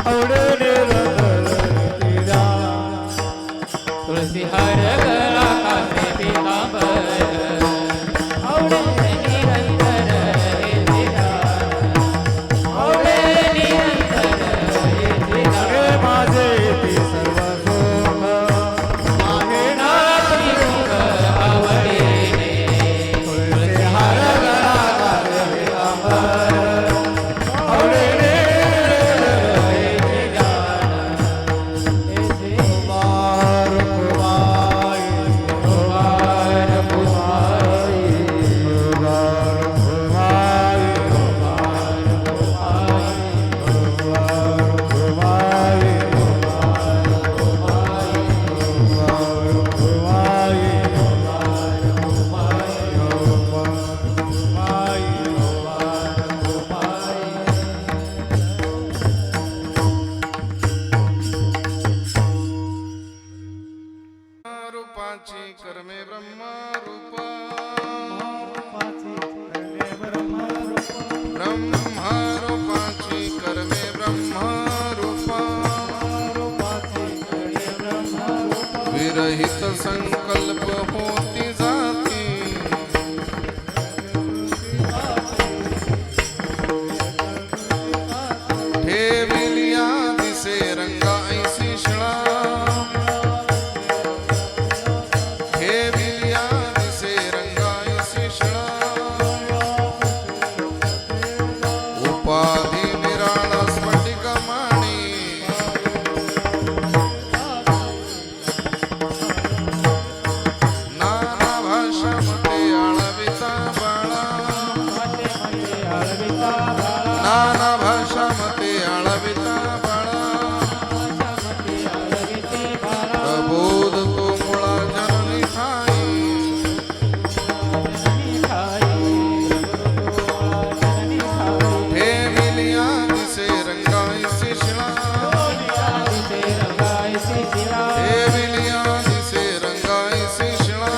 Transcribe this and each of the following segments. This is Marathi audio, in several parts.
आवडे तुलसी हर गला कासे पीतांबर आवडे निरंतर येथे ध्यान आवडे निरंतर येथे ध्यान माझे ते सर्व सोंग आहे नाची मुख आवडीने तुलसी हर गला कासे पीतांबर आवडे येथे ध्यान येथे कुमार कुमारी कुमार कुमारी कुमार कुमारी कुमारी रूपाची कर्मे ब्रह्म रूप ब्रह्म रूपाची कर्मे ब्रह्म रूप विरहित संकल्प होती जाती ठेविलिया दिसे रंगा ऐसी शिळा ठेविलिया दिसे रंगा ऐसी शिळा उपाधी निराळा स्फटिक माणी नाना भाषा मध्ये आळविता बाळा नाना भाषा मध्ये आळविता बाळा प्रबोध तो मुळा जननी ठाई ठेविलिया दिसे रंगाईसी शिळा ठेविलिया दिसे रंगाईसी शिळा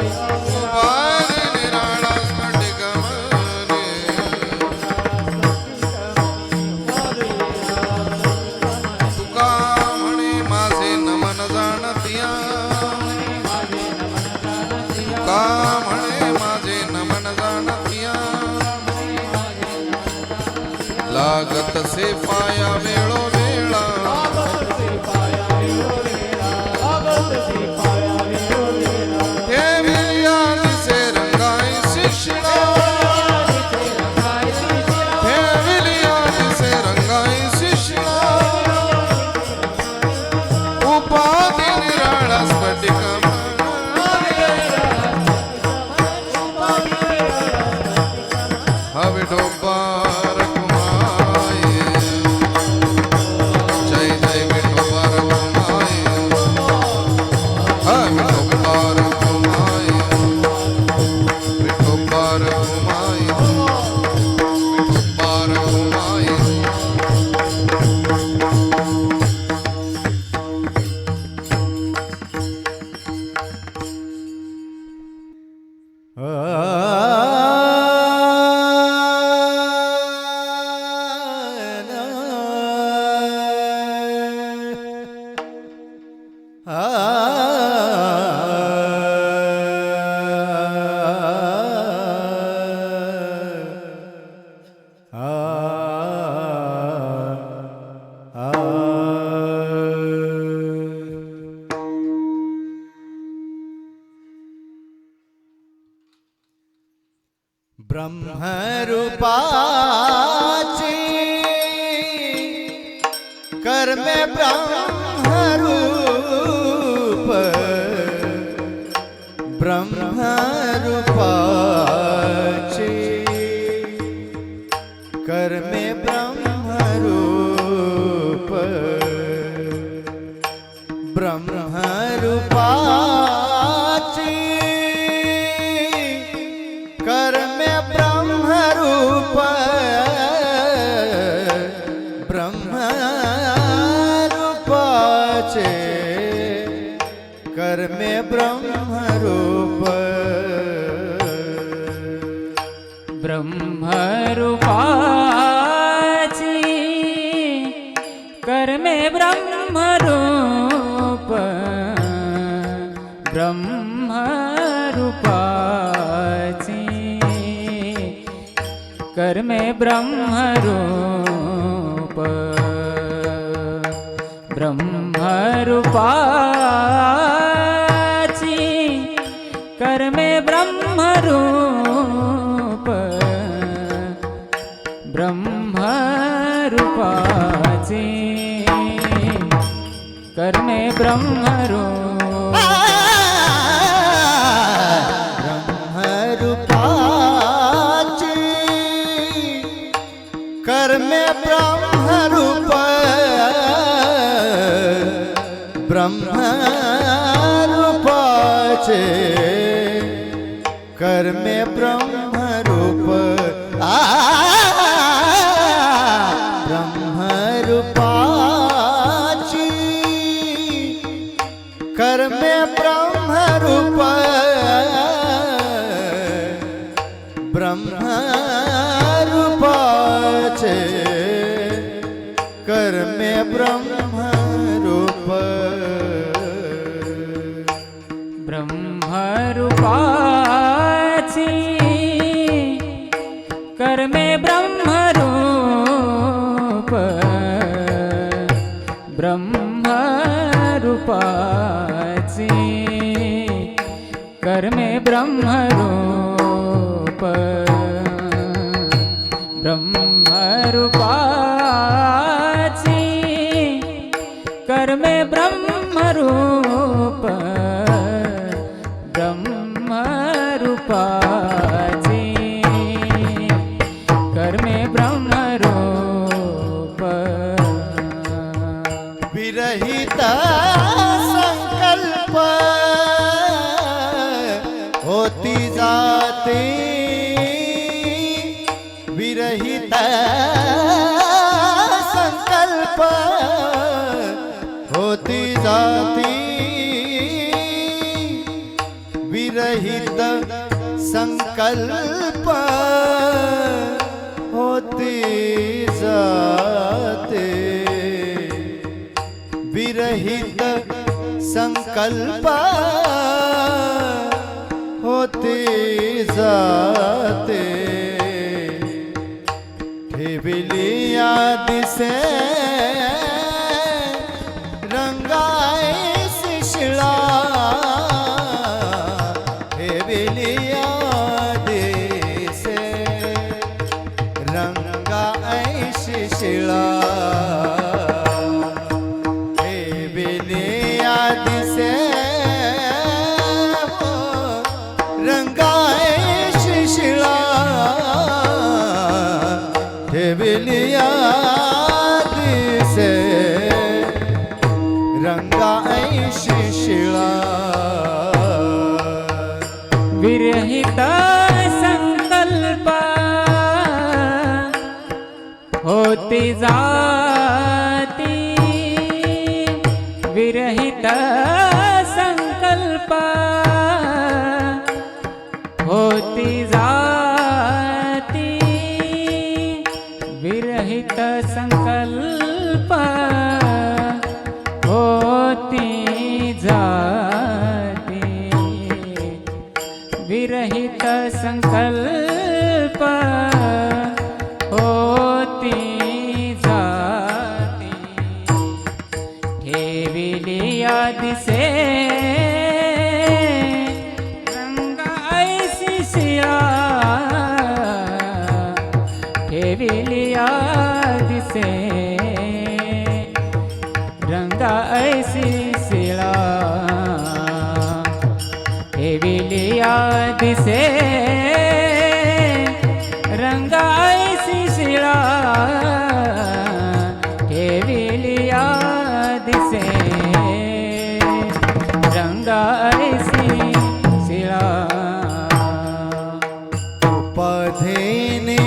उपाधी निराळा स्फटिक माणी तुका म्हणे माझे नमन जाणतिया तुका म्हणे माझे नमन जाणतिया लागत से पाया वेळो वेळा ठेविलिया दिसे रंगाईसी शिळा ठेविलिया दिसे रंगाईसी शिळा उपाधी निराळा स्फटिक हवे डोंबार कुमाये जय जय विठोबार कुमाये हवे डोंबार कुमाये विठोबार कुमाये विठोबार कुमाये ब्रह्मरूपाची कर्मे ब्रह्मरूप ब्रह्मरूपाची कर्मे ब्रह्मरूप ब्रह्मरूपाची कर्मे ब्रह्मरूप ब्रह्मरूपाचे कर्मे ब्रह्मरूप ब्रह्मरूपाची में ब्रह्म रूप ब्रह्म रूपाची कर में ब्रह्म रूप ब्रह्म रूपाची कर में ब्रह्म रूप ब्रह्मरूपाची कर में ब्रह्म रूप ब्रह्मरूपाचे कर में ब्रह्म रूप ब्रह्मरूपाची कर में ब्रह्म रूप ब्रह्म रूपाचे कर में ब्रह्म रूप ब्रह्म रूपाची कर में ब्रह्म रूप ब्रह्म रूपाची कर में ब्रह्म रूप ब्रह्म रूपाची कर में ब्रह्म रूप ब्रह्म रूपाची कर में ब्रह्म रूप विरहित संकल्प होती जाते विरहित संकल्प होती जाती विरहित संकल्प होती जाते विरहित संकल्प होते जाते ठेविली याद से रंगाई शिळा ठेविली याद से रंगाई शिळा ठेविलिया दिसे रंगाई शिशिळा विरहित संकल्प होती जाती विरहित संकल्प होती जाती विरहित संकल्प होती जाती विरहित संकल्प होती जाती ठेविली याद से रंगाई शिळा ठेविली याद से रंगाई शिळा ठेविली याद से रंगाई शिळा ठेविली याद से रंगाई शिळा उपाधेने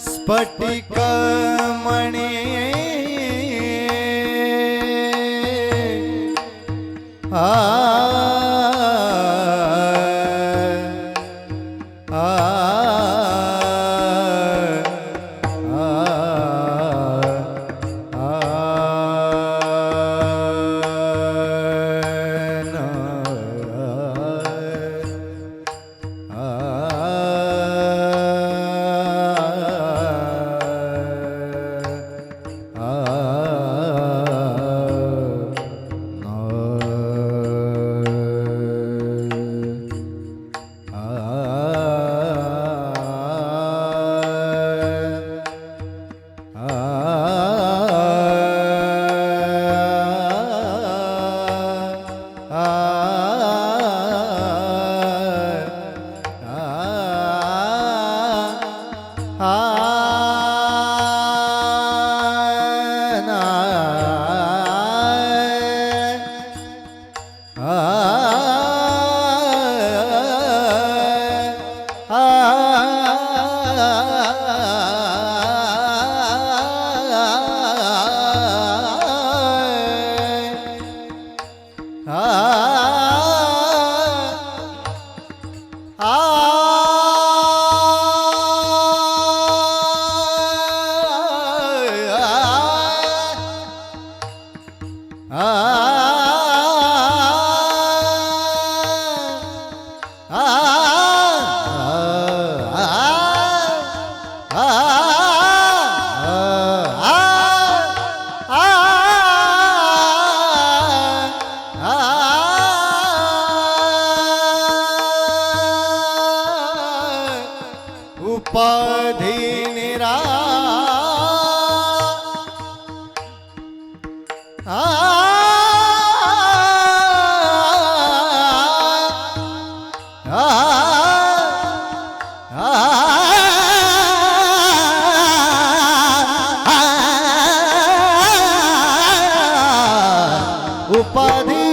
स्फटिक मणी उपाधी निरा उपाधी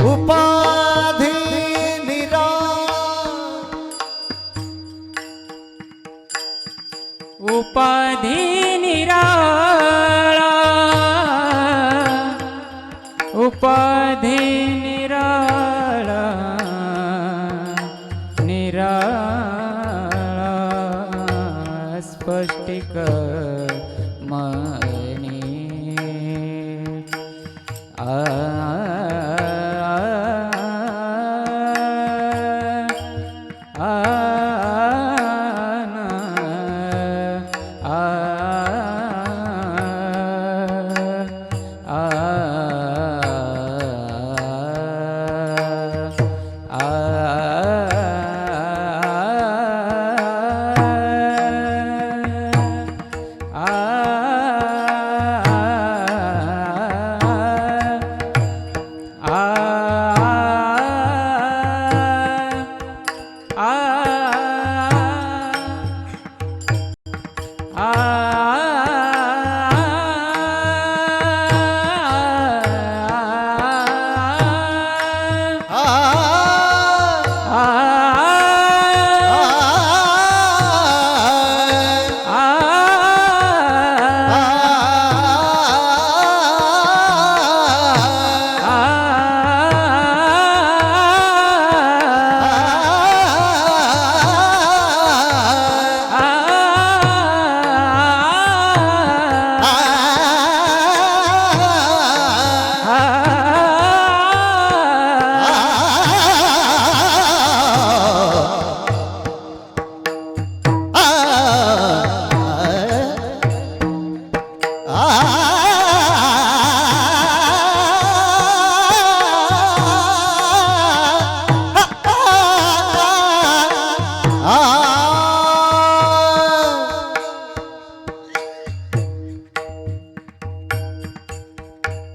उपाधी निरा उपाधी निराळा उपाधी निराळा निराळा स्पष्टिक मनी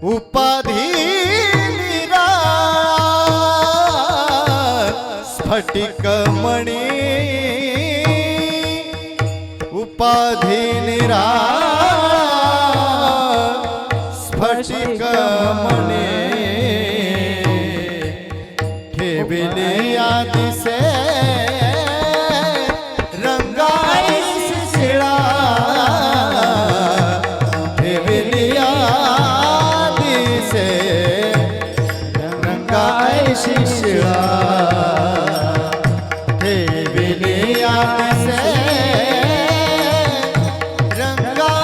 उपाधी निरा स्फटिक मणी उपाधी निरा स्फटिक मणी ठेविली दिसे रंगाई शिळा ठेविली दिसे रंगाई शिळा ठेविली दिसे रंगाई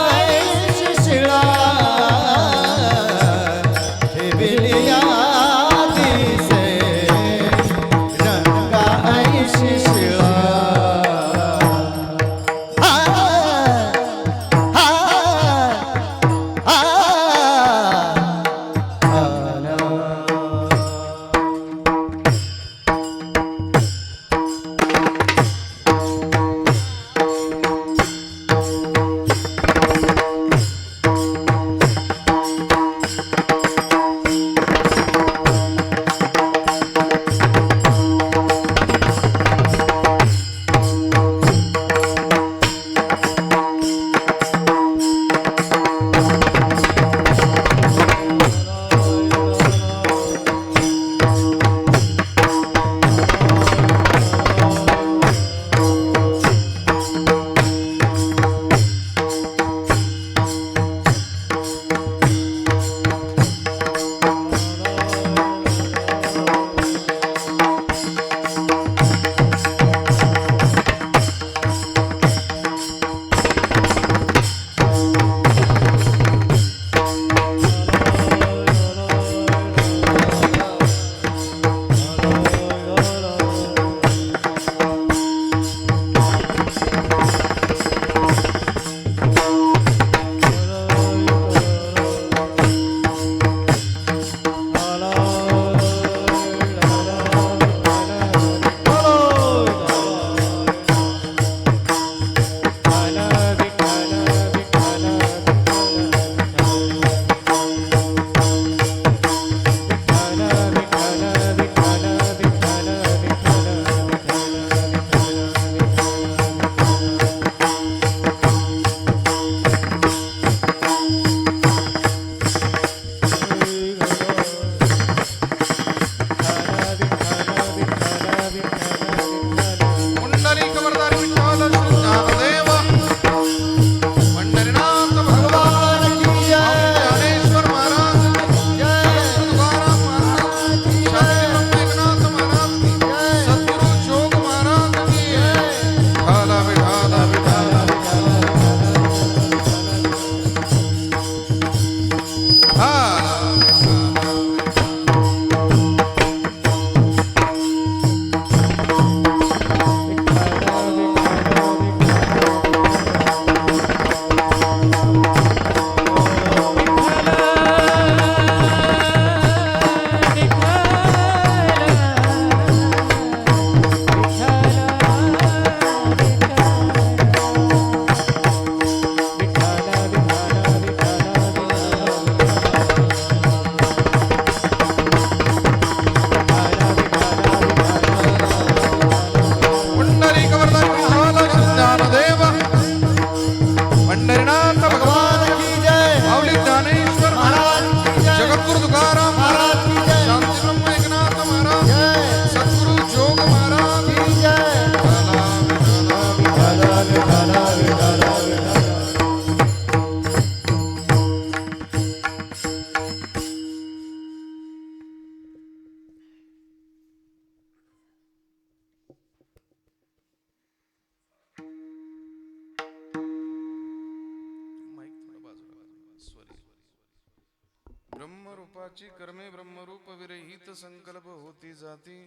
ब्रह्मरूपाची कर्मे ब्रह्मरूप विरहित संकल्प होती जाती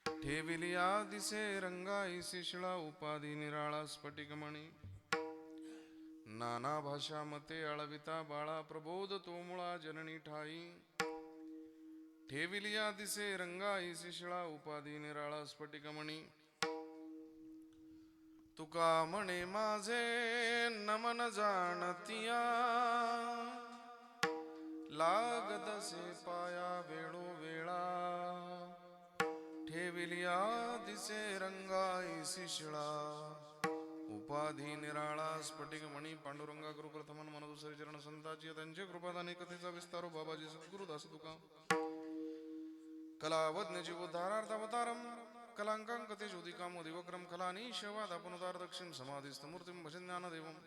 ठेविली आदिसे रंगाईसी शिळा उपाधी निराळा स्फटिकमणी नाना भाषा मते आळविता बाळा प्रबोध तो मुळा जननी ठाई ठेविली आदिसे रंगाईसी शिळा उपाधी निराळा स्फटिकमणी तुका म्हणे माझे नमन जाणतिया लागदसे पाया वेळो वेळा ठेविलिया दिसे रंगाईसी शिळा उपाधी निराळा स्फटिक मणी पांडुरंगा गुरु प्रथमन मन दुसरे चरण संताची त्यांचे कृपादाने कथेचा विस्तारो बाबाजी सद्गुरु दास तुका कलावज्ञ जीवोद्धारार्थावतारम कलांकां कथे ज्योतिकामो दिवक्रम कलानीशवाद अपनुदार दक्षिण समाधिस्थमूर्तिम भजन ज्ञानदेवम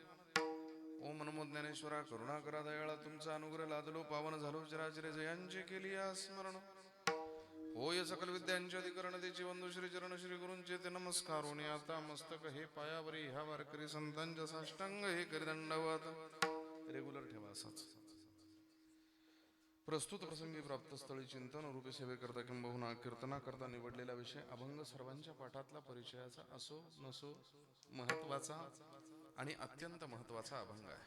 ओम नमो ज्ञानेश्वरा करुणाकरा दयाळा तुमचा अनुग्रह लादलो पावन झालो चराचरे जयांचे केली स्मरण होय सकल विद्यांचे अधिकरण ते वंदू श्री चरण श्री गुरूंचे ते नमस्कार आता मस्तक हे पायावरी ह्या वारकरी संतांच्या साष्टांग हे करिदंडवत रेग्युलर ठेवा असाच प्रस्तुत प्रसंगी प्राप्त स्थळी चिंतन रूपे सेवेकरता किंबहुना कीर्तना करता निवडलेला विषय अभंग सर्वांच्या पाठातला परिचयाचा असो नसो महत्वाचा आणि अत्यंत महत्वाचा अभंग आहे.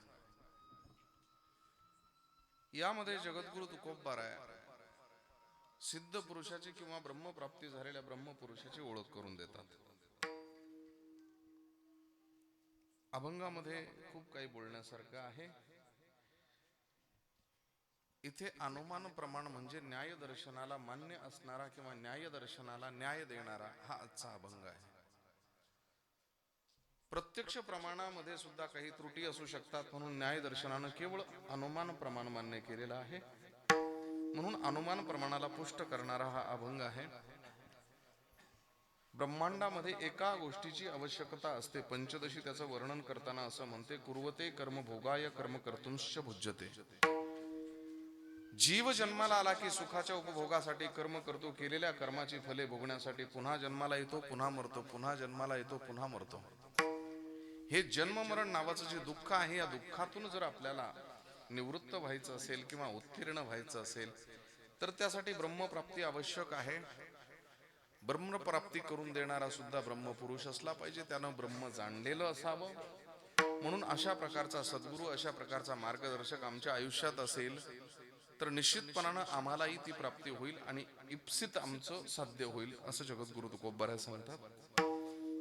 यामध्ये जगद्गुरु तुकोबराय सिद्ध पुरुषाची किंवा ब्रह्मप्राप्ती झालेल्या ब्रह्मपुरुषाची ओळख करून देतात. अभंगामध्ये खूप काही बोलण्यासारखं आहे. इथे अनुमान प्रमाण म्हणजे न्याय दर्शनाला मान्य असणारा किंवा न्याय दर्शनाला न्याय देणारा हा आजचा अभंग आहे. प्रत्यक्ष प्रमाणामध्ये सुद्धा काही त्रुटी असू शकतात म्हणून न्याय दर्शनानं केवळ अनुमान प्रमाण मान्य केलेला आहे. म्हणून अनुमान प्रमाणाला पुष्ट करणारा हा अभंग आहे. ब्रह्मांडामध्ये एका गोष्टीची आवश्यकता असते. पंचदशी त्याचं वर्णन करताना असं म्हणते, कुर्वते कर्म भोगाय कर्म कर्तुंश्च भुज्यते. जीव जन्माला आला की सुखाच्या उपभोगासाठी कर्म करतो. केलेल्या कर्माची फले भोगण्यासाठी पुन्हा जन्माला येतो, पुन्हा मरतो, पुन्हा जन्माला येतो, पुन्हा मरतो. हे जन्म मरण नावाचं जे दुःख आहे, या दुःखातून जर आपल्याला निवृत्त व्हायचं असेल किंवा उत्तीर्ण व्हायचं असेल तर त्यासाठी ब्रह्मप्राप्ती आवश्यक आहे. ब्रह्मप्राप्ती करून देणारा सुद्धा ब्रह्मपुरुष असला पाहिजे. त्यानं ब्रह्म जाणलेलं असावं. म्हणून अशा प्रकारचा सद्गुरू, अशा प्रकारचा मार्गदर्शक आमच्या आयुष्यात असेल तर निश्चितपणानं आम्हालाही ती प्राप्ती होईल आणि इप्सित आमचं साध्य होईल असं जगद्गुरु तुकोबराय सांगतात.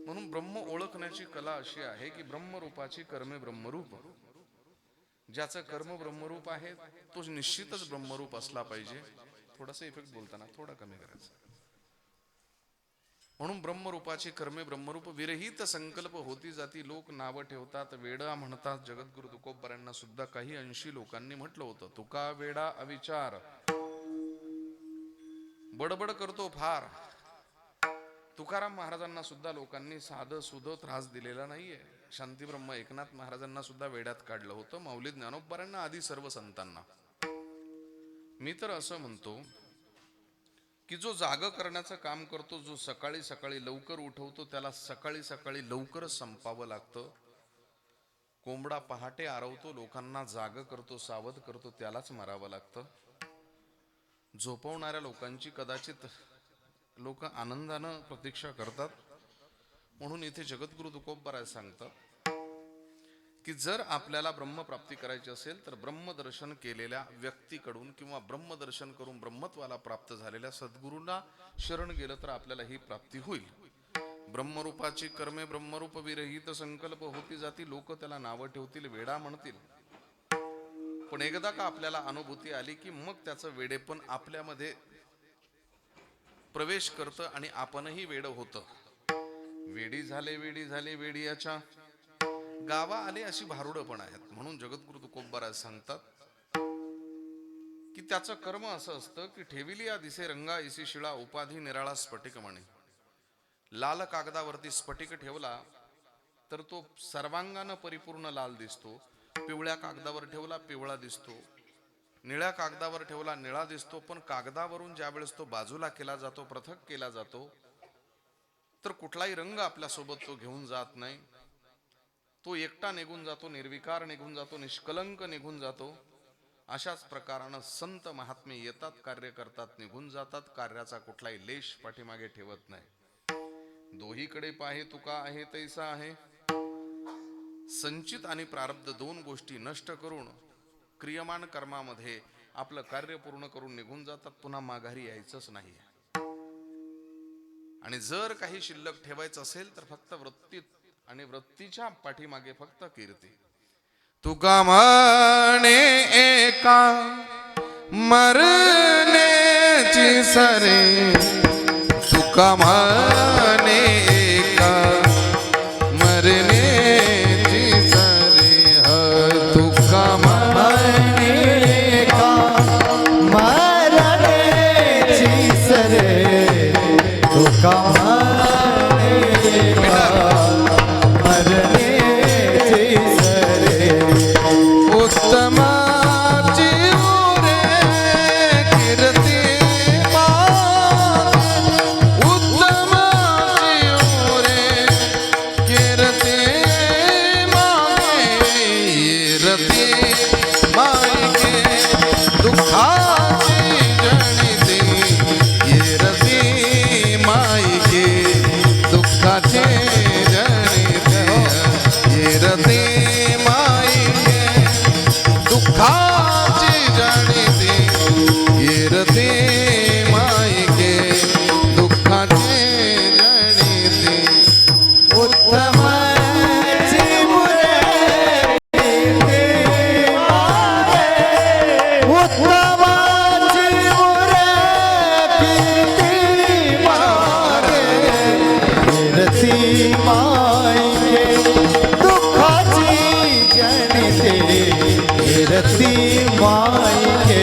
म्हणून ब्रह्म ओळखण्याची कला अशी आहे की ब्रह्मरूपाची कर्मे ब्रह्मरूप. ज्याचं कर्म ब्रह्मरूप आहे तो निश्चितच ब्रह्मरूप असला पाहिजे. थोडासा इफेक्ट बोलताना थोडा कमी करायचा. म्हणून ब्रह्मरूपाची कर्मे ब्रह्मरूप विरहित संकल्प होती जाती. लोक नावं ठेवतात, वेडा म्हणतात. जगद्गुरु तुकोबरायांना सुद्धा काही अंशी लोकांनी म्हटलं होतं, तुका वेडा अविचार, बडबड करतो फार. तुकाराम महाराजांना सुद्धा लोकांनी साधं सुध त्रास दिलेला नाहीये. शांतीब्रह्म एकनाथ महाराजांना सुद्धा वेड्यात काढलं होतं. माऊली ज्ञानोबरायांना आधी सर्व संतांना. मी तर असं म्हणतो की जो जाग करण्याचं काम करतो, जो सकाळी सकाळी लवकर उठवतो, त्याला सकाळी सकाळी लवकरच संपावं लागतं. कोंबडा पहाटे आरवतो, लोकांना जाग करतो, सावध करतो, त्यालाच मारावं लागतं. झोपवणाऱ्या लोकांची कदाचित लोक आनंदानं प्रतीक्षा करतात. म्हणून इथे जगद्गुरु तुकोबराय सांगतात की जर आपल्याला ब्रह्मप्राप्ती करायची असेल तर ब्रह्मदर्शन केलेल्या व्यक्तीकडून किंवा ब्रह्मदर्शन करून ब्रह्मत्वाला प्राप्त झालेल्या सद्गुरूंना शरण गेलं तर आपल्याला ही प्राप्ती होईल. ब्रह्मरूपाची कर्मे ब्रह्मरूप विरहित संकल्प होती जाती. लोक त्याला नावं ठेवतील, वेडा म्हणतील. पण एकदा का आपल्याला अनुभूती आली की मग त्याचं वेडेपण आपल्यामध्ये प्रवेश करतं आणि आपणही वेड होतं. वेडी झाले वेडी झाले वेडियाच्या गावा आले अशी भारुडं पण आहेत. म्हणून जगद्गुरु तुकोबराय सांगतात की त्याचं कर्म असं असतं की ठेविली या दिसे रंगा इसी शिळा उपाधी निराळा स्फटिक म्हणे. लाल कागदावरती स्फटिक ठेवला तर तो सर्वांगानं परिपूर्ण लाल दिसतो. पिवळ्या कागदावर ठेवला पिवळा दिसतो. निळ्या कागदावर ठेवला निळा दिसतो. पण कागदावरून ज्या वेळेस तो बाजूला केला जातो, पृथक केला जातो, तर कुठलाही रंग आपल्यासोबत तो घेऊन जात नाही. तो एकटा निघून जातो, निर्विकार निघून जातो, निष्कलंक निघून जातो. अशाच प्रकारानं संत महात्मे येतात, कार्य करतात, निघून जातात. कार्याचा कुठलाही लेश पाठीमागे ठेवत नाही. दोहीकडे पाहे तुका आहे तैसा आहे. संचित आणि प्रारब्ध दोन गोष्टी नष्ट करून क्रियमान कर्मामध्ये आपलं कार्य पूर्ण करून निघून जातात. पुन्हा माघारी यायचंच नाही. आणि जर काही शिल्लक ठेवायचं असेल तर फक्त वृत्तीत, आणि वृत्तीच्या पाठीमागे फक्त कीर्ती. तुका म्हणे एका मरण्याची सरे, तुका म्हणे एका मरण्याची सरे, तुका म्हणे एका मरण्याची सरे, तुका म्हणे एका मरण्याची सरे. उत्तमाची उरे कीर्ती मागे, उत्तमाची उरे कीर्ती मागे, रती मायके दुःखाची जणिते, रती मायके दुःखाचे जणिते, रती मायके दुःखाची जणिते, रती मायके दुःखाचे जणिते. उत्तमाची मुरे कीर्ती मागे, उत्तमाची मुरे कीर्ती मागे, कीर्ती मायके दुःखाची जणिते, कीर्ती मायके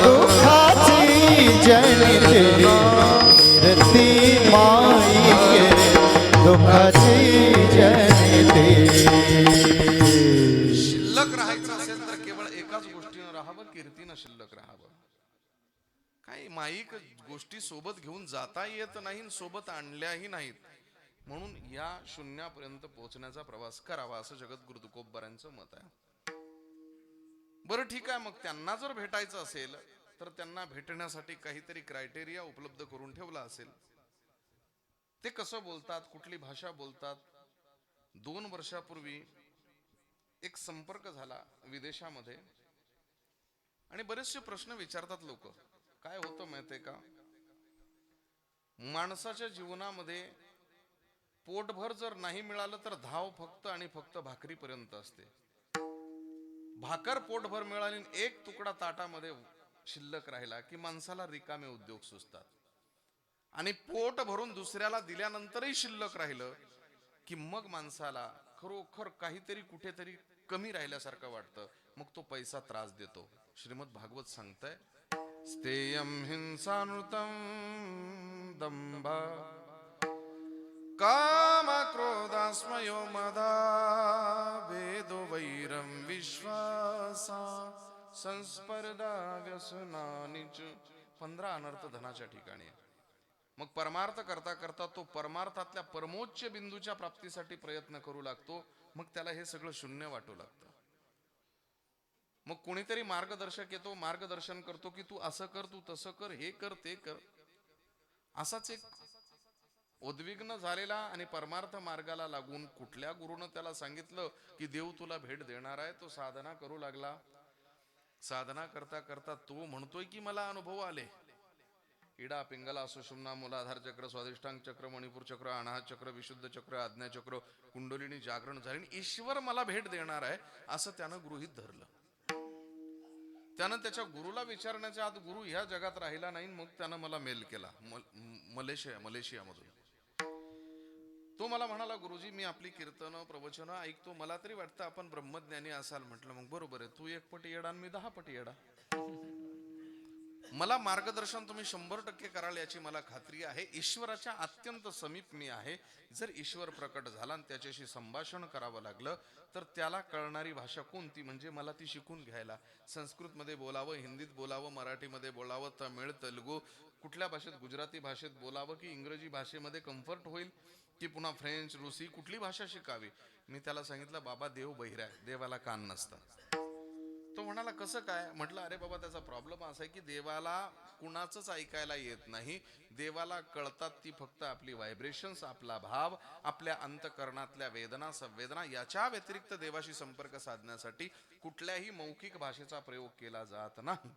दुःखाची जणिते, कीर्ती मायके दुःखाची जणिते. शिल्लक राहायचं असेल तर केवळ एकाच गोष्टीनं राहावं, कीर्तीनं शिल्लक राहावं. काही माईक गोष्टी सोबत घेऊन जाता येत नाही, सोबत आणल्याही नाहीत. म्हणून या शून्यापर्यंत पोहोचण्याचा प्रवास करावा असं जगद्गुरु तुकोबारांचं मत आहे. बरं ठीक आहे, मग त्यांना जर भेटायचं असेल तर त्यांना भेटण्यासाठी काहीतरी क्रायटेरिया उपलब्ध करून ठेवला असेल. ते कसं बोलतात, कुठली भाषा बोलतात. 2 वर्षापूर्वी एक संपर्क झाला विदेशामध्ये, आणि बरेचसे प्रश्न विचारतात लोक. काय होतं माहितीये का, माणसाच्या जीवनामध्ये पोटभर जर नाही मिळालं तर धाव फक्त आणि फक्त भाकरीपर्यंत असते. भाकर पोटभर मिळाली, एक तुकडा ताटामध्ये शिल्लक राहिला की माणसाला रिकामे उद्योग सुचतात. आणि पोट भरून दुसऱ्याला दिल्यानंतरही शिल्लक राहिलं की मग माणसाला खरोखर काहीतरी कुठेतरी कमी राहिल्यासारखं वाटतं. मग तो पैसा त्रास देतो. श्रीमद भागवत सांगताय, स्तेयम हिंसानृतम दंभा काम क्रोधास्मयो मदा वेदो वैरम विश्वासा संस्पर्धा व्यसनानिच. 15 अनर्थ धनाच्या ठिकाणी. मग परमार्थ करता करता तो परमार्थातल्या परमोच्च बिंदूच्या प्राप्तीसाठी प्रयत्न करू लागतो. मग त्याला हे सगळं शून्य वाटू लागतं. मग कोणीतरी मार्गदर्शक येतो, मार्गदर्शन करतो की तू असं कर, तू तसं कर, हे कर, ते कर. असाच एक उद्विग्न झालेला आणि परमार्थ मार्गाला लागून कुठल्या गुरुनं त्याला सांगितलं की देव तुला भेट देणार आहे, तो साधना करू लागला. साधना करता करता तो म्हणतोय की मला अनुभव आले. इडा पिंगला सुषुम्ना मूलाधार चक्र, स्वाधिष्ठांग चक्र, मणिपूर चक्र, अनाहत चक्र, विशुद्ध चक्र, आज्ञा चक्र, कुंडलिनी जागरण झाली. ईश्वर मला भेट देणार आहे असं त्यानं गृहीत धरलं. त्यानं त्याच्या गुरुला विचारण्याच्या आत गुरु ह्या जगात राहिला नाही. मग त्यानं मला मेल केला मलेशियामधून. तो मला म्हणाला, गुरुजी मी आपली कीर्तनं प्रवचनं ऐकतो, मला तरी वाटतं आपण ब्रह्मज्ञानी असाल. म्हटलं मग बरोबर आहे, तू 1 पटी येडा आणि मी 10 पटी येडा. मला मार्गदर्शन तुम्ही 100% कराल याची मला खात्री आहे. ईश्वराच्या अत्यंत समीप मी आहे. जर ईश्वर प्रकट झाला आणि त्याच्याशी संभाषण करावं लागलं तर त्याला कळणारी भाषा कोणती, म्हणजे मला ती शिकून घ्यायला. संस्कृतमध्ये बोलावं, हिंदीत बोलावं, मराठीमध्ये बोलावं, तमिळ, तेलुगू, कुठल्या भाषेत, गुजराती भाषेत बोलावं की इंग्रजी भाषेमध्ये कम्फर्ट होईल की पुन्हा फ्रेंच, रुसी, कुठली भाषा शिकावी. मी त्याला सांगितलं, बाबा देव बहिरा आहे, देवाला कान नसतात. तो म्हणाला कसं काय. म्हटलं अरे बाबा त्याचा प्रॉब्लेम असा आहे की देवाला कुणाचंच ऐकायला येत नाही. देवाला कळतात ती फक्त आपली व्हायब्रेशन्स, आपला भाव, आपल्या अंतकरणातल्या वेदना, संवेदना. याच्या व्यतिरिक्त देवाशी संपर्क साधण्यासाठी कुठल्याही मौखिक भाषेचा प्रयोग केला जात नाही.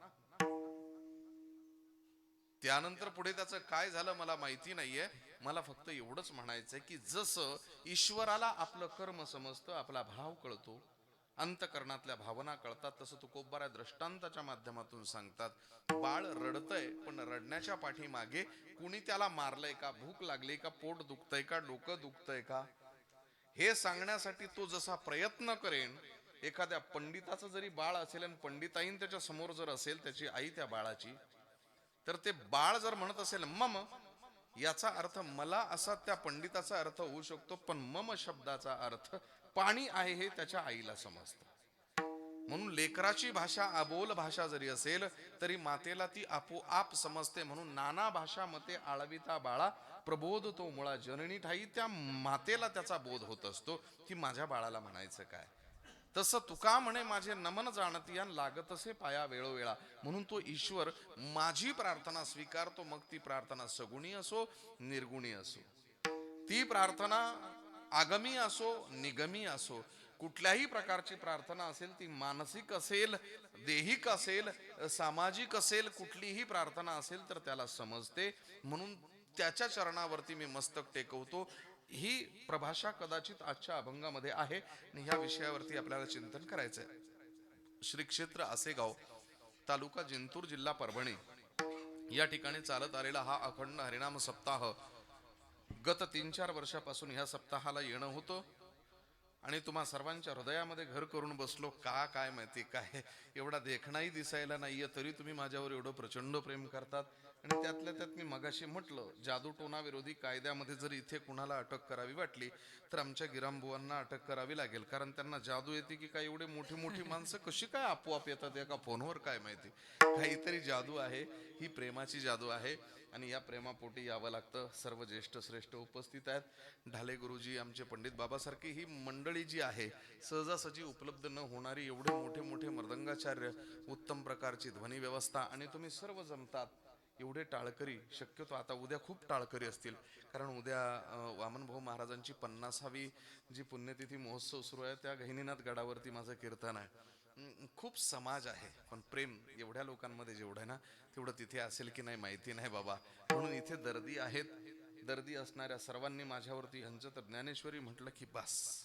त्यानंतर पुढे त्याचं काय झालं मला माहिती नाहीये. मला फक्त एवढंच म्हणायचंय की जसं ईश्वराला आपलं कर्म समजतं, आपला भाव कळतो, अंतकरणातल्या भावना कळतात, तसं तुकोबारा दृष्टांताच्या माध्यमातून सांगतात. बाळ रडतय पण रडण्याच्या पाठीमागे कुणी त्याला मारलंय का, भूक लागली का, पोट दुखतंय का, डोकं दुखतंय का, हे सांगण्यासाठी तो जसा प्रयत्न करेन. एखाद्या पंडिताचं जरी बाळ असेल आणि पंडिताईन त्याच्या समोर जर असेल, त्याची आई त्या बाळाची, तर ते बाळ जर म्हणत असेल मम, याचा अर्थ मला असा त्या पंडिताचा अर्थ होऊ शकतो, पण मम शब्दाचा अर्थ पाणी आहे हे त्याच्या आईला समजतं. म्हणून लेकराची भाषा अबोल भाषा जरी असेल तरी मातेला ती आपोआप समजते. म्हणून नाना भाषा मते आळविता बाळा, प्रबोध तो मुळा जननी ठाई. त्या मातेला त्याचा बोध होत असतो की माझ्या बाळाला म्हणायचं काय. तसं तुका म्हणे माझे नमन जाणती आणि लागतसे पाया वेळोवेळा. म्हणून तो ईश्वर माझी प्रार्थना स्वीकारतो, मग ती प्रार्थना सगुणी असो निर्गुणी असो, ती प्रार्थना आगमी असो निगमी असो, कुठल्याही प्रकारची प्रार्थना असेल, ती मानसिक असेल, देहिक असेल, सामाजिक असेल, कुठलीही प्रार्थना असेल तर त्याला समजते. म्हणून त्याच्या चरणावरती मी मस्तक टेकवतो. ही प्रभाषा कदाचित आजच्या अभंगामध्ये आहे आणि ह्या विषयावरती आपल्याला चिंतन करायचं आहे. श्री क्षेत्र आसेगाव, तालुका जिंतूर, जिल्हा परभणी या ठिकाणी चालत आलेला हा अखंड हरिनाम सप्ताह गत 3-4 वर्षापासून ह्या सप्ताहाला येणं होतं आणि तुम्हा सर्वांच्या हृदयामध्ये घर करून बसलो. काय माहिती काय एवढा देखणाही दिसायला नाहीये, तरी तुम्ही माझ्यावर एवढं प्रचंड प्रेम करतात. आणि त्यातल्या त्यात मी मगाशी म्हटलं, जादूटोना विरोधी कायद्यामध्ये जर इथे कुणाला अटक करावी वाटली तर आमच्या गिरामबुवांना अटक करावी लागेल. कारण त्यांना जादू येते की काय, एवढे मोठी मोठी माणसं कशी काय आपोआप येतात एका फोनवर, काय माहिती. काहीतरी जादू आहे, ही प्रेमाची जादू आहे आणि या प्रेमापोटी यावं लागतं. सर्व ज्येष्ठ श्रेष्ठ उपस्थित आहेत. ढाले गुरुजी, आमचे पंडित बाबासारखी ही मंडळी जी आहे, सहजासहजी उपलब्ध न होणारी एवढे मोठे मोठे मृदंगाचार्य, उत्तम प्रकारची ध्वनी व्यवस्था, आणि तुम्ही सर्व जमतात एवढे टाळकरी. शक्यतो आता उद्या खूप टाळकरी असतील, कारण उद्या वामनभाऊ महाराजांची 50वी जी पुण्यतिथी महोत्सव सुरू आहे, त्या गहिनीनाथ गडावरती माझं कीर्तन आहे. खूप समाज आहे, पण प्रेम एवढ्या लोकांमध्ये जेवढं आहे ना, तेवढं तिथे असेल की नाही माहिती नाही बाबा. म्हणून इथे दर्दी आहेत. दर्दी असणाऱ्या सर्वांनी माझ्यावरती ह्यांचं तर ज्ञानेश्वरी म्हटलं की बस,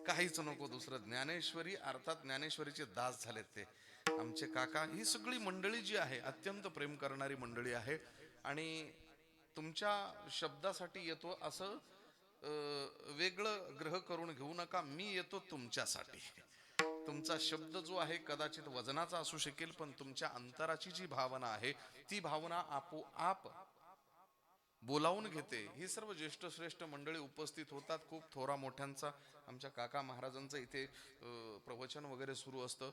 काहीच नको दुसरं. ज्ञानेश्वरी अर्थात ज्ञानेश्वरीचे दास झालेत ते आमचे काका. ही सगळी मंडळी जी आहे अत्यंत प्रेम करणारी मंडळी आहे. आणि तुमच्या शब्दासाठी येतो असं वेगळं ग्रह करून घेऊ नका. मी येतो तुमच्यासाठी. तुमचा शब्द जो आहे कदाचित वजनाचा असू शकेल, पण तुमच्या अंतराची जी भावना आहे ती भावना आपोआप बोलावून घेते. ही सर्व ज्येष्ठ श्रेष्ठ मंडळी उपस्थित होतात. खूप थोरा मोठ्यांचा, आमच्या काका महाराजांचं इथे प्रवचन वगैरे सुरू असतं.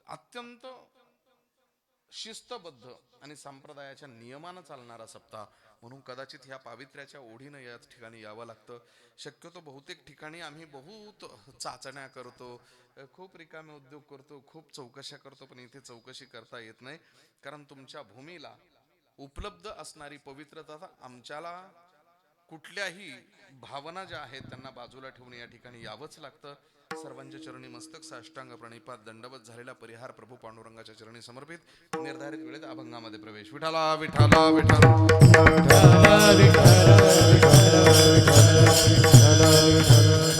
अत्यंत शिस्तबद्ध आणि संप्रदायाच्या नियमानं चालणारा सप्ताह. म्हणून कदाचित ह्या पावित्र्याच्या ओढीनं या ठिकाणी यावं लागतं. शक्यतो बहुतेक ठिकाणी आम्ही बहुत चाचण्या करतो, खूप रिकामे उद्योग करतो, खूप चौकशा करतो, पण इथे चौकशी करता येत नाही. कारण तुमच्या भूमीला उपलब्ध असणारी पवित्रता आमच्याला कुठल्याही भावना ज्या आहेत त्यांना बाजूला ठेवून या ठिकाणी यावंच लागतं. सर्वांच्या चरणी मस्तक साष्टांग प्रणिपात दंडवत झालेला परिहार प्रभू पांडुरंगाच्या चरणी समर्पित. निर्धारित वेळेत अभंगामध्ये प्रवेश. विठाला विठाला विठाला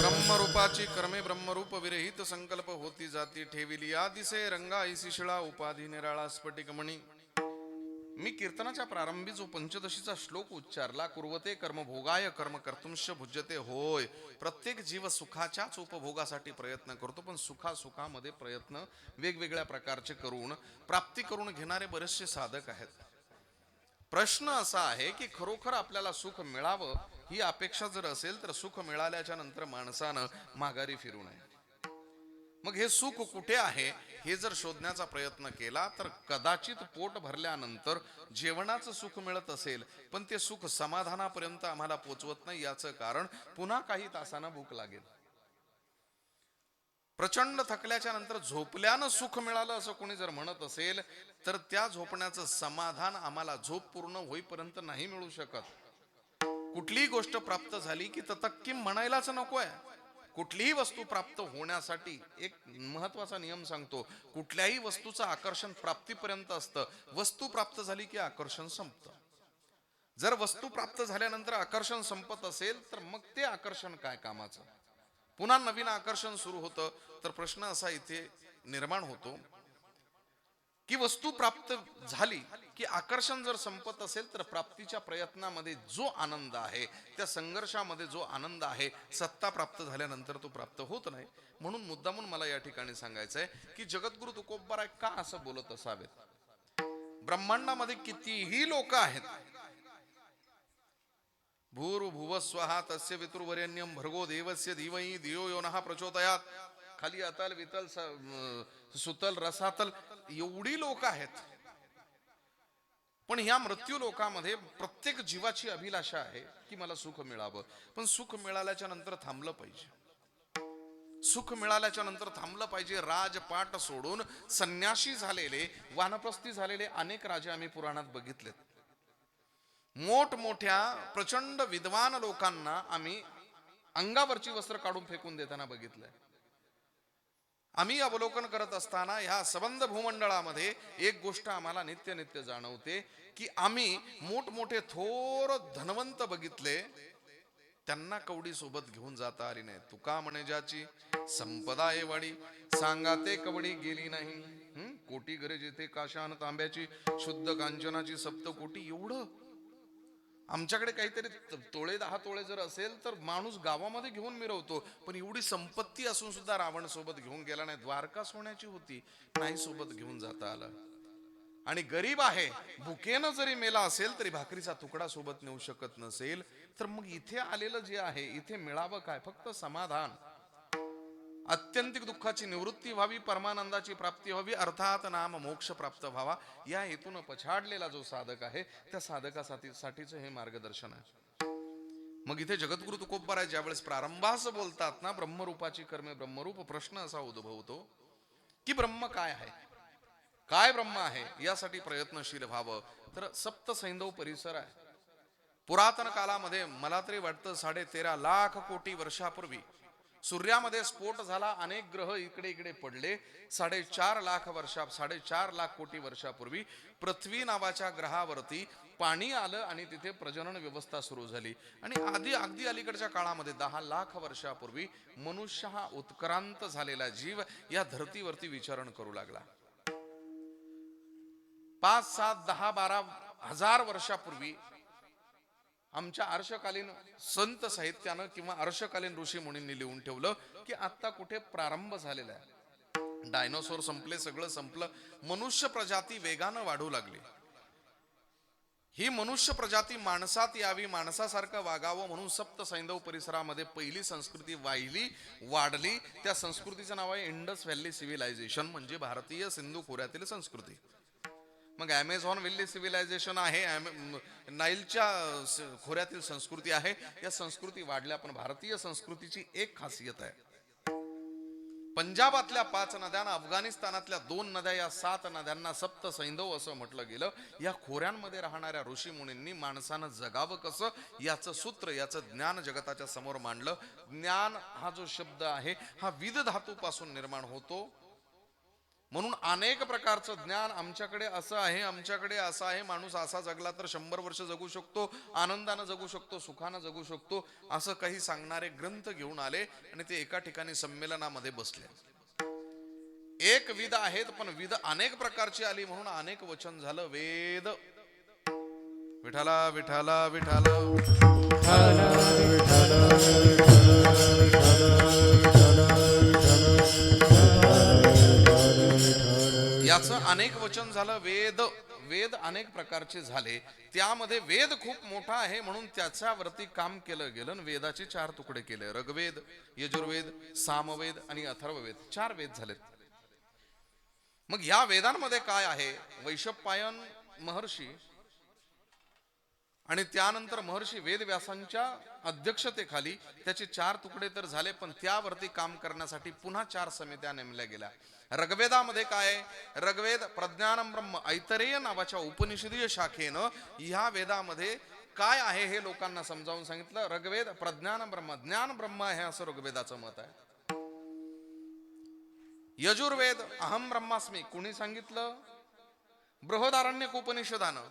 ब्रह्मरूपाची कर्मे ब्रह्मरूप विरहित संकल्प होती जाती ठेविली या दिसे रंगा ऐसी शिळा उपाधी निराळा स्फटिकमणी. मी कीर्तनाच्या प्रारंभी जो पंचदशीचा श्लोक उच्चारला, कुर्वते कर्म भोगाय कर्म कर्तुंश भुज्यते, होय प्रत्येक जीव सुखाच्याच उपभोगासाठी प्रयत्न करतो, पण सुखामध्ये प्रयत्न वेगवेगळ्या प्रकारचे करून प्राप्ती करून घेणारे बरेचसे साधक आहेत. प्रश्न असा आहे की खरोखर आपल्याला सुख मिळावं ही अपेक्षा जर असेल तर सुख मिळाल्याच्या नंतर माणसानं माघारी फिरू नये. मग हे सुख कुठे आहे हे जर शोधण्याचा प्रयत्न केला तर कदाचित पोट भरल्यानंतर जेवणाचं सुख मिळत असेल, पण ते सुख समाधानापर्यंत आम्हाला पोचवत नाही. याचं कारण पुन्हा काही तासांना भूक लागेल. प्रचंड थकल्याच्या नंतर झोपल्यानं सुख मिळालं असं कोणी जर म्हणत असेल तर त्या झोपण्याचं समाधान आम्हाला झोप पूर्ण होईपर्यंत नाही मिळू शकत. कुठलीही गोष्ट प्राप्त झाली की ततक्किम म्हणायलाच नकोय. कुठलीही वस्तू प्राप्त होण्यासाठी एक महत्वाचा नियम सांगतो, कुठल्याही वस्तूचं आकर्षण प्राप्तीपर्यंत असतं, वस्तू प्राप्त झाली की आकर्षण संपतं. जर वस्तू प्राप्त झाल्यानंतर आकर्षण संपत असेल तर मग ते आकर्षण काय कामाचं? पुन्हा नवीन आकर्षण सुरू होतं. तर प्रश्न असा इथे निर्माण होतो की वस्तू प्राप्त झाली की आकर्षण जर संपत असेल तर प्राप्तीच्या प्रयत्नामध्ये जो आनंद आहे, त्या संघर्षामध्ये जो आनंद आहे, सत्ता प्राप्त झाल्यानंतर तो प्राप्त होत नाही. म्हणून मुद्दामून मला या ठिकाणी सांगायचं आहे की जगद्गुरु तुकोबाराय का असं बोलत असावेत. ब्रह्मांडामध्ये कितीही लोक आहेत, भूर्भुवस्वः तस्य पितृवरेण्यं भर्गो देवस्य धीमहि धियो यो नः प्रचोदयात्, खाली अतल वितल सुतल रसातल एवढी लोक आहेत. पण ह्या मृत्यू लोकांमध्ये प्रत्येक जीवाची अभिलाषा आहे की मला सुख मिळावं, पण सुख मिळाल्याच्या नंतर थांबलं पाहिजे. सुख मिळाल्याच्या नंतर थांबलं पाहिजे. राजपाट सोडून संन्यासी झालेले, वानप्रस्थी झालेले अनेक राजे आम्ही पुराणात बघितलेत. मोठमोठ्या प्रचंड विद्वान लोकांना आम्ही अंगावरची वस्त्र काढून फेकून देताना बघितलंय. आम्ही अवलोकन करत असताना ह्या सबंध भूमंडळामध्ये एक गोष्ट आम्हाला नित्य नित्य जाणवते की आम्ही मोठमोठे थोर धनवंत बघितले, त्यांना कवडी सोबत घेऊन जाता आली नाही. तुका म्हणे ज्याची संपदा आहे वाडी, सांगा ते कवडी गेली नाही. कोटी घरे जेथे काशान तांब्याची, शुद्ध कांचनाची सप्तकोटी. एवढं आमच्याकडे काहीतरी तोळे 10 तोळे जर असेल तर माणूस गावामध्ये घेऊन मिरवतो, पण एवढी संपत्ती असून सुद्धा रावण सोबत घेऊन गेला नाही. द्वारका सोन्याची होती, नाही सोबत घेऊन जाता आलं. आणि गरीब आहे, भुकेनं जरी मेला असेल तरी भाकरीचा तुकडा सोबत नेऊ शकत नसेल, तर मग इथे आलेलं जे आहे, इथे मिळावं काय? फक्त समाधान. अत्यंतिक दुःखाची निवृत्ती व्हावी, परमानंदाची प्राप्ती व्हावी, अर्थात नाम मोक्ष प्राप्त व्हावा, या हेतून पछाडलेला जो साधक आहे त्या साधकासाठीच हे मार्गदर्शन आहे. मग इथे जगद्गुरु तुकोबाराय ज्यावेळेस प्रारंभास बोलतात ना, ब्रह्मरूपाची कर्मे ब्रह्मरूप, प्रश्न असा उद्भवतो की ब्रह्म काय आहे, काय ब्रह्म आहे, यासाठी प्रयत्नशील व्हावं. तर सप्तसैंधव परिसर आहे. पुरातन काळामध्ये मला तरी वाटतं 13.5 लाख कोटी वर्षापूर्वी सूर्यामध्ये स्फोट झाला, अनेक ग्रह इकडे इकडे पडले. 4.5 लाख कोटी वर्षापूर्वी पृथ्वी नावाच्या ग्रहावरती पाणी आलं आणि तिथे प्रजनन व्यवस्था सुरू झाली. आणि अगदी अलीकडच्या काळामध्ये 10 लाख वर्षापूर्वी मनुष्य हा उत्क्रांत झालेला जीव या धर्तीवरती विचरण करू लागला. 5, 7, 10, 12 हजार वर्षापूर्वी आमच्या अर्शकालीन संत साहित्यानं किंवा अर्शकालीन ऋषी मुनींनी लिहून ठेवलं की आता कुठे प्रारंभ झालेला आहे. डायनोसॉर संपले, सगळं संपलं, मनुष्य प्रजाती वेगानं वाढू लागली. ही मनुष्य प्रजाती माणसात यावी, माणसासारखं वागावं म्हणून सप्तसैंधव परिसरामध्ये पहिली संस्कृती वाढली. त्या संस्कृतीचं नाव आहे इंडस व्हॅली सिव्हिलायझेशन, म्हणजे भारतीय सिंधू खोऱ्यातील संस्कृती. मग ॲमेझॉन व्हॅली सिव्हिलायझेशन आहे, नाईलच्या खोऱ्यातील संस्कृती आहे. या संस्कृती वाढल्या, पण भारतीय संस्कृतीची एक खासियत आहे. पंजाबातल्या 5 नद्या, अफगाणिस्तानातल्या 2 नद्या, या 7 नद्यांना सप्तसैंधव असं म्हटलं गेलं. या खोऱ्यांमध्ये राहणाऱ्या ऋषी मुनींनी माणसानं जगावं कसं याचं सूत्र, याचं ज्ञान जगताच्या समोर मांडलं. ज्ञान हा जो शब्द आहे हा विद धातूपासून निर्माण होतो, म्हणून अनेक प्रकारचं ज्ञान आमच्याकडे असं आहे, आमच्याकडे असं आहे. माणूस असा जगला तर 100 वर्ष जगू शकतो, आनंदानं जगू शकतो, सुखानं जगू शकतो, असं काही सांगणारे ग्रंथ घेऊन आले आणि ते एका ठिकाणी संमेलनामध्ये बसले. एक विद आहेत, पण विद अनेक प्रकारची आली म्हणून अनेक वचन झालं वेद. विठाला विठाला विठाला याचं अनेक वचन झालं. वेद वेद अनेक प्रकारचे झाले, त्यामध्ये वेद खूप मोठा आहे म्हणून त्याच्यावरती काम केलं गेलं. वेदाचे 4 तुकडे केले. ऋग्वेद, यजुर्वेद, सामवेद आणि अथर्ववेद, 4 वेद झालेत. मग या वेदांमध्ये काय आहे? वैशंपायन महर्षी आणि त्यानंतर महर्षी वेदव्यासांच्या अध्यक्षतेखाली त्याचे 4 तुकडे तर झाले, पण त्यावरती काम करण्यासाठी पुन्हा 4 समित्या नेमल्या गेल्या. ऋग्वेदामध्ये काय? ऋग्वेद प्रज्ञानम ब्रह्म ऐतरेय नावाच्या उपनिषदीय शाखेनं ह्या वेदामध्ये काय आहे हे लोकांना समजावून सांगितलं. ऋग्वेद प्रज्ञान ब्रह्म, ज्ञान ब्रह्म आहे असं ऋग्वेदाचं मत आहे. यजुर्वेद अहम ब्रह्मास्मी कुणी सांगितलं? बृहदारण्यक उपनिषदानं.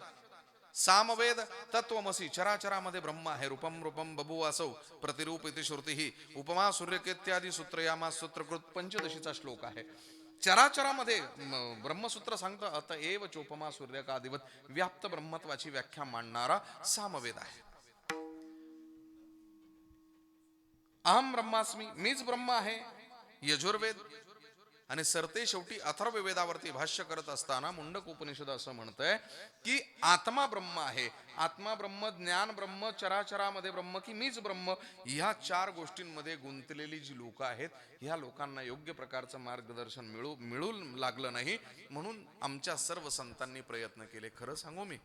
सामवेद तत्वमसी, चराचरामध्ये ब्रह्म आहे. रूपम रूपम बभुव असौ प्रतिरूप इति श्रुती उपमा सूर्यकेत्यादी सूत्रयामा सूत्रकृत पंचदशीचा श्लोक आहे. चराचरामध्ये ब्रह्मसूत्र सांगतं अतएव चोपमा सूर्यकादिवत व्याप्त ब्रह्मत्वाची व्याख्या मांडणारा सामवेद आहे. अहम ब्रह्मास्मी, मीच ब्रह्म आहे, यजुर्वेद. आणि सरते शेवटी अथर्ववेदावरती भाष्य करत असताना मुंडक उपनिषद असं म्हणतंय की आत्मा ब्रह्म आहे. आत्मा ब्रह्म, ज्ञान ब्रह्म, चराचरामध्ये ब्रह्म की मीच ब्रह्म, ह्या 4 गोष्टींमध्ये गुंतलेली जी लोक आहेत, ह्या लोकांना योग्य प्रकारचं मार्गदर्शन मिळू लागलं नाही. म्हणून आमच्या सर्व संतांनी प्रयत्न केले. खरं सांगू मी,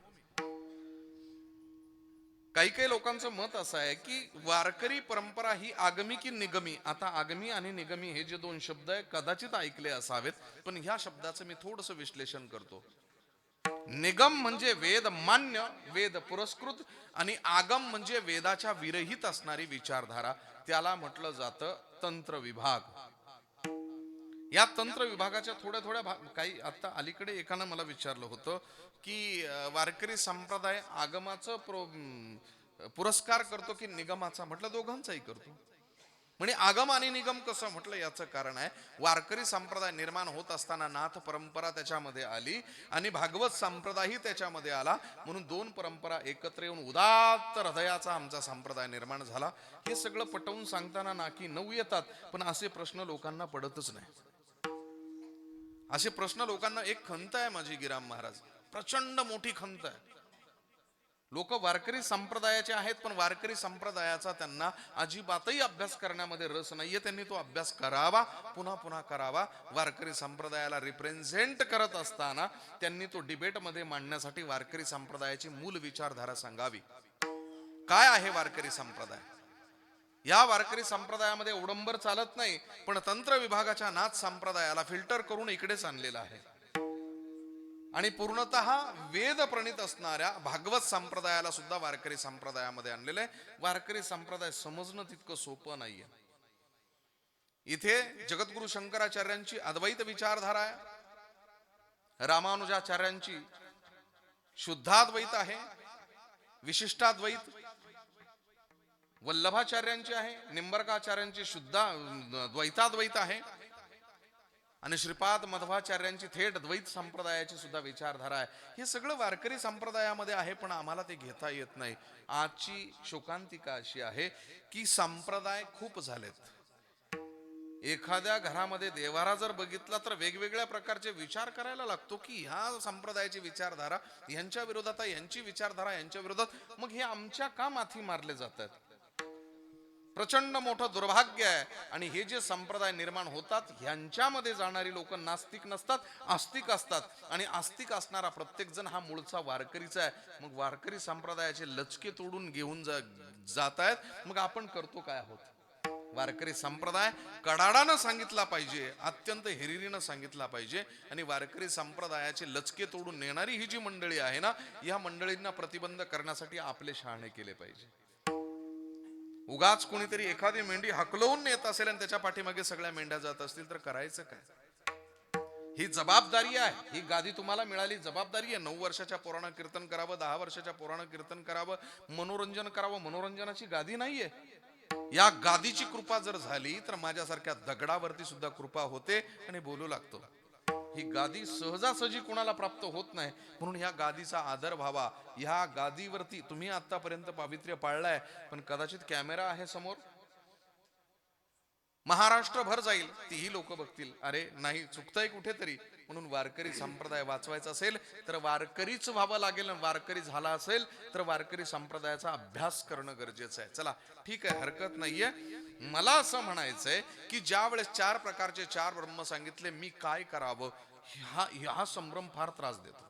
काही काही लोकांचं मत असं आहे की वारकरी परंपरा ही आगमी की निगमी. आता आगमी आणि निगमी हे जे 2 शब्द आहे कदाचित ऐकले असावेत, पण ह्या शब्दाचं मी थोडंसं विश्लेषण करतो. निगम म्हणजे वेद मान्य, वेद पुरस्कृत, आणि आगम म्हणजे वेदाच्या विरहित असणारी विचारधारा. त्याला म्हटलं जातं तंत्र विभाग. या तंत्र विभागाच्या थोड्या काही आता अलीकडे एकानं मला विचारलं होतं की वारकरी संप्रदाय आगमाचं पुरस्कार करतो की निगमाचा? म्हटलं दोघांचाही करतो. म्हणजे आगम आणि निगम कसं? म्हटलं याचं कारण आहे, वारकरी संप्रदाय निर्माण होत असताना नाथ परंपरा त्याच्यामध्ये आली आणि भागवत संप्रदायही त्याच्यामध्ये आला. म्हणून 2 परंपरा एकत्र येऊन उदात्त हृदयाचा आमचा संप्रदाय निर्माण झाला. हे सगळं पटवून सांगताना नाकी 9 येतात, पण असे प्रश्न लोकांना पडतच नाही. असे प्रश्न लोकांना, एक खंत आहे माझी गिराम महाराज, प्रचंड मोठी खंत आहे. लोक वारकरी संप्रदायाचे आहेत, पण वारकरी संप्रदायाचा त्यांना अजिबातही अभ्यास करण्यामध्ये रस नाहीये. त्यांनी तो अभ्यास करावा, पुन्हा पुन्हा करावा. वारकरी संप्रदायाला रिप्रेझेंट करत असताना त्यांनी तो डिबेटमध्ये मांडण्यासाठी वारकरी संप्रदायाची मूल विचारधारा सांगावी. काय आहे वारकरी संप्रदाय? या वारकरी संप्रदायामध्ये उडंबर चालत नाही, पण तंत्र विभागाच्या नाथ संप्रदायाला फिल्टर करून इकडेच आणलेला आहे. आणि पूर्णतः वेद प्रणित असणाऱ्या भागवत संप्रदायाला सुद्धा वारकरी संप्रदायामध्ये आणलेलं आहे. वारकरी संप्रदाय समजणं तितकं सोपं नाहीये. इथे जगद्गुरु शंकराचार्यांची अद्वैत विचारधारा आहे, रामानुजाचार्यांची शुद्धाद्वैत आहे, विशिष्टाद्वैत वल्लभाचार्यांची आहे, निंबर्काचार्यांची शुद्ध द्वैताद्वैत आहे, आणि श्रीपाद मध्वाचार्यांची थेट द्वैत संप्रदायाची सुद्धा विचारधारा आहे. हे सगळं वारकरी संप्रदायामध्ये आहे, पण आम्हाला ते घेता येत नाही. आजची शोकांतिका अशी आहे की संप्रदाय खूप झालेत. एखाद्या घरामध्ये देवारा जर बघितला तर वेगवेगळ्या प्रकारचे विचार करायला लागतो की ह्या संप्रदायाची विचारधारा यांच्या विरोधात आहे, यांची विचारधारा यांच्या विरोधात. मग हे आमच्या का माथी मारले जातात? प्रचंड मोठं दुर्भाग्य आहे. आणि हे जे संप्रदाय निर्माण होतात ह्यांच्यामध्ये जाणारी लोक नास्तिक नसतात, आस्तिक असतात. आणि आस्तिक असणारा प्रत्येक जण हा मूळचा वारकरीचा आहे. मग वारकरी संप्रदायाचे लचके तोडून घेऊन जात आहेत. मग आपण करतो काय आहोत? वारकरी संप्रदाय कडाडानं सांगितला पाहिजे, अत्यंत हिरिरीनं सांगितला पाहिजे. आणि वारकरी संप्रदायाचे लचके तोडून नेणारी ही जी मंडळी आहे ना, या मंडळींना प्रतिबंध करण्यासाठी आपले शहाणे केले पाहिजे. उगाच कोणीतरी एखादी मेंढी हकलवून नेत असेल आणि त्याच्या पाठीमागे सगळ्या मेंढ्या जात असतील तर करायचं काय? ही जबाबदारी आहे. ही गादी तुम्हाला मिळाली, जबाबदारी आहे. 9 वर्षाच्या पोरानं कीर्तन करावं, 10 वर्षाच्या पोरानं कीर्तन करावं, मनोरंजन करावं. मनोरंजनाची गादी नाहीये. या गादीची कृपा जर झाली तर माझ्यासारख्या दगडावरती सुद्धा कृपा होते आणि बोलू लागतो. ही गादी सहजासहजी कोणाला प्राप्त होत नाही, म्हणून ह्या गादीचा आदर व्हावा. ह्या गादीवरती तुम्ही आतापर्यंत पावित्र्य पाळलाय, पण कदाचित कॅमेरा आहे समोर, महाराष्ट्रभर जाईल, तीही लोक बघतील, अरे नाही चुकतंय कुठेतरी. म्हणून वारकरी संप्रदाय वाचवायचा असेल तर वारकरीच व्हावं लागेल. वारकरी झाला असेल तर वारकरी संप्रदायाचा अभ्यास करणं गरजेचं आहे. चला ठीक आहे, हरकत नाहीये. मला असं म्हणायचंय की ज्या वेळेस 4 प्रकारचे 4 ब्रह्म सांगितले, मी काय करावं, हा संभ्रम फार त्रास देतो.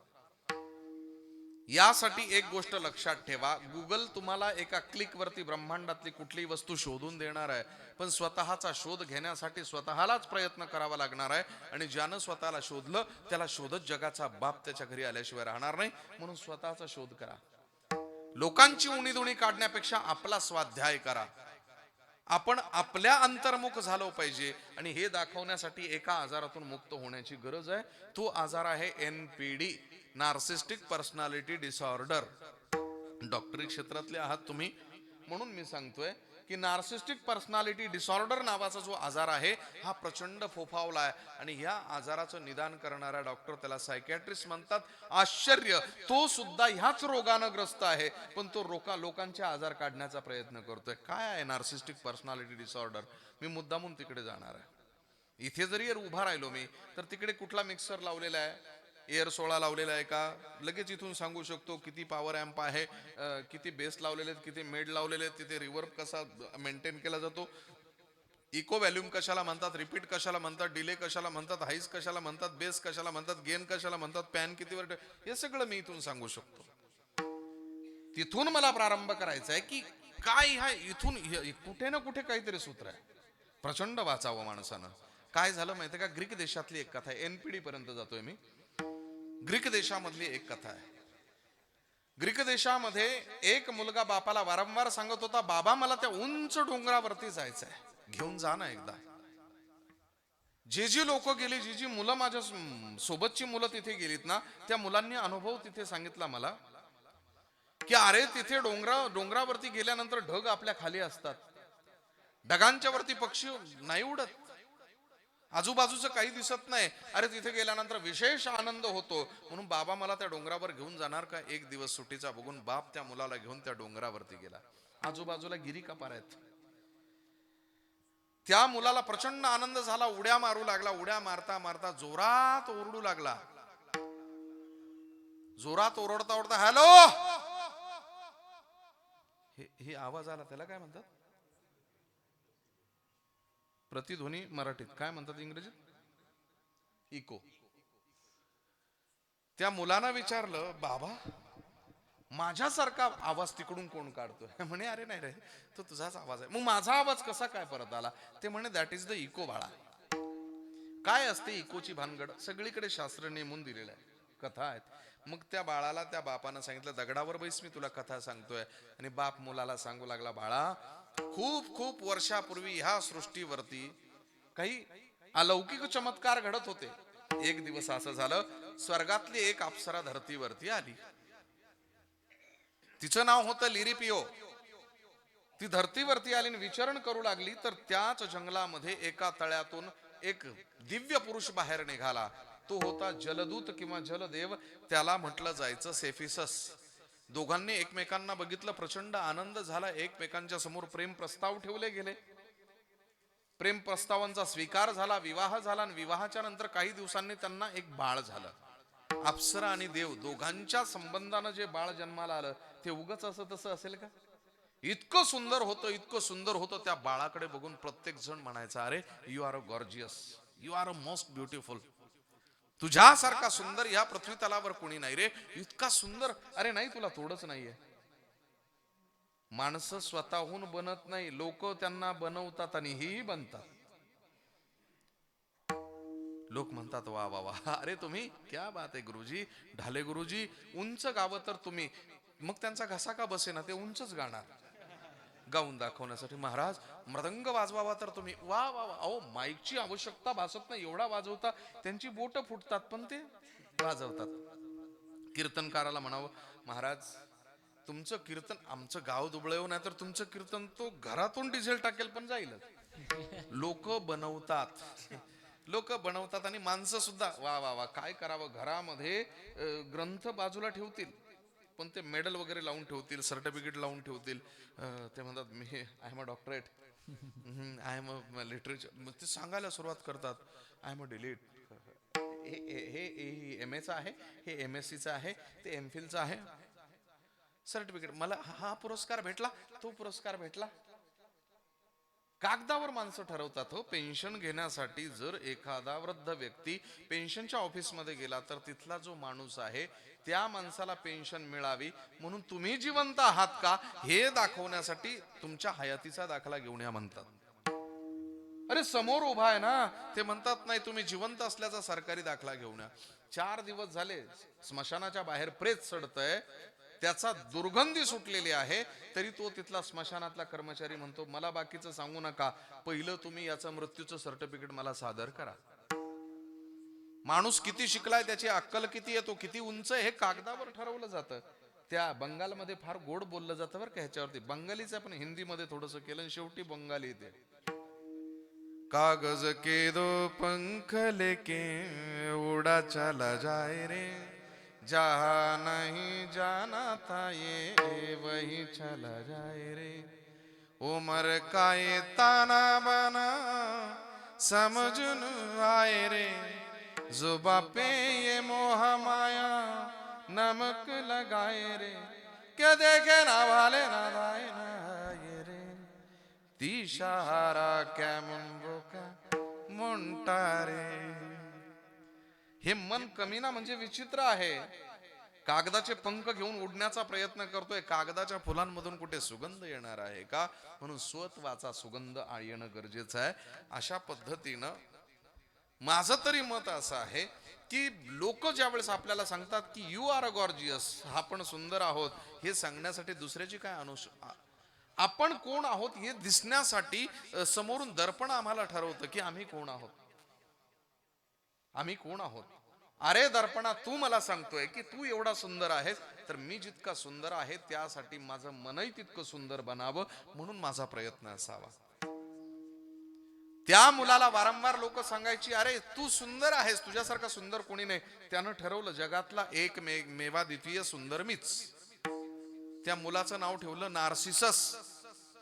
यासाठी एक गोष्ट लक्षात ठेवा, गुगल तुम्हाला एका क्लिक वरती ब्रह्मांडातली कुठलीही वस्तू शोधून देणार आहे, पण स्वतःचा शोध घेण्यासाठी स्वतःलाच प्रयत्न करावा लागणार आहे. आणि ज्यानं स्वतःला शोधलं त्याला शोधत जगाचा बाप त्याच्या घरी आल्याशिवाय राहणार नाही. म्हणून स्वतःचा शोध करा. लोकांची उणीधुणी काढण्यापेक्षा आपला स्वाध्याय करा. आपण आपल्या अंतर्मुख झालो पाहिजे. आणि हे दाखवण्यासाठी एका आजारातून मुक्त होण्याची गरज आहे. तो आजार आहे NPD, नार्सिस्टिक पर्सनॅलिटी डिसऑर्डर. डॉक्टरी क्षेत्रातले आहात तुम्ही, म्हणून मी सांगतोय की नार्सिस्टिक पर्सनॅलिटी डिसऑर्डर नावाचा जो आजार आहे हा प्रचंड फोफावला आहे. आणि ह्या आजाराचं निदान करणारा डॉक्टर त्याला सायकॅट्रिस्ट म्हणतात. आश्चर्य, तो सुद्धा ह्याच रोगानं ग्रस्त आहे, पण तो लोकांचे आजार काढण्याचा प्रयत्न करतोय. काय आहे नार्सिस्टिक पर्सनॅलिटी डिसऑर्डर? मी मुद्दामून तिकडे जाणार आहे. इथे जरी उभा राहिलो मी तर तिकडे कुठला मिक्सर लावलेला आहे, एअर 16 लावलेला आहे का, लगेच इथून सांगू शकतो. किती पॉवर अँप आहे, किती बेस लावलेले आहेत, किती मेड लावलेले आहेत, तिथे रिव्हर्ब कसा मेंटेन केला जातो, इको व्हॅल्यूम कशाला म्हणतात, रिपीट कशाला म्हणतात, डिले कशाला म्हणतात, हाईस कशाला म्हणतात, बेस कशाला म्हणतात, गेन कशाला म्हणतात, पॅन कितीवर, हे सगळं मी इथून सांगू शकतो. तिथून मला प्रारंभ करायचा आहे की काय ह्या इथून कुठे ना कुठे काहीतरी सूत्र आहे. प्रचंड वाचावं माणसानं. काय झालं माहितीये का, ग्रीक देशातली एक कथा आहे. NPD पर्यंत जातोय मी. ग्रीक देशामधली एक कथा आहे. ग्रीक देशामध्ये एक मुलगा बापाला वारंवार सांगत होता, बाबा मला त्या उंच डोंगरावरती जायचंय, घेऊन जा ना एकदा. जी लोक गेली, जी मुलं माझ्या सोबतची मुलं तिथे गेलीत ना, त्या मुलांनी अनुभव तिथे सांगितला मला की अरे तिथे डोंगरावरती गेल्यानंतर ढग आपल्या खाली असतात, ढगांच्या वरती पक्षी नाही उडत, आजूबाजूचं काही दिसत नाही. अरे तिथे गेल्यानंतर विशेष आनंद होतो. म्हणून बाबा मला त्या डोंगरावर घेऊन जाणार का? एक दिवस सुट्टीचा बघून बाप त्या मुलाला घेऊन त्या डोंगरावरती गेला. आजूबाजूला गिरी कपार आहेत. त्या मुलाला प्रचंड आनंद झाला, उड्या मारू लागला. उड्या मारता मारता जोरात ओरडू लागला. जोरात ओरडता ओरडता हॅलो, हे आवाज आला, त्याला काय म्हणतात? प्रतिध्वनी मराठीत काय म्हणतात, इंग्रजीत इको. त्या मुलानं विचारलं, बाबा माझ्यासारखा आवाज तिकडून कोण काढतोय? म्हणे अरे नाही रे, तो तुझाच आवाज आहे. मग माझा आवाज कसा काय परत आला? ते म्हणे दॅट इज द इको बाळा. काय असते इकोची भानगड? सगळीकडे शास्त्र नेमून दिलेलं आहे, कथा आहेत. मग त्या बाळाला त्या बापानं सांगितलं, दगडावर बैस, मी तुला कथा सांगतोय. आणि बाप मुलाला सांगू लागला, बाळा खूप वर्षापूर्वी ह्या सृष्टीवरती काही अलौकिक चमत्कार घडत होते. एक दिवस असं झालं, स्वर्गातली एक अप्सरा धरतीवरती आली. तिचं नाव होतं लिरिपिओ. ती धरतीवरती आली आणि विचरण करू लागली. तर त्याच जंगलामध्ये एका तळ्यातून एक दिव्य पुरुष बाहेर निघाला. तो होता जलदूत किंवा जलदेव. त्याला म्हटलं जायचं सेफिसस. दोघांनी एकमेकांना बघितलं, प्रचंड आनंद झाला. एकमेकांच्या समोर प्रेम प्रस्ताव ठेवले गेले. प्रेम प्रस्तावांचा स्वीकार झाला, विवाह झाला. आणि विवाहाच्या नंतर काही दिवसांनी त्यांना एक बाळ झालं. अप्सरा आणि देव दोघांच्या संबंधानं जे बाळ जन्माला आलं ते उगच असं तसं असेल का? इतकं सुंदर होतं, इतकं सुंदर होतं. त्या बाळाकडे बघून प्रत्येक जण म्हणायचा, अरे you are a gorgeous, you are a most beautiful. तुझ्यासारखा सुंदर या पृथ्वी तलावर कोणी नाही रे, इतका सुंदर. अरे नाही, तुला थोडंच नाहीये. माणसं स्वतःहून बनत नाही, लोक त्यांना बनवतात आणि ही बनतात. लोक म्हणतात वा वा वा, अरे तुम्ही क्या बात आहे गुरुजी, ढाले गुरुजी, उंच गावं तर तुम्ही. मग त्यांचा घसा का बसेना, ते उंचच गाणार गाऊन दाखवण्यासाठी. महाराज मृदंग वाजवावा तर तुम्ही वा वा वा. अहो माईकची आवश्यकता भासत नाही, एवढा वाजवता. त्यांची बोट फुटतात पण ते वाजवतात. कीर्तनकाराला म्हणावं, महाराज तुमचं कीर्तन, आमचं गाव दुबळेव नाही तर तुमचं कीर्तन तो घरातून डिझेल टाकेल पण जाईलच. लोक बनवतात. लोक बनवतात आणि माणसं सुद्धा वा वा वा काय करावं, घरामध्ये ग्रंथ बाजूला ठेवतील पण ते मेडल वगैरे लावून ठेवतील, सर्टिफिकेट लावून ठेवतील. ते म्हणतात मी I am a doctorate, I am a literature. ते सांगायला सुरुवात करतात आय एम अ डिलीट. हे एम एचं आहे, हे एम एस सीचं आहे, ते एम फिलचं आहे. सर्टिफिकेट मला हा पुरस्कार भेटला, तो पुरस्कार भेटला. कागदावर माणसं ठरवतात हो. पेन्शन घेण्यासाठी जर एखादा वृद्ध व्यक्ती पेन्शनच्या ऑफिसमध्ये गेला तर तिथला जो माणूस आहे त्या माणसाला पेन्शन मिळावी म्हणून तुम्ही जिवंत आहात का हे दाखवण्यासाठी तुमच्या हयातीचा दाखला घेऊन या म्हणतात. अरे समोर उभा आहे ना, ते म्हणतात नाही तुम्ही जिवंत असल्याचा सरकारी दाखला घेऊन या. 4 दिवस झाले स्मशानाच्या बाहेर प्रेत सडतय, त्याचा दुर्गंधी सुटलेली आहे, तरी तो तिथला स्मशानातला कर्मचारी म्हणतो मला बाकीचं सांगू नका, पहिलं तुम्ही याचं मृत्यूचं सर्टिफिकेट मला सादर करा. माणूस किती शिकलाय, त्याची अक्कल किती आहे, तो किती उंच आहे, हे कागदावर ठरवलं जातं. त्या बंगालमध्ये फार गोड बोललं जातं बरं का ह्याच्यावरती. बंगालीचं पण हिंदीमध्ये थोडंसं केलं, शेवटी बंगाली ते कागज के दो पंख लेके उड़ा चला जाए रे, जहाँ नहीं जाना था ये वही चला जाए रे, उम्र का ये ताना बना समझ न आए रे, जुबा पे ये मोह माया नमक लगाए रे, क्या देखे ना भाले ना दाए ना आए रे, दिशारा क्या मुंबो का मुंटा रे. हे मन कमीना म्हणजे विचित्र आहे. कागदाचे पंख घेऊन उडण्याचा प्रयत्न करतोय, कागदाच्या फुलांमधून कुठे सुगंध येणार आहे का, म्हणून स्वत्वाचा सुगंध येणं गरजेचं आहे. अशा पद्धतीनं माझं तरी मत असं आहे की लोक ज्यावेळेस आपल्याला सांगतात की यू आर अ गॉर्जियस, आपण सुंदर आहोत, हे सांगण्यासाठी दुसऱ्याची काय आपण कोण आहोत हे दिसण्यासाठी समोरून दर्पण आम्हाला ठरवतं की आम्ही कोण आहोत, आम्ही कोण आहोत. अरे दर्पणा, तू मला सांगतोय की तू एवढा सुंदर आहेस, तर मी जितका सुंदर आहे त्यासाठी माझं मनही तितकं सुंदर बनावं म्हणून माझा प्रयत्न असावा. त्या मुलाला वारंवार लोक सांगायची अरे तू सुंदर आहेस, तुझ्यासारखा सुंदर कोणी नाही. त्यानं ठरवलं जगातला एक मेवा द्वितीय सुंदर मीच. त्या मुलाचं नाव ठेवलं नार्सिसस.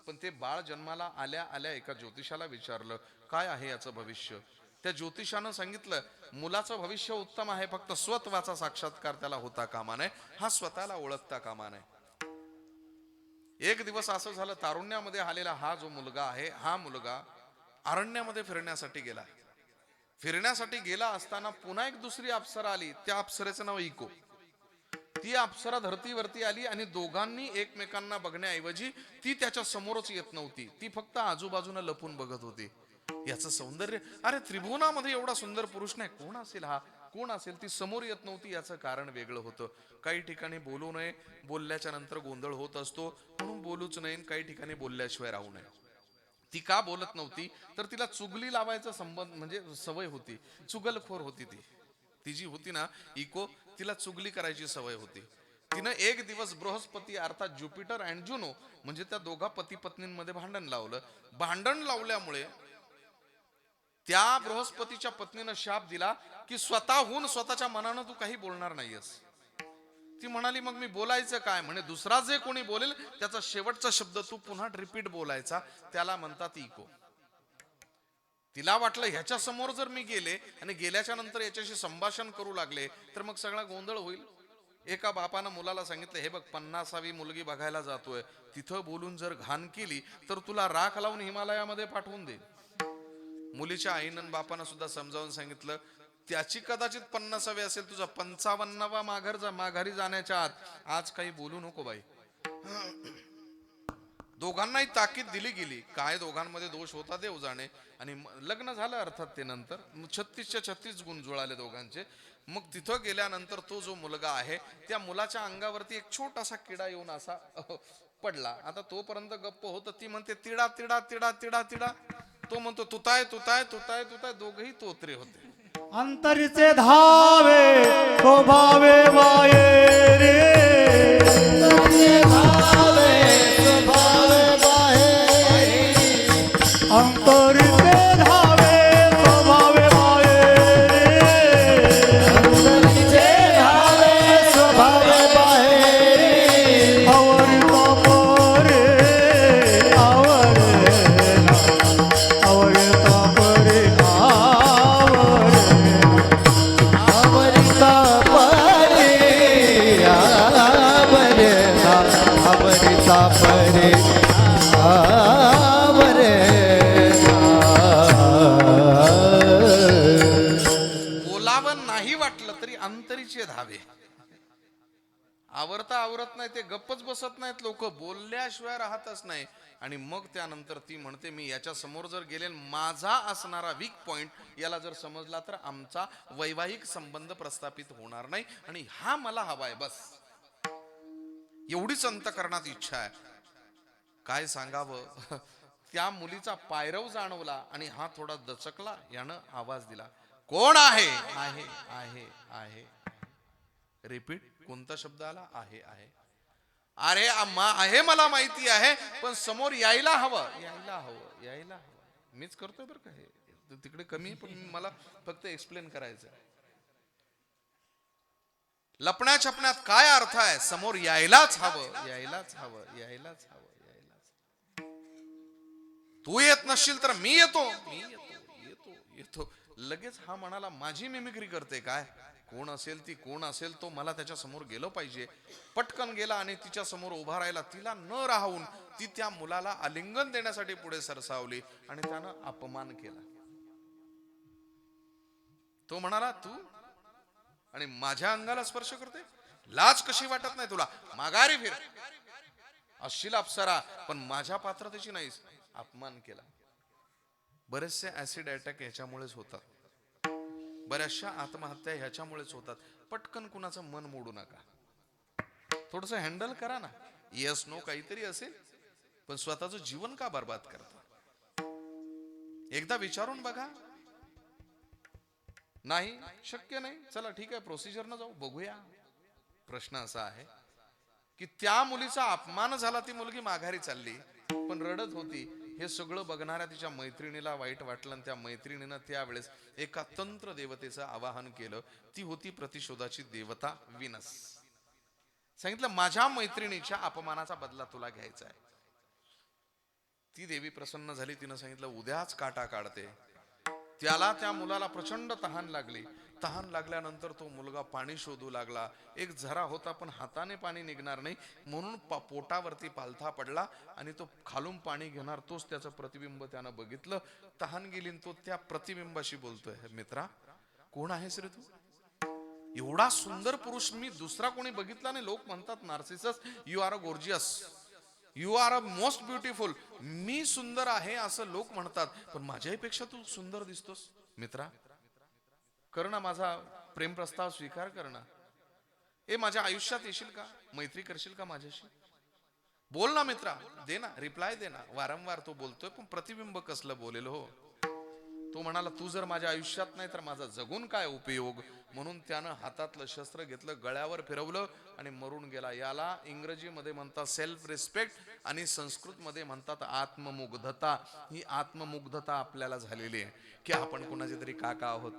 पण ते बाळ जन्माला आल्या आल्या एका ज्योतिषाला विचारलं काय आहे याचं भविष्य. त्या ज्योतिषानं सांगितलं मुलाचं भविष्य उत्तम आहे, फक्त स्वत्वाचा साक्षात्कार त्याला होता कामा नये, हा स्वतःला ओळखता कामा नये. एक दिवस असं झालं, तारुण्यामध्ये आलेला हा जो मुलगा आहे, हा मुलगा अरण्यामध्ये फिरण्यासाठी गेला. फिरण्यासाठी गेला असताना पुन्हा एक दुसरी अप्सरा आली. त्या अप्सरेचं नाव इको. ती अप्सरा धरतीवरती आली आणि दोघांनी एकमेकांना बघण्याऐवजी ती त्याच्या समोरच येत नव्हती, ती फक्त आजूबाजूला लपून बघत होती. याचं सौंदर्य, अरे त्रिभुवनामध्ये एवढा सुंदर पुरुष नाही, कोण असेल हा, कोण असेल. ती समोर येत नव्हती, याचं कारण वेगळं होतं. काही ठिकाणी बोलू नये, बोलल्याच्या नंतर गोंधळ होत असतो म्हणून बोलूच नये, काही ठिकाणी बोलल्याशिवाय राहू नये. ती का बोलत नव्हती तर तिला चुगली लावायचा संबंध म्हणजे सवय होती, चुगलखोर होती. ती जी होती ना इको, तिला चुगली करायची सवय होती. तिनं एक दिवस बृहस्पती अर्थात ज्युपिटर अँड जुनो म्हणजे त्या दोघा पती पत्नींमध्ये भांडण लावलं. भांडण लावल्यामुळे त्या बृहस्पतीच्या पत्नीनं शाप दिला की स्वतःहून स्वतःच्या मनानं तू काही बोलणार नाहीयेस. ती म्हणाली मग मी बोलायचं काय. म्हणे दुसरा जे कोणी बोलेल त्याचा शेवटचा शब्द तू पुन्हा रिपीट बोलायचा, त्याला म्हणतात इको. तिला वाटलं ह्याच्या समोर जर मी गेले आणि गेल्याच्या नंतर याच्याशी संभाषण करू लागले तर मग सगळा गोंधळ होईल. एका बापानं मुलाला सांगितलं हे बघ 50वी मुलगी बघायला जातोय, तिथं बोलून जर घाण केली तर तुला राख लावून हिमालयामध्ये पाठवून दे. मुलीच्या आईनं बापानं सुद्धा समजावून सांगितलं त्याची कदाचित 50वी असेल, तुझा 55वा माघारी जाण्याच्या आत आज काही बोलू नको बाई. दोघांनाही ताकीद दिली गेली. काय दोघांमध्ये दोष होता देव जाणे. आणि लग्न झालं अर्थात ते नंतर 36च्या 36 गुण जुळाले दोघांचे. मग तिथं गेल्यानंतर तो जो मुलगा आहे त्या मुलाच्या अंगावरती एक छोटासा किडा येऊन असा पडला. आता तोपर्यंत गप्प होत. ती म्हणते तिडा तिडा तिडा तिडा तिडा, तो म्हणतो तुताय तुताय तुताय तुताय. दोघही तोत्रे होते. अंतरीचे धावे शोभावे वाये रे, भावे स्वभावे बाहेर, अंतरीचे धावे शोभावे वाये सावरे सावरे सावरे बोलावं नाही वाटलं तरी अंतरीचे धावे. आवरता आवरत नाही ते गप्पच बसत नाहीत लोक, बोलल्याशिवाय राहतच नाही. आणि मग त्यानंतर ती म्हणते मी याच्या समोर जर गेले, माझा असणारा वीक पॉइंट याला जर समजला तर आमचा वैवाहिक संबंध प्रस्थापित होणार नाही आणि हा मला हवाय. बस एवढीच अंतःकरणात इच्छा आहे. काय सांगावं, त्या मुलीचा पायरव जाणवला आणि हा थोडा दचकला. यानं आवाज दिला, कोण आहे? आहे आहे आहे. रिपीट. कोणता शब्द आला? आहे आहे. अरे अम्मा आहे मला माहिती आहे, पण समोर यायला हवं, यायला हवं, यायला हवं. मीच करतोय बरं का हे, तिकडे कमी आहे, पण मला फक्त एक्सप्लेन करायचं. लपण्या छपण्यात काय अर्थ आहे? समोर यायलाच हवं, यायलाच हवं, यायलाच हवं, यायलाच. तू येत नसशील तर मी येतो, मी येतो येतो येतो. लगेच हा म्हणाला माझी मिमिक्री करते काय? कोण असेल ती, कोण असेल तो, मला त्याच्या समोर गेलो पाहिजे. पटकन गेला आणि तिच्या समोर उभा राहिला. तिला न राहून ती त्या मुलाला आलिंगन देण्यासाठी पुढे सरसावली आणि त्यानं अपमान केला. तो म्हणाला तू आणि माझ्या अंगाला स्पर्श करते, लाज कशी वाटत नाही तुला? माघारी फिर. अशील अप्सरा पण माझ्या पात्रतेची नाहीस. अपमान केला. बरेचसे ऍसिड अटॅक ह्याच्यामुळेच होतात, बऱ्याचशा आत्महत्या ह्याच्यामुळेच होतात. पटकन कुणाचं मन मोडू नका, थोडस हँडल करा ना. येस नो काहीतरी असेल, पण स्वतःचं जीवन का बर्बाद करता? एकदा विचारून बघा. नाही शक्य नाही, चला ठीक आहे प्रोसिजर न जाऊ, बघूया. प्रश्न असा आहे की त्या मुलीचा अपमान झाला, ती मुलगी माघारी चालली पण रडत होती. हे सगळं बघणाऱ्या तिच्या मैत्रिणीला वाईट वाटलं आणि त्या मैत्रिणीनं त्यावेळेस एका तंत्र देवतेचं आवाहन केलं. ती होती प्रतिशोधाची देवता विनस. सांगितलं माझ्या मैत्रिणीच्या अपमानाचा बदला तुला घ्यायचा आहे. ती देवी प्रसन्न झाली. तिनं सांगितलं उद्याच काटा काढते. त्याला त्या मुलाला प्रचंड तहान लागली. तहान लागल्यानंतर तो मुलगा पाणी शोधू लागला. एक झरा होता पण हाताने पाणी निघणार नाही म्हणून पोटावरती पालथा पडला आणि तो खालून पाणी घेणार, तोच त्याचं प्रतिबिंब त्यानं बघितलं. तहान गेली. तो त्या प्रतिबिंबाशी बोलतोय, मित्रा कोण आहेस रे तू? एवढा सुंदर पुरुष मी दुसरा कोणी बघितला नाही. लोक म्हणतात Narcissus you are a gorgeous, you are a most beautiful. मी सुंदर आहे असं लोक म्हणतात, पण माझ्यापेक्षा तू सुंदर दिसतोस. मित्रा कर ना माझा प्रेम प्रस्ताव स्वीकार कर ना. ए माझ्या आयुष्यात येशील का? मैत्री करशील का माझ्याशी? बोल ना मित्रा, दे ना रिप्लाय दे ना. वारंवार तो बोलतोय पण प्रतिबिंब कसलं बोलेल हो. तो म्हणाला तू जर माझ्या आयुष्यात नाही तर माझा जगून काय उपयोग. म्हणून त्यानं हातातलं शस्त्र घेतलं, गळ्यावर फिरवलं आणि मरून गेला. याला इंग्रजीमध्ये म्हणतात सेल्फ रिस्पेक्ट आणि संस्कृत मध्ये म्हणतात आत्ममुग्धता. ही आत्ममुग्धता आपल्याला झालेली आहे की आपण कुणाचे तरी काका आहोत,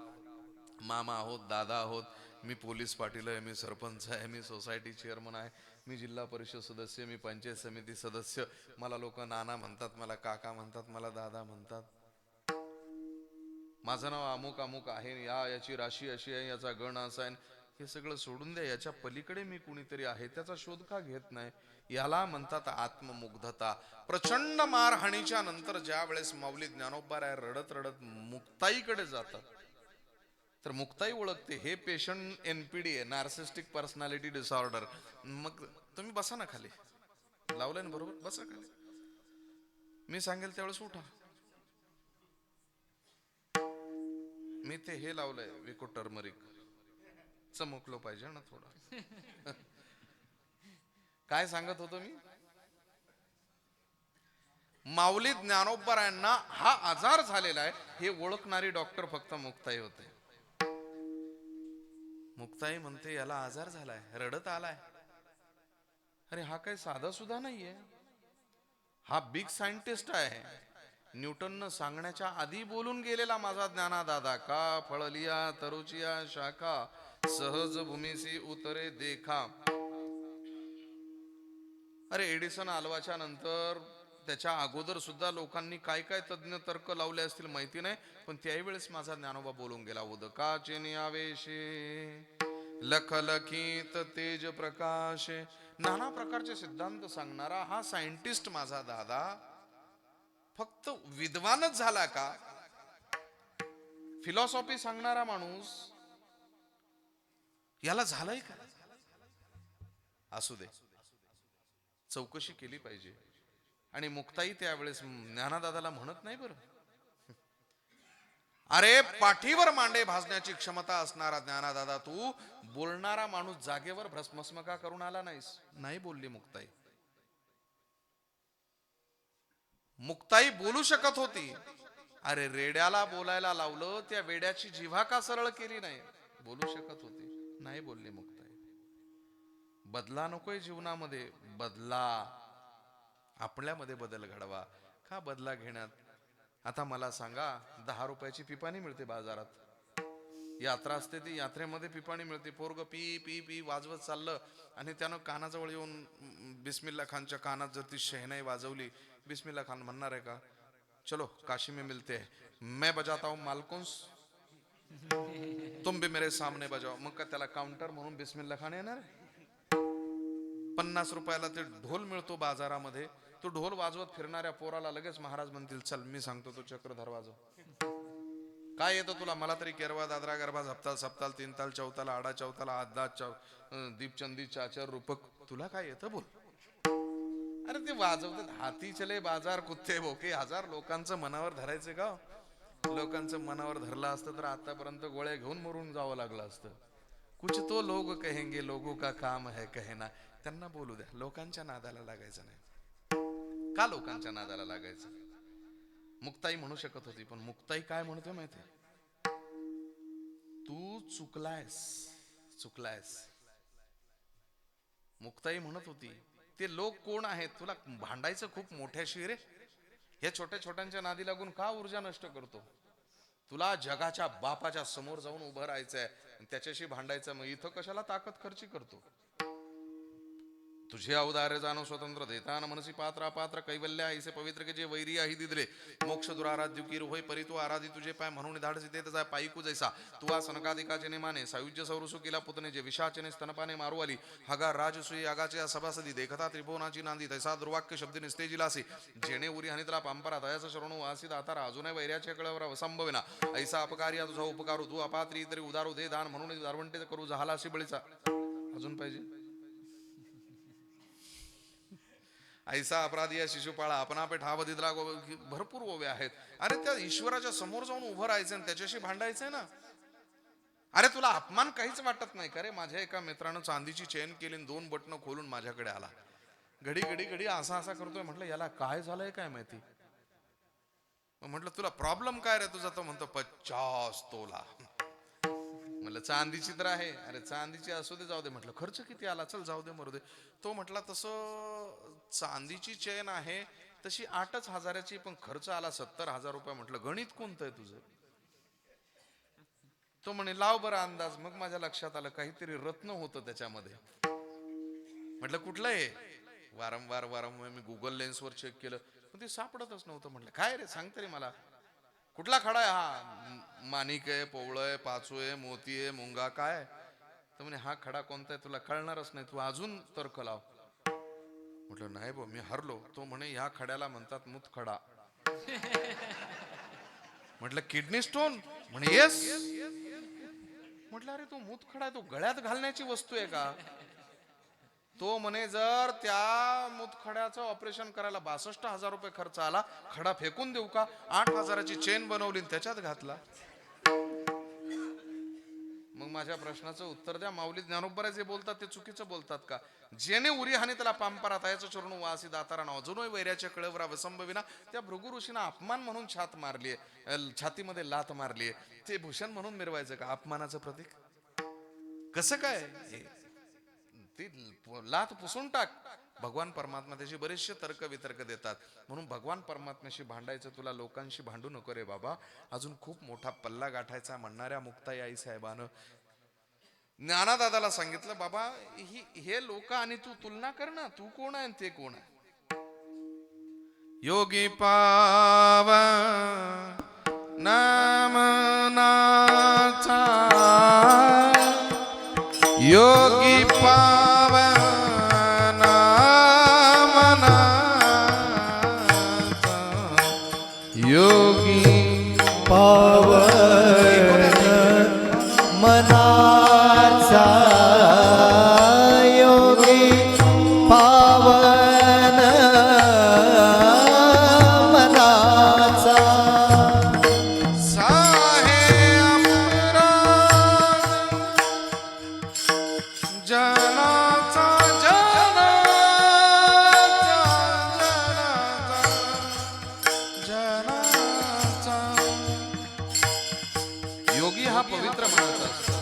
मामा आहोत, दादा आहोत. मी पोलीस पाटील आहे, मी सरपंच आहे, मी सोसायटी चेअरमन आहे, मी जिल्हा परिषद सदस्य, मी पंचायत समिती सदस्य. मला लोक नाना म्हणतात, मला काका म्हणतात, मला दादा म्हणतात. माझं नाव अमुक अमुक आहे, याची राशी अशी आहे, याचा गण असा आहे. हे सगळं सोडून द्या. याच्या पलीकडे मी कुणीतरी आहे त्याचा शोध का घेत नाही? याला म्हणतात आत्ममुग्धता. प्रचंड मारहाणीच्या नंतर ज्या वेळेस माऊली ज्ञानोबा रडत रडत मुक्ताईकडे जातात तर मुक्ताई ओळखते हे पेशंट एनपीडी आहे, नार्सिस्टिक पर्सनॅलिटी डिसऑर्डर. मग तुम्ही बसा ना खाली, लावलंय ना बरोबर, बसा खाली. मी सांगेल त्यावेळेस उठा. मी ते हे लावलंय विको टर्मरिक, चमकलो पाहिजे ना थोडं. काय सांगत होतो मी? माऊली ज्ञानोबरायांना हा आजार झालेला आहे हे ओळखणारी डॉक्टर फक्त मुक्ताई होते. मुक्ताई म्हणते याला आजार झालाय, रडत आलाय. अरे हा काही साधा सुद्धा नाहीये, हा बिग सायंटिस्ट आहे. न्यूटननं सांगण्याच्या आधी बोलून गेलेला माझा ज्ञानादादा. का फळलिया तरुचिया शाखा सहज भूमीसी उतरे देखा. अरे एडिसन आल्वाच्या नंतर त्याच्या अगोदर सुद्धा लोकांनी काय काय तज्ञ तर्क लावले असतील माहिती नाही, पण त्याही वेळेस माझा ज्ञानोबा बोलून गेला. उदकाचे नियावेशे लखलखित तेज प्रकाशे. नाना प्रकारचे सिद्धांत सांगणारा हा सायंटिस्ट माझा दादा फक्त विद्वानच झाला का? फिलॉसॉफी सांगणारा माणूस याला झालंय का? असू दे, चौकशी केली पाहिजे. आणि मुक्ताई त्यावेळेस ज्ञानादादाला म्हणत नाही बरं, अरे पाठीवर मांडे भाजण्याची क्षमता असणारा ज्ञानादादा, तू बोलणारा माणूस जागेवर भस्मस्मका करून आला नाहीस. नाही बोलली मुक्ताई. मुक्ताई बोलू शकत होती. अरे रेड्याला बोलायला लावलं, त्या वेड्याची जिव्हा का सरळ केली नाही? बोलू शकत होती, नाही बोलली मुक्ताई. बदला नकोय जीवनामध्ये, बदला, आपल्यामध्ये बदल घडवा. का बदला घेण्यात? आता मला सांगा, 10 रुपयाची पिपाणी मिळते बाजारात, यात्रा असते ती यात्रेमध्ये पिपाणी मिळते. पोरग पी पी पी वाजवत चाललं आणि त्यानं कानाजवळ येऊन बिस्मिल्ला खानच्या कानात जर ती शहनाई वाजवली, बिस्मिल्ला खान म्हणणार आहे का चलो काशी में मिलते हैं, मैं बजाता हूं मालकुंस, तुम भी मेरे सामने बजाओ? मग का त्याला काउंटर म्हणून बिस्मिल्ला खान येणार? 50 रुपयाला ते ढोल मिळतो बाजारामध्ये, तो ढोल वाजवत फिरणाऱ्या पोराला लगेच महाराज म्हणतील चल मी सांगतो तो चक्रधर वाजव. काय येतं तुला? मला तरी केरवा दादरा गरबा झपताल सप्ताल तीन ताल चौताला आडा चौताला आधा दीपचंदी चाचर रूपक, तुला काय येतं बोल? अरे ते वाजवतात, हाती चले बाजार कुत्ते भोके. 1000 लोकांचं मनावर धरायचं का? लोकांचं मनावर धरलं असतं तर आतापर्यंत गोळ्या घेऊन मरून जावं लागलं असतं. कुछ तो लोग कहेंगे, लोगों का काम है कहना. त्यांना बोलू द्या, लोकांच्या नादाला लागायचं नाही. का लोकांच्या नादाला लागायचं? मुक्ताई म्हणू शकत होती, पण मुक्ताई काय म्हणते माहिती? तू चुकलायस, चुकलायस. मुक्ताई म्हणत होती ते लोक कोण आहेत? तुला भांडायचं खूप मोठ्याशी रे. हे छोट्या छोट्यांच्या नादी लागून का ऊर्जा नष्ट करतो? तुला जगाच्या बापाच्या समोर जाऊन उभं राहायचंय, त्याच्याशी भांडायचं. मग इथं कशाला ताकद खर्ची करतो? तुझे अवदार्य जाणो स्वतंत्र देतान मनसी पात्र अपात्र कैवल्य ऐसे पवित्र के जे वैरी आही दिदरे मोक्ष दुराराध्य की होय परी तू आराधी तुझे पाय म्हणून धाडसी देत जाय पायीकू जैसा तू आ सनकादिकाचे नेमाने सायुज्य सौरसु केला पुतने जे विषाचने स्तनपाने मारू आली हगा राजसुई आगाचे सभासदी देखता त्रिभुवनाची नांदी तैसा दुर्वाक्य शब्द निस्तेजिलासी जेणे उरी हनितला पांपरा तयाचा शरणू वासी दातारा अजूनही वैर्याच्या कळवर असंभवेना ऐसा अपकार्या तुझा उपकारू तू अपात्री तरी उदारू दे दान म्हणून दारवंटे करू झालाशी बळीचा. अजून पाहिजे? ऐसा अपराधी या शिशुपाळा आपणा पे ठाव दिदला, भरपूर ओव्या आहेत. अरे त्या ईश्वराच्या समोर जाऊन उभं राहायचं आणि त्याच्याशी भांडायचंय ना. अरे तुला अपमान काहीच वाटत नाही का रे? माझ्या एका मित्रानं चांदीची चेन केली, 2 बटणं खोलून माझ्याकडे आला. घडी घडी घडी असा असा करतोय. म्हटलं याला काय झालंय काय माहिती. म्हटलं तुला प्रॉब्लेम काय रे तुझा? तो म्हणतो 50 तोला. म्हटलं चांदीची तर आहे. अरे चांदीची असू दे, जाऊ दे. म्हटलं खर्च किती आला? चल जाऊ दे मरू दे. तो म्हटला तसं चांदीची चेन आहे तशी 8च हजाराची, पण खर्च आला 70,000 रुपये. म्हटलं गणित कोणतं आहे तुझं? तो म्हणे लाव बरं अंदाज. मग माझ्या लक्षात आलं काहीतरी रत्न होतं त्याच्यामध्ये. म्हटलं कुठलं आहे? वारंवार मी गुगल लेन्सवर चेक केलं पण ते सापडतच नव्हतं. म्हटलं काय रे सांग तरी मला, कुठला खडा आहे हा? माणिक आहे, पोवळ आहे, पाचू आहे, मोती आहे, मुंगा काय? तर म्हणे हा खडा कोणता आहे तुला कळणारच नाही, तू अजून तर्क लाव. म्हटलं नाही बो मी हरलो. तो म्हणे ह्या खड्याला म्हणतात मुतखडा. म्हटलं किडनी स्टोन? म्हणे येस. म्हटलं अरे तो मुतखडा तो गळ्यात घालण्याची वस्तू आहे का? तो म्हणे जर त्या मुतखड्याचं ऑपरेशन करायला 62,000 रुपये खर्च आला, खडा फेकून देऊ का? 8 हजाराची चेन बनवली त्याच्यात घातला. मग माझ्या प्रश्नाचं उत्तर द्या. माऊली ज्ञानोबा जे बोलतात ते चुकीचं बोलतात का? जेणे उरी हानी त्याला पांपरा तयाचं चरणू वासी दातारा नाव अजूनही वैर्याच्या कळवरा वसंभविना. त्या भृगु ऋषीना अपमान म्हणून छात मारलीये, छातीमध्ये लात मारलीये. ते भूषण म्हणून मिरवायचं का? अपमानाचं प्रतीक कसं काय? ती लात पुसून टाक. भगवान परमात्मा त्याची बरेचसे तर्क वितर्क देतात. म्हणून भगवान परमात्म्याशी भांडायचं तुला, लोकांशी भांडू नको रे बाबा. अजून खूप मोठा पल्ला गाठायचा. म्हणणाऱ्या मुक्ताई आई साहेबानं ज्ञानादादाला सांगितलं बाबा हे लोक आणि तू तुलना कर ना, तू कोण आहे ते कोण आहे? योगी पाव नाम नाचा पावन मनाचा योगी पावन मनाचा योगी पावन मनाचा साहेब जनाचा जनाचा योगी हा पवित्र मनाचा असतो.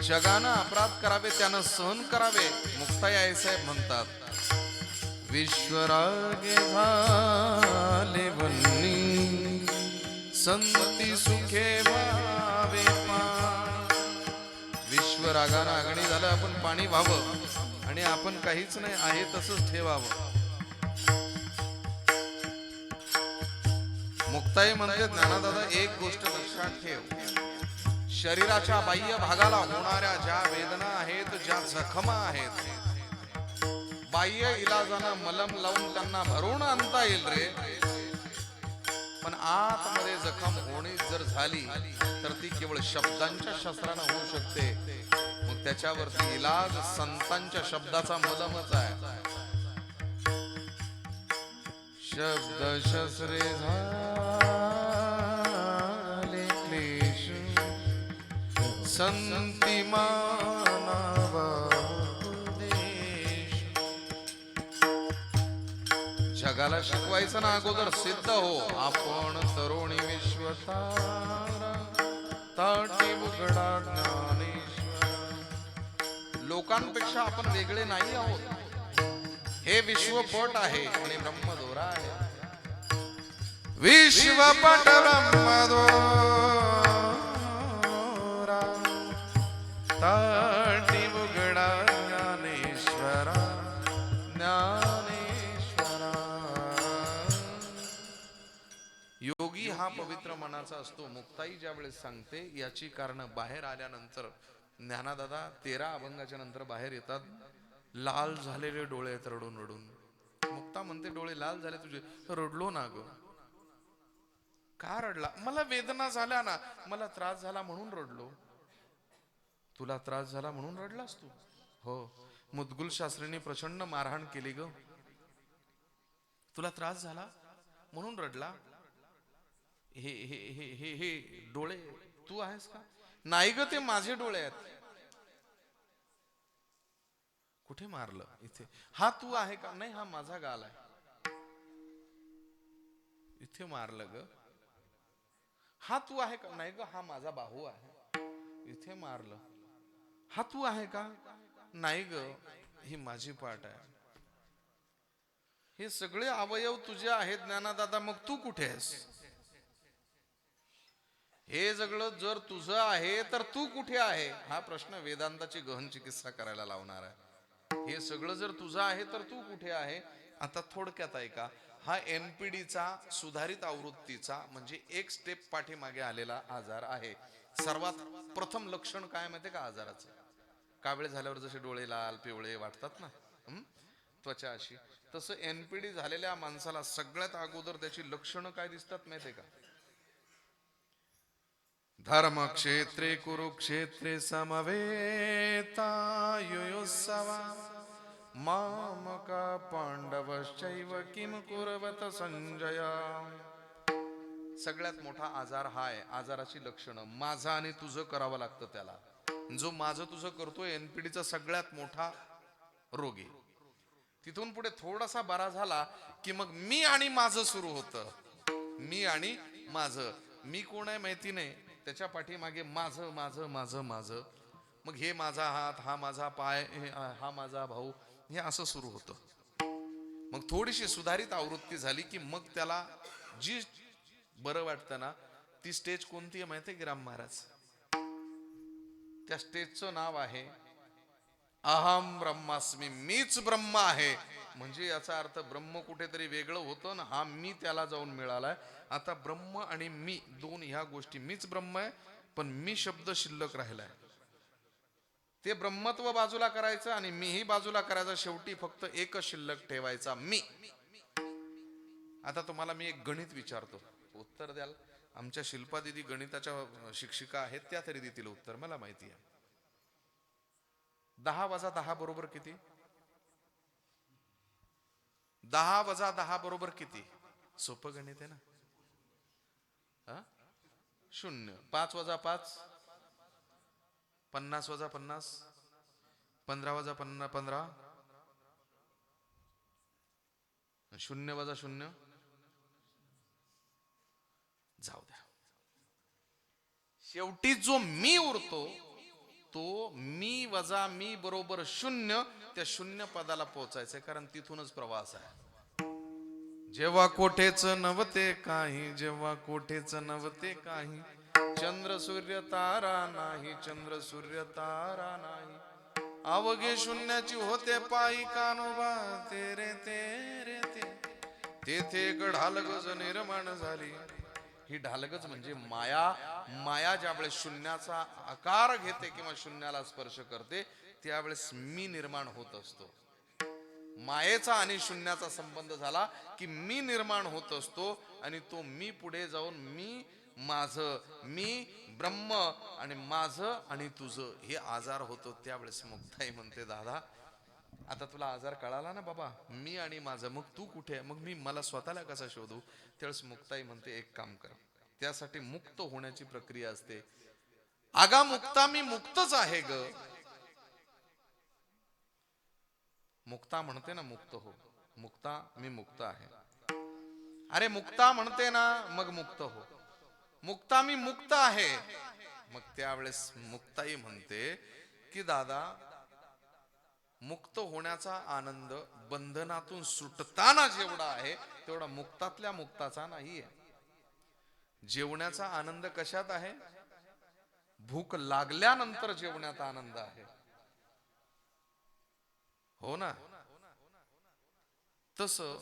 जगानं अपराध करावे त्यानं सहन करावे. मुक्ताई आईसाहेब म्हणतात विश्वरागे झाले वन्नी संती सुखे भावे पाणी. विश्वरागानं आगणी झालं आपण पाणी व्हावं आणि आपण काहीच नाही आहे तसंच ठेवावं. मुक्ताई म्हणते ज्ञानदादा एक गोष्ट लक्षात ठेव. शरीराच्या बाह्य भागाला होणाऱ्या ज्या वेदना आहेत ज्या जखमा आहेत बाह्य इलाजानं मलम लावून त्यांना भरून आणता येईल रे. पण आतमध्ये जखम होणी जर झाली तर ती केवळ शब्दांच्या शस्त्रानं होऊ शकते. मग त्याच्यावरती इलाज संतांच्या शब्दाचा मलमच आहे. शब्द शस्त्रे झाले क्लेश संती मानवा उपदेश. जगाला शिकवायचं ना अगोदर सिद्ध हो. आपण तरुणी विश्वतारा ताटी उघडा ज्ञानेश्वर. लोकांपेक्षा आपण वेगळे नाही आहोत. हे विश्वपट आहे आणि ब्रह्मदोरा आहे. विश्वपट ब्रह्मदोरा ताटी उघडा ज्ञानेश्वरा ज्ञानेश्वरा. योगी हा पवित्र मनाचा असतो. मुक्ताई ज्या वेळेस सांगते याची कारण बाहेर आल्यानंतर ज्ञानादादा 13 अभंगाच्या नंतर बाहेर येतात. लाल झालेले डोळे आहेत रडून रडून. मुक्ता म्हणते डोळे लाल झाले तुझे. रडलो ना ग. का रडला? मला वेदना झाल्या ना, मला त्रास झाला म्हणून रडलो. तुला त्रास झाला म्हणून रडलास तू? हो. मुदगुल शास्त्रीने प्रचंड मारहाण केली ग. तुला त्रास झाला म्हणून रडला. हे हे हे हे हे डोळे तू आहेस का? नाही ग, ते माझे डोळे आहेत. कुठे मारलं? इथे. हा तू आहे का? नाही, हा माझा गाल आहे. इथे मारलं ग. हा तू आहे का? नाही ग, हा माझा बाहू आहे. इथे मारलं. हा तू आहे का? नाही ग, ही माझी पाठ आहे. हे सगळे अवयव तुझे आहेत ज्ञानादादा, मग तू कुठे आहेस? हे सगळं जर तुझं आहे तर तू कुठे आहे? हा प्रश्न वेदांताची गहन चिकित्सा करायला लावणार आहे. हे सगळं जर तुझं आहे तर तू कुठे आहे? आता थोडक्यात ऐका. हा एनपीडीचा सुधारित आवृत्तीचा म्हणजे एक स्टेप पाठीमागे आलेला आजार आहे. सर्वात प्रथम लक्षण काय माहिती का आजाराचं? कावळे झाल्यावर जसे डोळे लाल पिवळे वाटतात ना, त्वचा अशी, तसं एनपीडी झालेल्या माणसाला सगळ्यात अगोदर त्याची लक्षणं काय दिसतात माहितीये का? धर्मक्षेत्रे कुरुक्षेत्रे समवेतायुयुत्सवा मामका पांडवश्चैव किम कुर्वत संजय. सगळ्यात मोठा आजार हा आहे. आजाराची लक्षणं माझं आणि तुझं करावं लागतं त्याला. जो माझं तुझं करतोय एनपीडीचा सगळ्यात मोठा रोगी. तिथून पुढे थोडासा बरा झाला की मग मी आणि माझं सुरू होतं. मी आणि माझं. मी कोण आहे माहिती नाही, त्याच्या पाठीमागे माझं माझं माझं माझं. मग हे माझा हात, हा माझा पाय, हा माझा भाऊ, हे असं सुरू होतं. मग थोडीशी सुधारित आवृत्ती झाली की मग त्याला जी बरं वाटतं ना, ती स्टेज कोणती आहे माहिती आहे की राम महाराज? त्या स्टेजचं नाव आहे अहम ब्रह्मास्मी. मीच ब्रह्म आहे. म्हणजे याचा अर्थ ब्रह्म कुठेतरी वेगळं होतं ना, हा मी त्याला जाऊन मिळालाय. आता ब्रह्म आणि मी दोन ह्या गोष्टी, मीच ब्रह्म आहे पण मी शब्द शिल्लक राहिलाय. ते ब्रह्मत्व बाजूला करायचं आणि मीही बाजूला करायचं. शेवटी फक्त एकच शिल्लक ठेवायचा, मी. आता तुम्हाला मी एक गणित विचारतो, उत्तर द्याल? आमच्या शिल्पा दिदी गणिताच्या शिक्षिका आहेत, त्या तरी देतील उत्तर, मला माहिती आहे. 10 वजा 10 बरोबर किती? 10 वजा 10 बरोबर किती? सोपं गणित आहे ना. 0. 5 वजा 5 50 वजा 50 15 वजा 15 0 वजा 0. जाऊ द्या, शेवटी जो मी उरतो तो मी वजा मी बरोबर 0. त्या 0 पदाला पोहोचायचंय, कारण तिथूनच प्रवास आहे. जेव्हा कोठेच नव्हते काही, जेव्हा कोठेच नव्हते काही, चंद्र सूर्य तारा नाही, चंद्र सूर्य तारा नाही, अवघे शून्याची होते पायी कानोबा तेरे तेरे ते. तेथे एक ढालगज निर्माण झाली. ही ढालगज म्हणजे माया. माया ज्यावेळेस शून्याचा आकार घेते किंवा शून्याला स्पर्श करते, त्यावेळेस मी निर्माण होत असतो. मायेचा आणि शून्याचा संबंध झाला की मी निर्माण होत असतो, आणि तो मी पुढे जाऊन मी, माझं, मी ब्रह्म आणि माझं आणि तुझं हे आजार होतो. त्यावेळेस मुक्ताई म्हणते, दादा आता तुला आजार कळाला ना बाबा, मी आणि माझं, मग तू कुठे आहे? मग मी मला स्वतःला कसा शोधू? त्यावेळेस मुक्ताई म्हणते, एक काम कर, त्यासाठी मुक्त होण्याची प्रक्रिया असते. आगा मुक्ता मी मुक्तच आहे ग. मुक्ता म्हणते ना मुक्त हो, मुक्ता मी मुक्त आहे. अरे मुक्ता म्हणते ना, मग मुक्त हो. मुक्ता मी मुक्त आहे. मग त्यावेळेस मुक्ताई म्हणते की दादा, मुक्त होण्याचा आनंद बंधनातून सुटताना जेवढा आहे तेवढा मुक्तातल्या मुक्ताचा नाही आहे. जेवण्याचा आनंद कशात आहे? भूक लागल्यानंतर जेवण्यात आनंद आहे, हो ना. तसं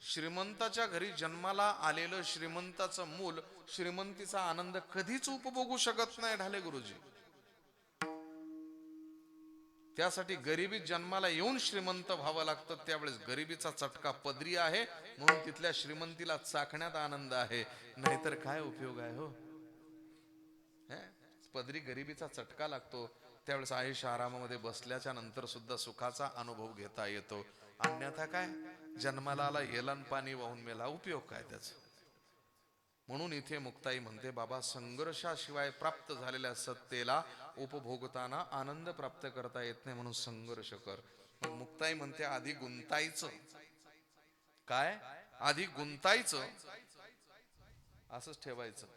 श्रीमंताच्या घरी जन्माला आलेलं श्रीमंताचं मूल श्रीमंतीचा आनंद कधीच उपभोगू शकत नाही ढाले गुरुजी. त्यासाठी गरिबीत जन्माला येऊन श्रीमंत व्हावं लागतं. त्यावेळेस गरिबीचा चटका पदरी आहे, म्हणून तिथल्या श्रीमंतीला चाखण्यात आनंद आहे, नाहीतर काय उपयोग आहे हो. पदरी गरिबीचा चटका लागतो, त्यावेळेस आयुष आरामामध्ये बसल्याच्या नंतर सुद्धा सुखाचा अनुभव घेता येतो. अन्यथा काय, जन्माला आला हेलन पाणी वाहून मेला, उपयोग काय त्याचा. म्हणून इथे मुक्ताई म्हणते, बाबा संघर्षाशिवाय प्राप्त झालेल्या सत्तेला उपभोगताना आनंद प्राप्त करता येत नाही, म्हणून संघर्ष कर. मग मुक्ताई म्हणते, आधी गुंतायचं. काय? आधी गुंतायचं, असंच ठेवायचं.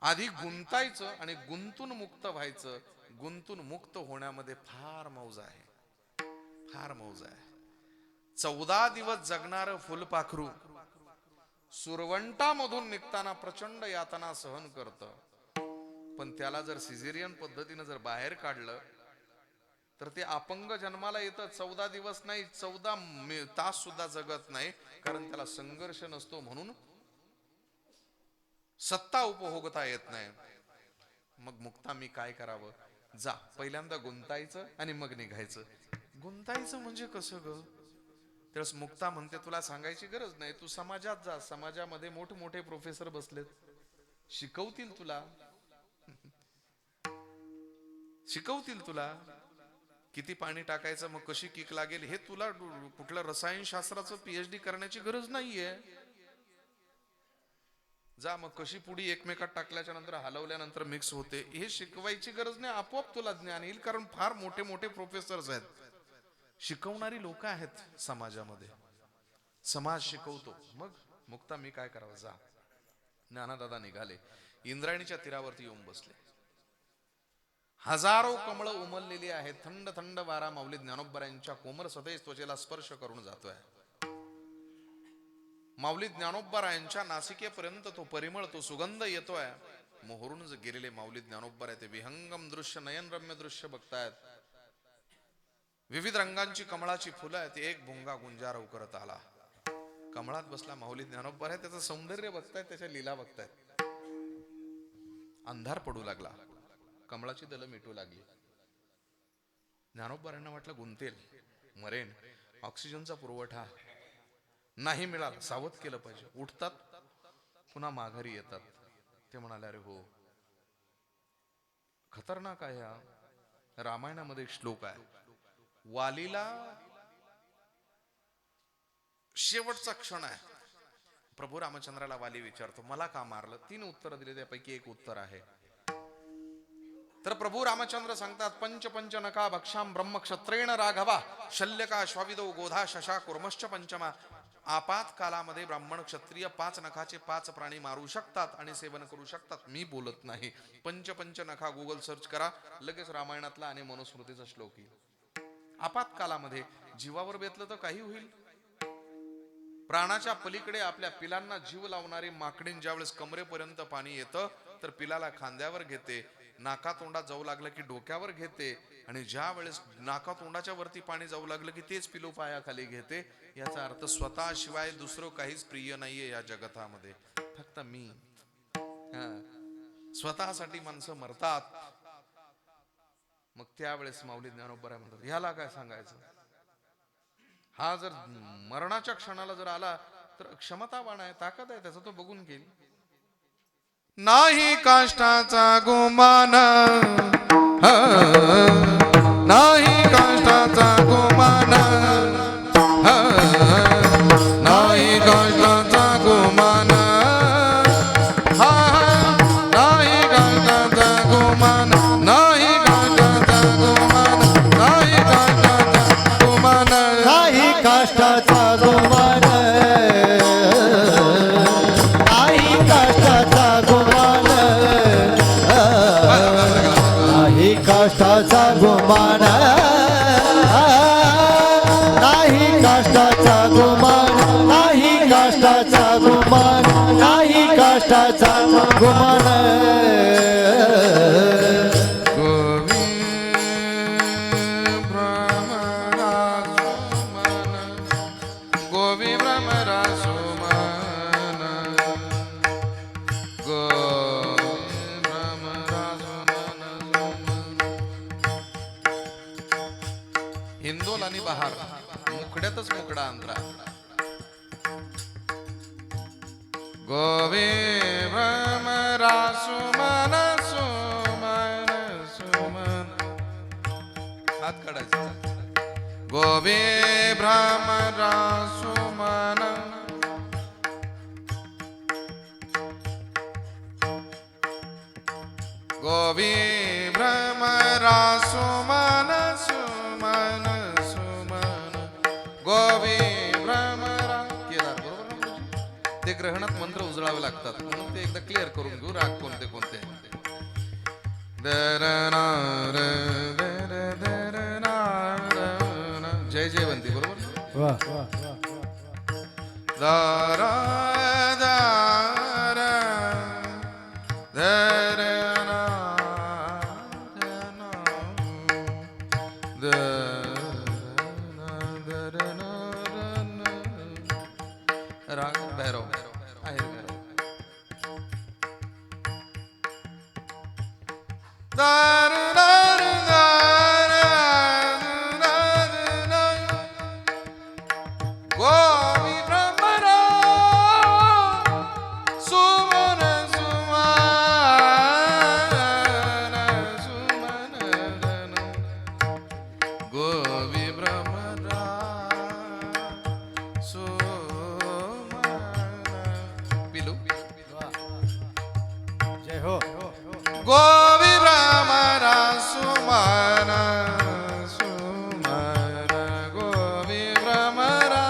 आधी गुंतायचं आणि गुंतून मुक्त व्हायचं. गुंतून मुक्त होण्यामध्ये फार मौज आहे, फार मौज आहे. 14 दिवस जगणार फुलपाखरू सुरवंटामधून निघताना प्रचंड यातना सहन करतं, पण त्याला जर सिझेरियन पद्धतीने जर बाहेर काढलं तर ते अपंग जन्माला येतं. 14 दिवस नाही, 14 तास सुद्धा जगत नाही, कारण त्याला संघर्ष नसतो, म्हणून सत्ता उपभोगता येत नाही. मग मुक्ता मी काय करावं? जा, पहिल्यांदा गुंतायचं आणि मग निघायचं. गुंतायचं म्हणजे कसं ग? त्यावेळेस मुक्ता म्हणते, तुला सांगायची गरज नाही, तू समाजात जा. समाजामध्ये मोठमोठे प्रोफेसर बसलेत, शिकवतील तुला, शिकवतील तुला किती पाणी टाकायचं, मग कशी किक लागेल, हे तुला कुठलं रसायनशास्त्राचं PhD करण्याची गरज नाहीये. जा, मग कशी पुडी एकमेकात टाकल्याच्या नंतर हलवल्यानंतर मिक्स होते, हे शिकवायची गरज नाही, आपोआप तुला ज्ञान येईल, कारण फार मोठे मोठे प्रोफेसर्स आहेत, शिकवणारी लोक आहेत समाजामध्ये, समाज शिकवतो. मग मुक्ता मी काय करावं? जा. ज्ञानदादा निघाले, इंद्रायणीच्या तीरावरती येऊन बसले. हजारो कमळं उमललेली आहेत, थंड थंड वारा माऊली ज्ञानोबरायांच्या कोमल सदैव त्वचेला स्पर्श करून जातोय. माऊली ज्ञानोबरायांच्या नासिकेपर्यंत तो परिमळ, तो सुगंध येतोय. मोहरून गेलेले माऊली ज्ञानोबराय ते विहंगम दृश्य, नयनरम्य दृश्य बघतायत. विविध रंगांची कमळाची फुलं आहेत. एक भुंगा गुंजारव करत आला, कमळात बसला माऊली ज्ञानोबराय, त्याचं सौंदर्य बघतायत, त्याच्या लीला बघतायत. अंधार पडू लागला. कमळाची दलं मिटू लागली. ज्ञानोबारांना वाटलं गुंतेल, मरेन, ऑक्सिजनचा पुरवठा नाही मिळाला, सावध केलं पाहिजे. उठतात, पुन्हा माघारी येतात. ते म्हणाले, अरे हो, खतरनाक आहे हा. रामायणामध्ये एक श्लोक आहे, वालीला शेवटचा क्षण आहे. प्रभू रामचंद्राला वाली विचारतो, मला का मारलं? 3 उत्तर दिले, त्यापैकी एक उत्तर आहे. तर प्रभू रामचंद्र सांगतात, पंच पंच नका भक्षाम ब्रह्म क्षत्रेण राघवा शल्यका श्वाविदो गोधा शशा कुर्मश्च पंचमा. आपात कालामध्ये ब्राह्मण क्षत्रिय 5 नखाचे 5 प्राणी मारू शकतात आणि सेवन करू शकतात. मी बोलत नाही. पंच पंच नखा गुगल सर्च करा, लगेच रामायणातला आणि मनुस्मृतीचा श्लोक येईल. आपात कालामध्ये जीवावर बेतलं तर काही होईल. प्राणाच्या पलीकडे आपल्या पिलांना जीव लावणारी माकडीन ज्यावेळेस कमरेपर्यंत पाणी येतं तर पिलाला खांद्यावर घेते, नाकातोंडात जाऊ लागलं की डोक्यावर घेते, आणि ज्या वेळेस नाकातोंडाच्या वरती पाणी जाऊ लागलं की तेच पिलू पायाखाली घेते. याचा अर्थ स्वतः शिवाय दुसरं काहीच प्रिय नाहीये या जगतामध्ये, फक्त मी. स्वतःसाठी माणसं मरतात. मग त्यावेळेस माऊली ज्ञानोबा म्हणतात, ह्याला काय सांगायचं? हा जर मरणाच्या क्षणाला जर आला तर क्षमतावान आहे, ताकद आहे, त्याचा तो बघून घेईल. नाही काष्टाचा गुमान, नाही काष्टाचा गुमान, नाही काष्टाचा गुमान, नाही काष्टाचा गुमान, नाही काष्टाचा गुमान, नाही काष्टाचा गुमान, नाही काष्टाचा गुमान, नाही काष्टाचा गुमान, नाही काष्टाचा गुमान, नाही काष्टाचा गुमान, नाही काष्टाचा गुमान, नाही काष्टाचा गुमान. हिंदोल आणि बहार मुकड्यातच मुकडा अंतरा. गोवे भ्रमरा सुमन सुमन सुमन, हात काढायचा. गोवे भ्रमरा सुमन, गोवे भ्रमरा सुमन सुमन सुमन, गोवे भ्रमरा. केदार बरोबर ना? ते ग्रहणात मंत्र उजळावे लागतात, म्हणून ते एकदा क्लिअर करून घेऊ. राग कोणते कोणते? जय जयवंती बरोबर. दारा दारा दारा राग भैरव आहे. दार दार दार गोवी भ्रमरा सुमन सुमन सुमन, गोवी भ्रमरा पिलू. जय हो. गोवी भ्रमरा सुमन सुमन, गोवी भ्रमरा,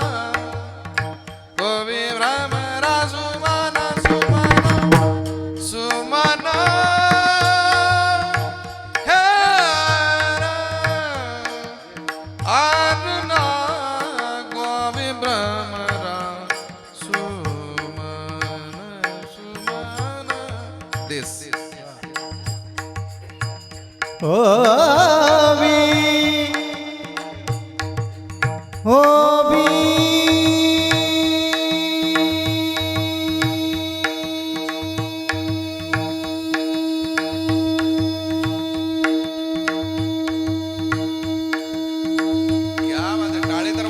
गोवी भ्रमरा सुमन सुमन सुमन, हे आरुणा गोवी भ्रमरा सुमन सुमन. दिस ओवी ओवी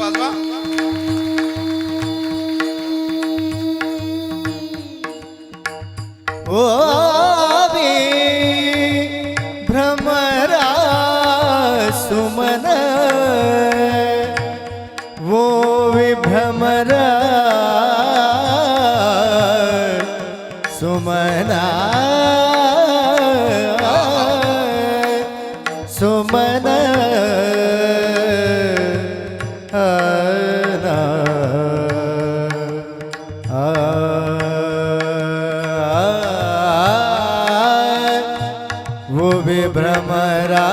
वाजवा. ओवी भ्रमरा सुमन ओवी भ्रमरा सुमना सुमन वो भी भ्रमरा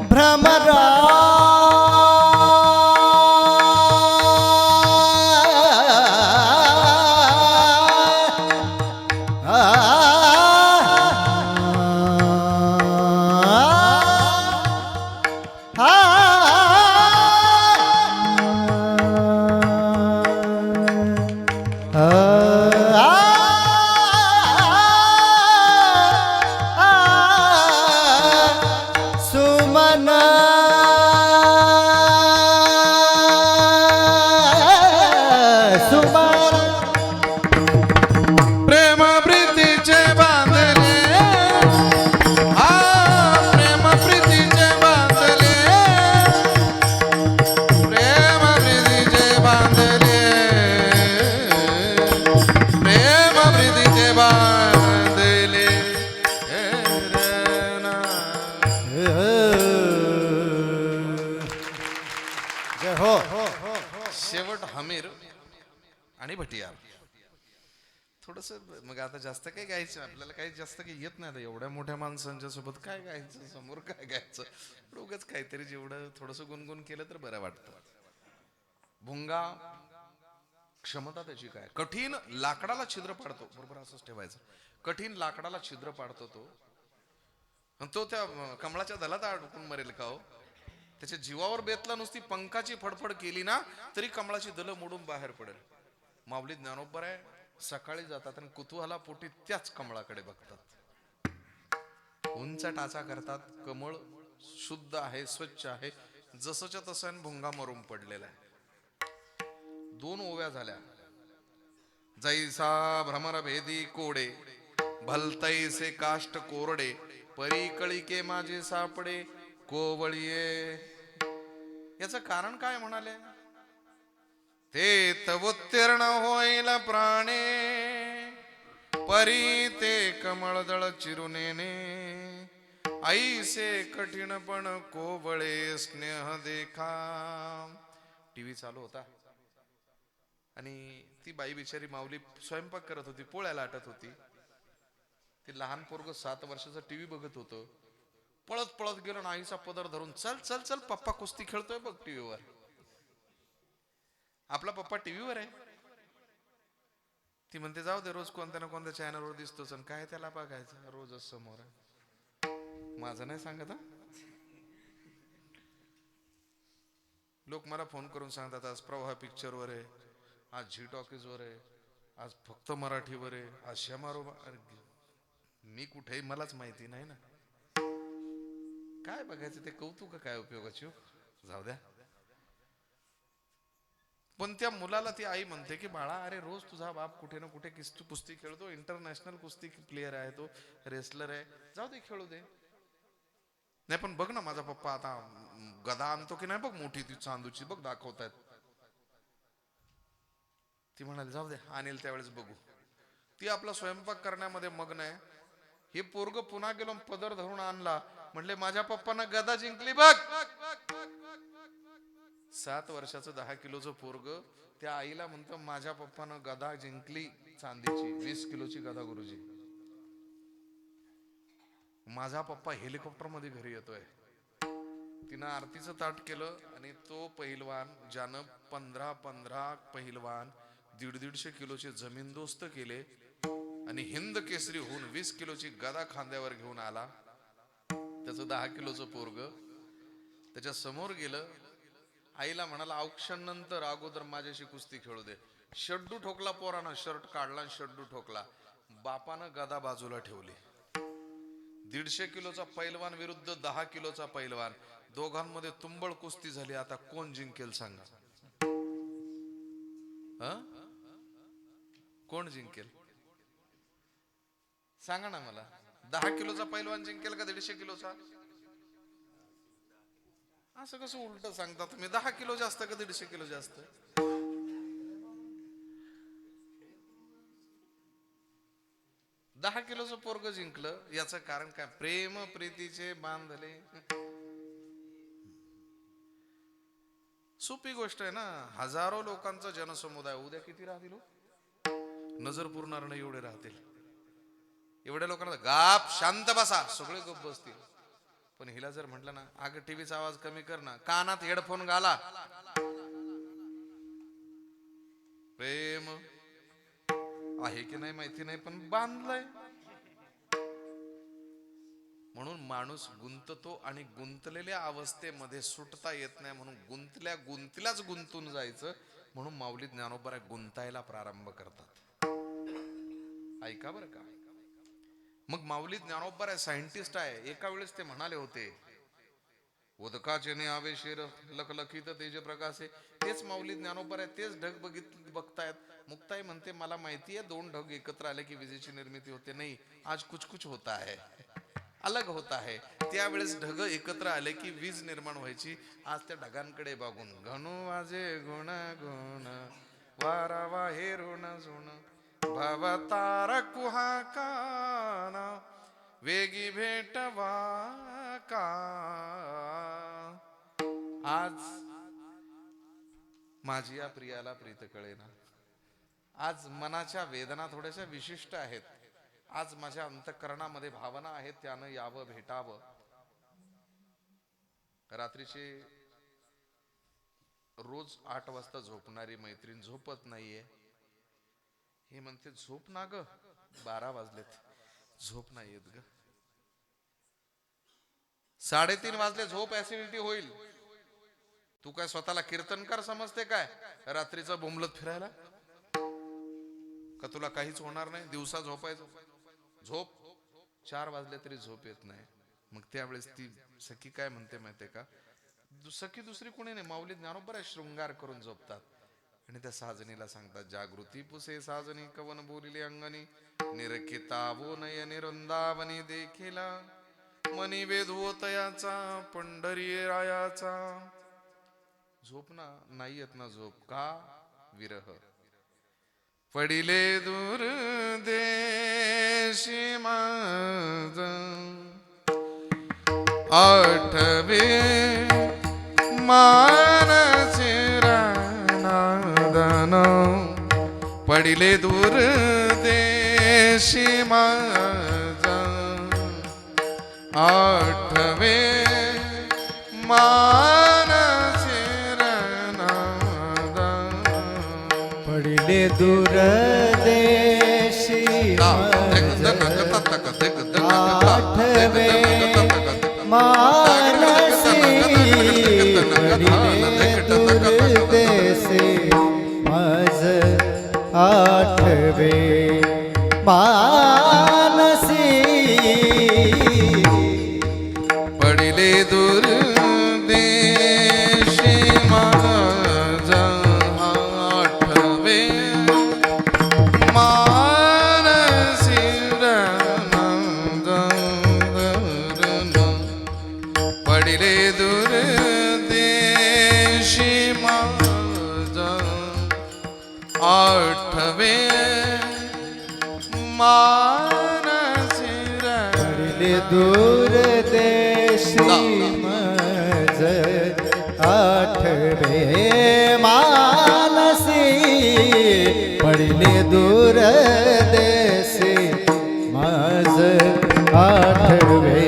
भ्रमरा सुमन सुमन प्रेम प्रीतीचे बांधले, आ प्रेम प्रीतीचे बांधले, प्रेम प्रीतीचे बांधले, प्रेम प्रीतीचे बांधले हेरणा. जय हो शेवट हमीर आणि भटियार. थोडस मग आता जास्त काही गायचं आपल्याला, काही जास्त काही येत नाही. आता एवढ्या मोठ्या माणसांच्या सोबत काय गायचं, समोर काय गायचं, उगाच काहीतरी जेवढं थोडस गुणगुण केलं तर बरं वाटतं. भुंगा क्षमता त्याची काय, कठीण लाकडाला छिद्र पाडतो, बरोबर असंच ठेवायचं. कठीण लाकडाला छिद्र पाडतो तो, आणि तो त्या कमळाच्या दलात अडकून मरेल का हो? त्याच्या जीवावर बेतला, नुसती पंखाची फडफड केली ना तरी कमळाची दल मोडून बाहेर पडेल. माऊली ज्ञानोबर आहे, सकाळी जातात आणि कुतूहला पोटी त्याच कमळाकडे बघतात. उंच टाचा करतात, कमळ शुद्ध आहे, स्वच्छ आहे, जसंच्या तसं भुंगा मरून पडलेला आहे. 2 ओव्या झाल्या. जैसा भ्रमर भेदी कोडे, भलतैसे काष्ट कोरडे, परी कळिके माझे सापडे कोवळीये. याचं कारण काय म्हणाले? ते तवोत्तीर्ण होईल प्राणे, परी ते कमळदळ चिरुनेने, ऐसे कठीणपण कोवळे स्नेह देखा. टीव्ही चालू होता आणि ती बाई बिचारी माऊली स्वयंपाक करत होती, पोळ्या लाटत होती. ती लहान पोरग 7 वर्षाचं टीव्ही बघत होतं. पळत पळत गेलो आणि आईचा पदर धरून, चल चल चल पप्पा कुस्ती खेळतोय बघ टीव्हीवर. आपला पप्पा टीव्हीवर आहे. ती म्हणते जाऊ दे, रोज कोणत्या ना कोणत्या चॅनलवर दिसतोच, आणि काय त्याला बघायचं, रोजच समोर आहे. माझं नाही सांगत हा. लोक मला फोन करून सांगतात आज प्रवाह पिक्चरवर आहे, आज झी टॉकीजवर आहे, आज फक्त मराठीवर आहे, आज श्यामारोबा. मी कुठेही मलाच माहिती नाही ना, काय बघायचं ते कौतुक काय उपयोगाची. जाऊ द्या. पण त्या मुलाला ती आई म्हणते की बाळा, अरे रोज तुझा बाप कुठे ना कुठे कुस्ती खेळतो, इंटरनॅशनल कुस्ती प्लेयर आहे, तो रेसलर आहे, जाऊ दे खेळू दे. नाही पण बघ ना माझा पप्पा आता गदा आणतो की नाही बघ, मोठी ती चांदूची बघ दाखवतायत. ती म्हणाली जाऊ दे, आणेल त्यावेळेस बघू. ती आपला स्वयंपाक करण्यामध्ये मग्न आहे. हे पोरग पुन्हा गेलो, पदर धरून आणला, म्हणले माझ्या पप्पानं गदा जिंकली बघ. 7 वर्षाचं 10 किलोचं पोरग त्या आईला म्हणतं माझ्या पप्पानं गदा जिंकली चांदीची, 20 किलोची गदा गुरुजी. माझा पप्पा हेलिकॉप्टर मध्ये घरी येतोय. तिनं आरतीचं ताट केलं आणि तो पहिलवान ज्यानं 15 पहिलवान 150 किलोचे जमीनदोस्त केले आणि हिंद केसरी होऊन 20 किलोची गदा खांद्यावर घेऊन आला, त्याचं 10 किलोचं पोरग त्याच्या समोर गेलं आईला म्हणाला औक्षण नंतर अगोदर माझ्याशी कुस्ती खेळू दे. शड्डू ठोकला पोरानं, शर्ट काढला आणि शड्डू ठोकला. बापानं गदा बाजूला ठेवली. 150 किलोचा पैलवान विरुद्ध 10 किलोचा पैलवान, दोघांमध्ये तुंबळ कुस्ती झाली. आता कोण जिंकेल सांगा? कोण जिंकेल सांगा ना मला. 10 किलोचा पैलवान जिंकेल का 150 किलोचा? असं कसं उलट सांगता तुम्ही? 10 किलो जास्त का 150 किलो जास्त? दहा किलोचं पोरग जिंकलं. याचं कारण काय? प्रेम प्रीतीचे बांधले. सोपी गोष्ट आहे ना. हजारो लोकांचा जनसमुदाय, उद्या किती राहतील? नजर पुरणार नाही एवढे राहतील. एवढ्या लोकांना गाप शांत बसा, सगळे गप बसतील. पण हिला जर म्हटलं ना, अगं टीव्हीचा आवाज कमी कर ना, कानात हेडफोन घाला, प्रेम आहे की नाही माहिती नाही पण बांधलंय. म्हणून माणूस गुंततो आणि गुंतलेल्या अवस्थेमध्ये सुटता येत नाही. म्हणून गुंतल्याच गुंतून जायचं. म्हणून माऊली ज्ञानोबा गुंतायला प्रारंभ करतात. ऐका बरं का. मग माऊली ज्ञानोबा सायंटिस्ट आहे. एका वेळेस ते म्हणाले होते, उदकाचे न्यावे शिर लखलखित तेज प्रकाशे. तेच माऊली ज्ञानोबा आहे, तेच ढग बघतायत. मुक्ताई म्हणते मला माहिती आहे 2 ढग एकत्र आले की विजेची निर्मिती होते. नाही, आज कुछ होता है, अलग होता है. त्यावेळेस ढग एकत्र आले की वीज निर्माण व्हायची. आज त्या ढगांकडे बघून घनु वाजे गुण गुण वारा वाहे ऋण झुण भवतार कुहाकाना वेगी भेटवा का. आज माझी या प्रियाला प्रीत कळेना. आज मनाच्या वेदना थोड्याशा विशिष्ट आहेत. आज माझ्या अंतःकरणामध्ये भावना आहेत, त्यानं यावं, भेटावं. रात्रीचे रोज 8 वाजता झोपणारी मैत्रीण झोपत नाहीये. हे म्हणते झोप ना ग, 12 वाजलेत, झोप नाही येत ग. 3:30 वाजले, झोप ऍसिडिटी होईल. तू काय स्वतःला कीर्तनकार समजते काय? रात्रीचा बोंबलत फिरायला का तुला काहीच होणार नाही? दिवसा झोपायचं. झोप 4 वाजले तरी झोप येत नाही. मग त्यावेळेस ती सखी काय म्हणते माहितीये का? सखी दुसरी कोणी नाही, माऊली ज्ञानोबा शृंगार करून झोपतात. आणि त्या साजनीला सांगतात, जागृती पुसे साजनी कवन बोलिले अंगणी निरखितावो नयनी वृंदावनी देखिला मनी वेधोतयाचा पंढरी रायाचा. झोप ना, नाही येत ना झोप का? विरह. पडिले दूर देशी माझ आठवे मानसी नादन. पडिले दूर देशी माझ आठवे मानसी नादन. पडिले दूर देशी आठवे मानसी. पडिले दूर देशी माझ आठवे मानसी. पडिले दूर देशी माझ आठवे मानसी पडिले दूर देशी माझ आठवे मानसी. पडिले दूर देशी माझ आठवे मानसी. पडिले दूर देशी माझ आठवे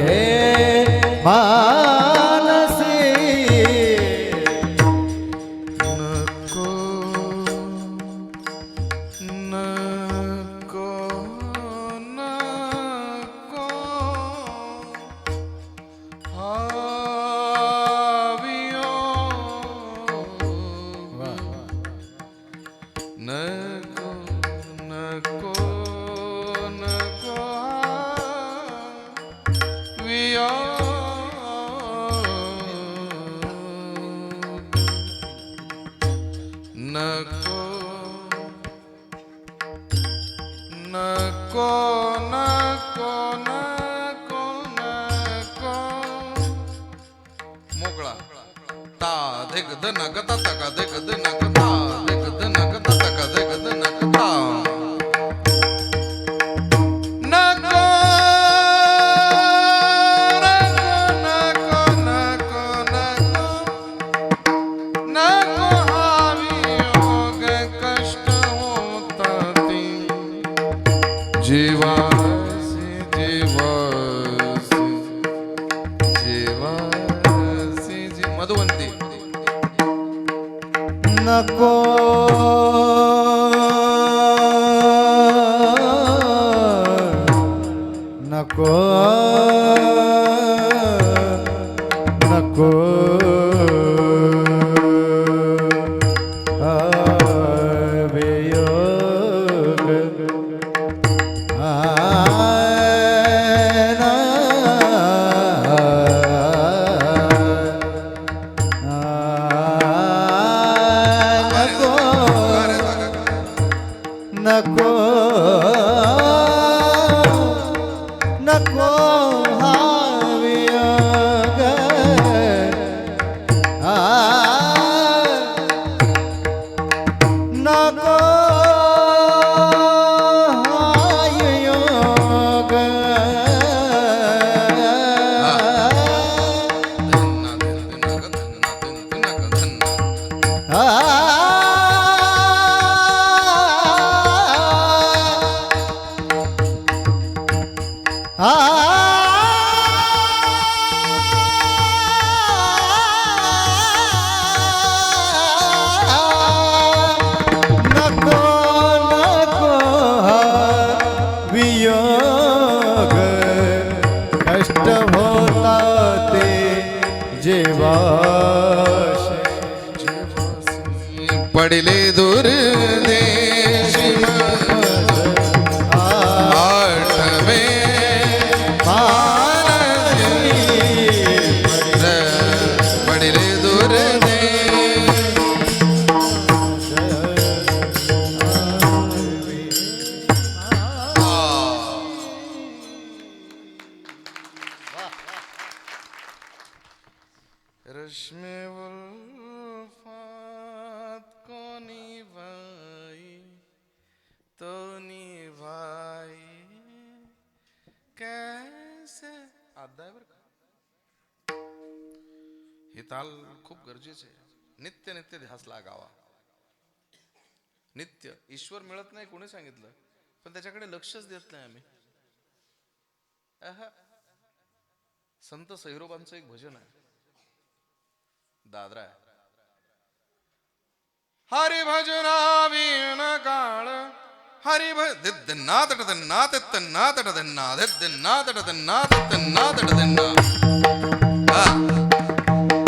मानसी. नको नको नको हावियो नको नको नको नको नको नको नको नको मोकळा ता धिक ध नक ता तक धिक ध नक ता धिक ध नक ता तक धिक ध नक ता नको नको नको नको नको हा वियोग कष्ट होतात जीवासी जीवासी मधुवंती नको नको नको नको नको हा वियोग नको हा वियोग नको नको हा वियोग कष्ट होता ते जेव्हा पडले दूर देशी आठवे पडले दूर रश्मी उल्फात कोणी भाई तो निभाई कैसे अध्याय बर का हे ताल खूप गरजेचे आहे. नित्य नित्य ध्यास लागावा. नित्य ईश्वर मिळत नाही कोणी सांगितलं, पण त्याच्याकडे लक्षच देत नाही आम्ही. संत सैरोबांचं एक भजन आहे, दादरा आहे. हरि भजना वीण काळ हरि दिन्ना तट दिन्ना तिन्ना तट दिन्ना दिन्ना तट दिन्ना तिन्ना तट दिन्ना.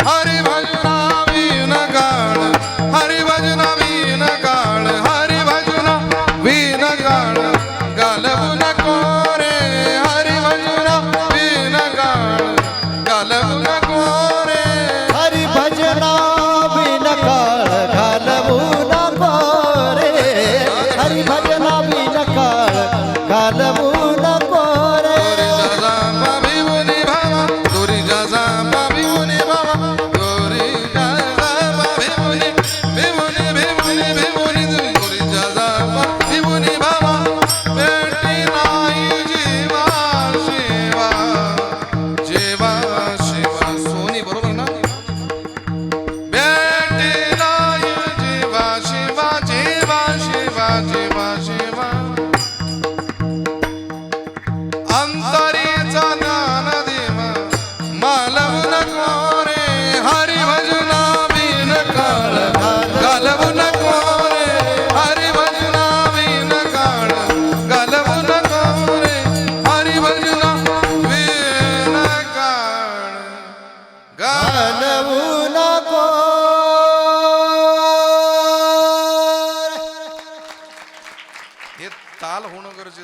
हरि भजना वीण काळ हरि भजना वीण काळ हरि भजना वीण काळ गालवू नको रे. हरि भजना वीण काळ गालवू नको रे. हरि भजना बिन काळ घालवू नको रे. हरि भजना बिन काळ घालवू नको रे. दोरी जाजा पाभिवनी भावा दोरी जाजा पाभिवनी भावा दोरी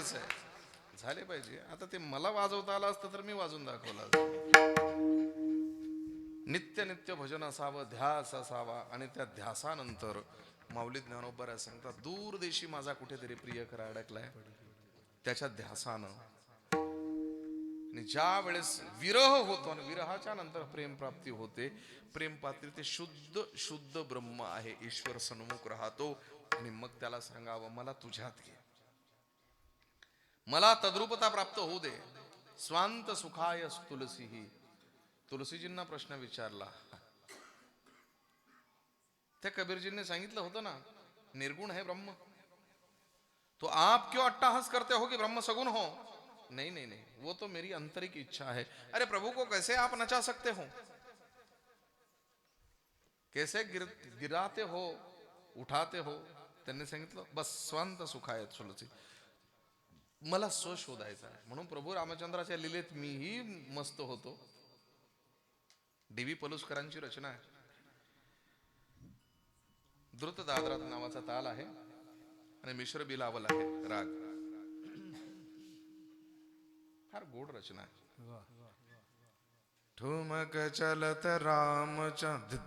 झालेच आहे, झाले पाहिजे. आता ते मला वाजवता आलं असतं तर मी वाजून दाखवलं असतं. नित्य नित्य भजन असावं, ध्यास असावा, आणि त्या ध्यासानंतर माऊली ज्ञानोबा सांगतात, दूर देशी माझा कुठेतरी प्रिय खरा अडकलाय, त्याच्या ध्यासानं. आणि ज्या वेळेस विरह होतो आणि विरहाच्या नंतर प्रेम प्राप्ती होते, प्रेम प्राप्ती ते शुद्ध शुद्ध ब्रह्म आहे, ईश्वर सन्मुख राहतो. आणि मग त्याला सांगावं, मला तुझ्यात घे, मला तद्रूपता प्राप्त होऊ दे. स्वांत सुखाय तुलसी. तुलसीजींना प्रश्न विचारला, त्या कबीरजींनी सांगितलं होतं ना, निर्गुण है ब्रह्म, तो आप क्यों अट्टाहास करते हो कि ब्रह्म सगुण हो? नहीं नहीं नहीं, वो तो मेरी आंतरिक इच्छा है. अरे प्रभु को कैसे आप नचा सकते हो, कैसे गिराते हो, उठाते हो? त्यांनी सांगितलं, बस स्वांत सुखाय तुलसी, मला स्व शोधायचा आहे. म्हणून प्रभू रामचंद्राच्या लीलेत मीही मस्त होतो. डी.व्ही. पलुसकरांची रचना आहे. द्रुत दादरात नावाचा ताल आहे आणि मिश्र बिलावल आहे राग. फार गोड रचना आहे. ठुमक चलत रामचंद्र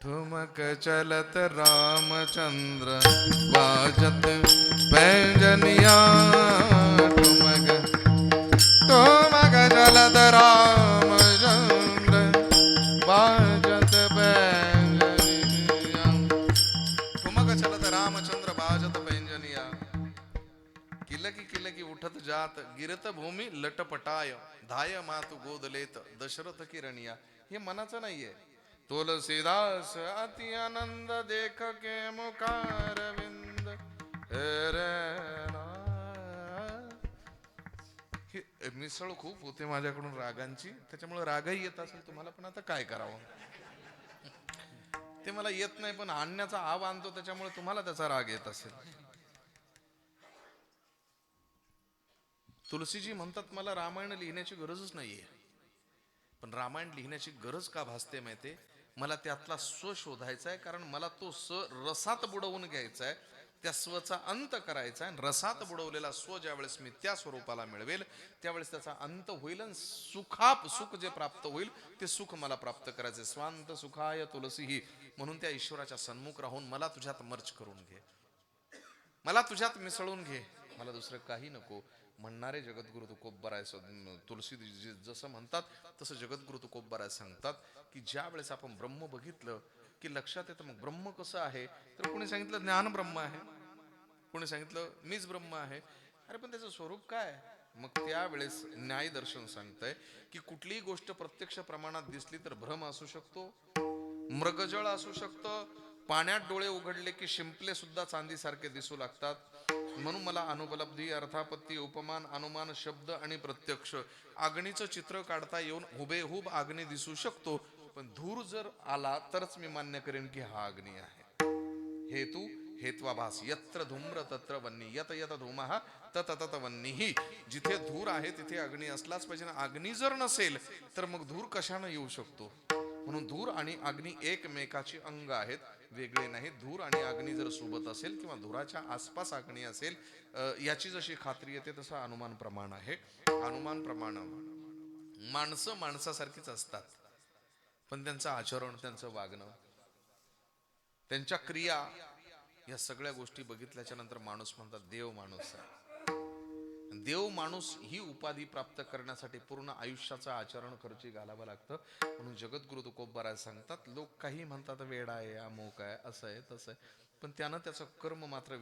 ठुमक चलत रामचंद्र बाजत पैंजनिया. ठुमक ठुमक चलत रामचंद्र बाजत पैंजनिया. ठुमक चलत रामचंद्र बाजत पैंजनिया. किलकी किलकी उठत जात गिरत भूमी लटपटाय. धाय मातु गोदलेत दशरथ किरणिया. हे मनाचं नाहीये. तुलसीदास अति आनंद देख के मुखारविंद. हे मिसळ खूप होते माझ्याकडून रागांची, त्याच्यामुळे रागही येत असेल तुम्हाला, पण आता काय करावं, ते मला येत नाही, पण आणण्याचा आव आणतो, त्याच्यामुळे तुम्हाला त्याचा राग येत असेल. तुलसीजी म्हणतात, मला रामायण लिहिण्याची गरजच नाहीये, पण रामायण लिहिण्याची गरज का भासते माहितीये? मला त्यातला स्व शोधायचा आहे, कारण मला तो रसात बुडवून घ्यायचा आहे, त्या स्वचा अंत करायचा आहे. रसात बुडवलेला स्व ज्यावेळेस मी त्या स्वरूपाला मिळवेल, त्यावेळेस त्याचा अंत होईल आणि सुख जे प्राप्त होईल ते सुख मला प्राप्त करायचे. स्वांत सुखाय तुलसी. म्हणून त्या ईश्वराच्या सन्मुख राहून मला तुझ्यात मर्ज करून घे, मला तुझ्यात मिसळून घे, मला दुसरं काही नको. म्हणणारे जगद्गुरु तुकोबराय तुलसी जसं म्हणतात तसं जगद्गुरु तुकोबराय सांगतात की ज्या वेळेस आपण ब्रह्म बघितलं की लक्षात येतं, मग ब्रह्म कसं आहे? तर कोणी सांगितलं ज्ञान ब्रह्म आहे, कोणी सांगितलं मीच ब्रह्म आहे. अरे पण त्याचं स्वरूप काय? मग त्यावेळेस न्याय दर्शन सांगतंय की कुठलीही गोष्ट प्रत्यक्ष प्रमाणात दिसली तर भ्रम असू शकतो, मृगजळ असू शकतं, पाण्यात डोळे उघडले की शिंपले सुद्धा चांदीसारखे दिसू लागतात. म्हणून मला अनुपलब्धी, अर्थापत्ती, उपमान, अनुमान, शब्द आणि प्रत्यक्ष अग्नीचं चित्र काढता येऊन हुबेहूब अग्नी दिसू शकतो, पण धूर जर आला तरच मी मान्य करेन की हा अग्नी आहे. हेतू हेत्वाभास. यत्र धूम्र तत्र वन्नी, यत यत धूमः तत तत वन्नीही. जिथे धूर आहे तिथे अग्नी असलाच पाहिजे. अग्नी जर नसेल तर मग धूर कशानं येऊ शकतो? म्हणून धूर आणि अग्नी एकमेकाची अंग आहेत, वेगळे नाहीत. धूर आणि अग्नी जर सोबत असेल किंवा धुराच्या आसपास अग्नी असेल, याची जशी खात्री येते तसं अनुमान प्रमाण आहे. अनुमान प्रमाण माणसं माणसासारखीच असतात, पण त्यांचं आचरण, त्यांचं वागणं, त्यांच्या क्रिया, या सगळ्या गोष्टी बघितल्याच्या नंतर माणूस म्हणतात देव माणूस आहे. देव माणूस ही उपाधी प्राप्त करण्यासाठी पूर्ण आयुष्याचं आचरण खर्ची घालावं लागतं. म्हणून जगद्गुरु तुकोबराय सांगतात, लोक काही म्हणतात वेडा आहे, अमोक आहे, असं आहे तसं आहे, पण त्यानं त्याचं कर्म मात्र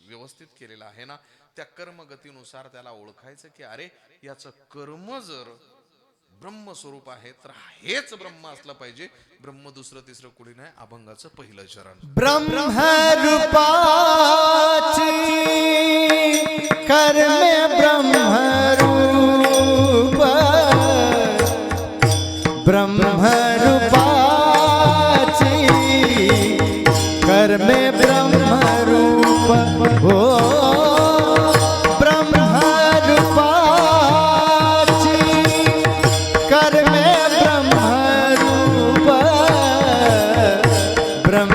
व्यवस्थित केलेलं आहे ना. त्या कर्मगतीनुसार त्याला ओळखायचं की अरे याचं कर्म जर ब्रह्मस्वरूप आहे तर हेच ब्रह्म असलं पाहिजे. ब्रह्म दुसरं तिसरं कुणी नाही. अभंगाचं पहिलं चरण. ब्रह्मरूपाची कर्मे ब्रह्मरूप, ब्रह्मरूपाची कर्मे ब्रह्मरूप. हो ब्रह्मरूपाची कर्मे ब्रह्मरूप, ब्रह्म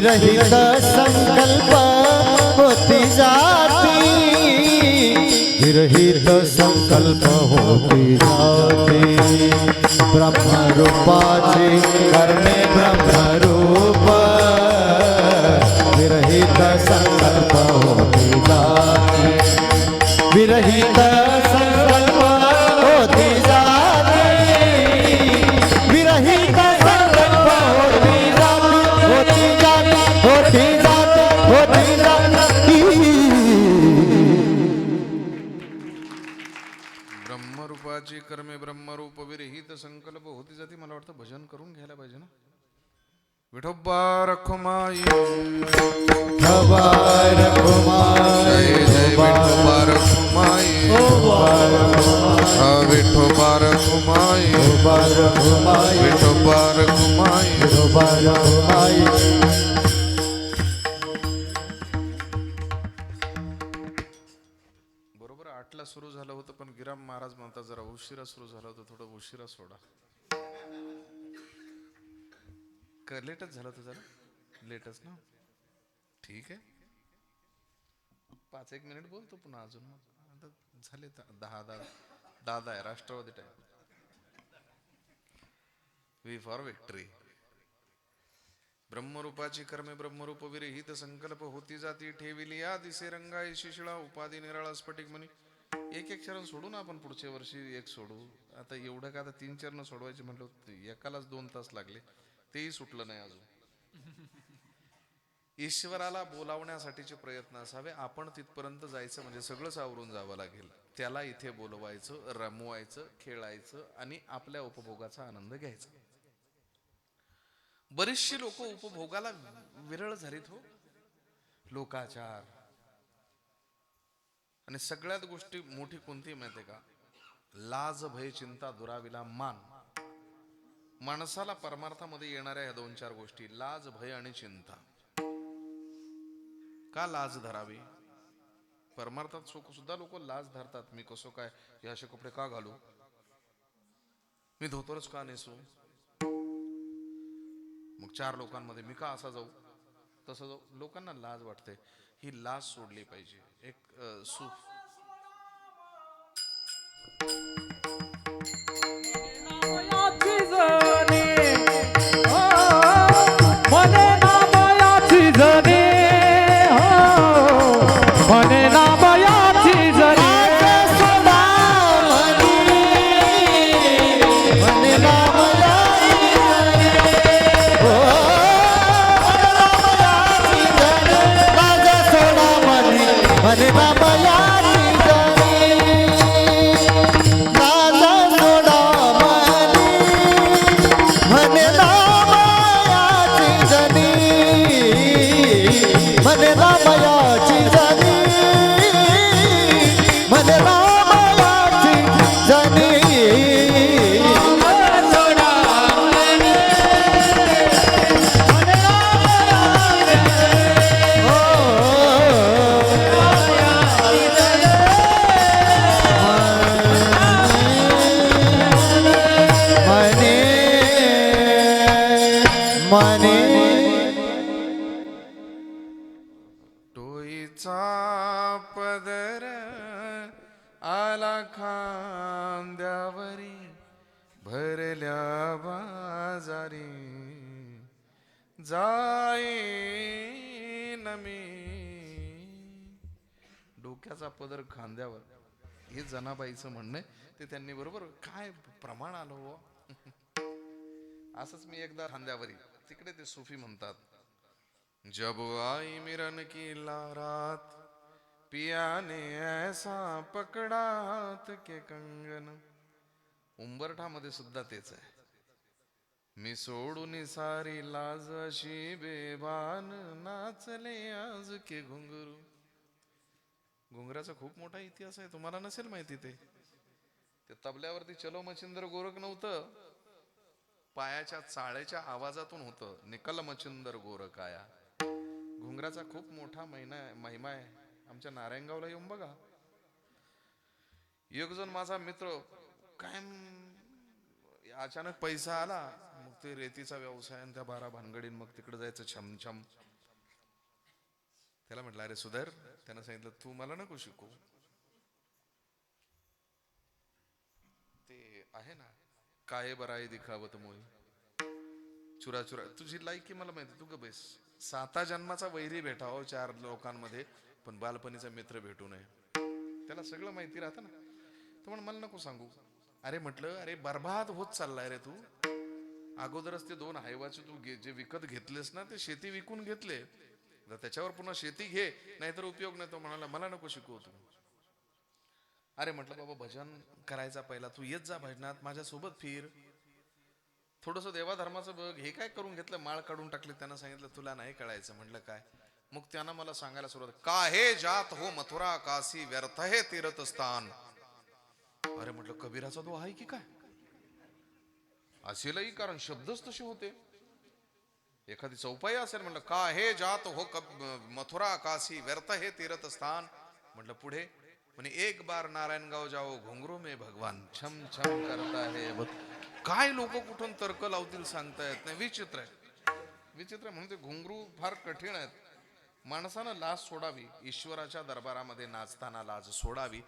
विरहित संकल्प होती जाती, विरहित संकल्प होती जाती, ब्रह्मरूपाची कर्मे ब्रह्मरूप, विरहित संकल्प होती जाती, विरहित संकल्प होती जाती, विरहित संकल्प होती जाती, होती जाती, होती जाती, होती जाती. ब्रह्मरूपाची कर्मे ब्रह्मरूप विरहित संकल्प होती जाती. मला वाटतं भजन करून घ्यायला पाहिजे ना. विठोबा रखुमाई खबर कुमार जय जय विठोबा रखुमाई विठोबा रखुमाई खबर कुमार विठोबा रखुमाई खबर कुमार. बरोबर 8ला सुरू झालं होतं, पण गिराम महाराज म्हणतात जरा उशिरा सुरू झालं होतं, थोडं उशिरा सोडा. लेटच झालं होतं, जरा लेटच ना. ठीक आहे, 5-1 मिनिट बोलतो पुन्हा अजून. आता झाले 10 आहे. Rashtravadi time. V for victory. ब्रह्मरूपाची कर्मे ब्रह्मरूप विरहित संकल्प होती जाती, ठेविली या दिसे रंगाई शिशिळा उपाधी निराळा स्फटिक म्हणी. एक चरण सोडू ना आपण, पुढच्या वर्षी एक सोडू. आता एवढं का, आता 3 चरण सोडवायचे म्हटलं, एकालाच 2 तास लागले, तेही सुटलं नाही अजून. ईश्वराला बोलावण्यासाठीचे प्रयत्न असावे. आपण तिथपर्यंत जायचं म्हणजे सगळंच आवरून जावं लागेल. त्याला इथे बोलवायचं, रमवायचं, खेळायचं आणि आपल्या उपभोगाचा आनंद घ्यायचा. बरीचशी लोक उपभोगाला विरळ झालीत हो. लोकाचार आणि सगळ्यात गोष्टी मोठी कोणती माहितीये का? लाज भय चिंता दुराविला मान. माणसाला परमार्थामध्ये येणाऱ्या ह्या 2-4 गोष्टी, लाज भय आणि चिंता. का लाज धरावी? परमार्थात सुद्धा लोक लाज धरतात. मी कसं काय हे असे कपडे का घालू, मी धोतरच का नेसू, मग 4 लोकांमध्ये मी का असा जाऊ तसं जाऊ. लोकांना लाज वाटते. ही लाज सोडली पाहिजे. एक टोईचा पदर आला खांद्यावरी, भरल्या बाजारी जाईन मी. डोक्याचा पदर खांद्यावर, हे जनाबाईचं म्हणणं आहे. ते त्यांनी बरोबर काय प्रमाण आलं हो. असंच मी एकदा खांद्यावरी, तिकडे ते सुफी म्हणतात, जब आई मिरन की रात पिया ने ऐसा पकडा हात के कंगन. उंबरठामध्ये सुद्धा तेच आहे. मी सोडून सारी लाज अशी बेभान नाचले आज के घुंगरू. घुंगराचा खूप मोठा इतिहास आहे, तुम्हाला नसेल माहिती. ते तबल्यावरती चलो मच्छिंद्र गोरख नव्हतं, पायाच्या चाळ्याच्या आवाजातून होतं, निकल मच्छिंद्र गोरख आया. घुंगराचा खूप मोठा महिमा आहे. आमच्या नारायणगावला येऊन बघा. एक जण माझा मित्र, काय अचानक पैसा आला, मग ते रेतीचा व्यवसाय आणि त्या 12 भानगडीन, मग तिकडे जायचं छमछम. त्याला म्हटलं अरे सुधर. त्यानं सांगितलं तू मला नको शिकू. ते आहे ना, काय बराई दिखावत मोही चुरा चुरा. तुझी लायकी मला माहिती, तू ग बेस. 7 जन्माचा वैरी भेटावं 4 लोकांमध्ये, पण बालपणीचा मित्र भेटू नये. त्याला सगळं माहिती राहतं ना. तर म्हण मला नको सांगू. अरे म्हटलं अरे बर्बाद होत चाललाय रे तू. अगोदरच ते 2 हायवाचे तू जे विकत घेतलेस ना, ते शेती विकून घेतले. तर त्याच्यावर पुन्हा शेती घे, नाहीतर उपयोग नाही. तो म्हणाला मला नको शिकवू तू. अरे म्हटलं बाबा भजन करायचा पहिला, तू येत जा भजनात, माझ्यासोबत फिर, थोडस देवाधर्माचं बघ. हे काय करून घेतलं, माळ काढून टाकली. त्यानं सांगितलं तुला नाही कळायचं. म्हटलं काय. मग त्यानं मला सांगायला सुरुवात, काहे जात हो मथुरा काशी, व्यर्थ हे तीर्थस्थान. अरे म्हटलं कबीराचा तो आहे की काय असेलही, कारण शब्दच तसे होते. एखादी चौपाई असेल. म्हटलं काहे जात हो मथुरा काशी, व्यर्थ हे तीर्थस्थान. म्हटलं पुढे. म्हणे एक बार नारायणगाव जाओ, घुंगरू में भगवान छम छम करता है. काय लोक कुठून तर्क लावतील सांगता येत नाही. विचित्र आहे, विचित्र आहे. म्हणून ते घुंगरू फार कठीण आहेत. माणसानं लाज सोडावी. ईश्वराच्या दरबारामध्ये नाचताना लाज सोडावी,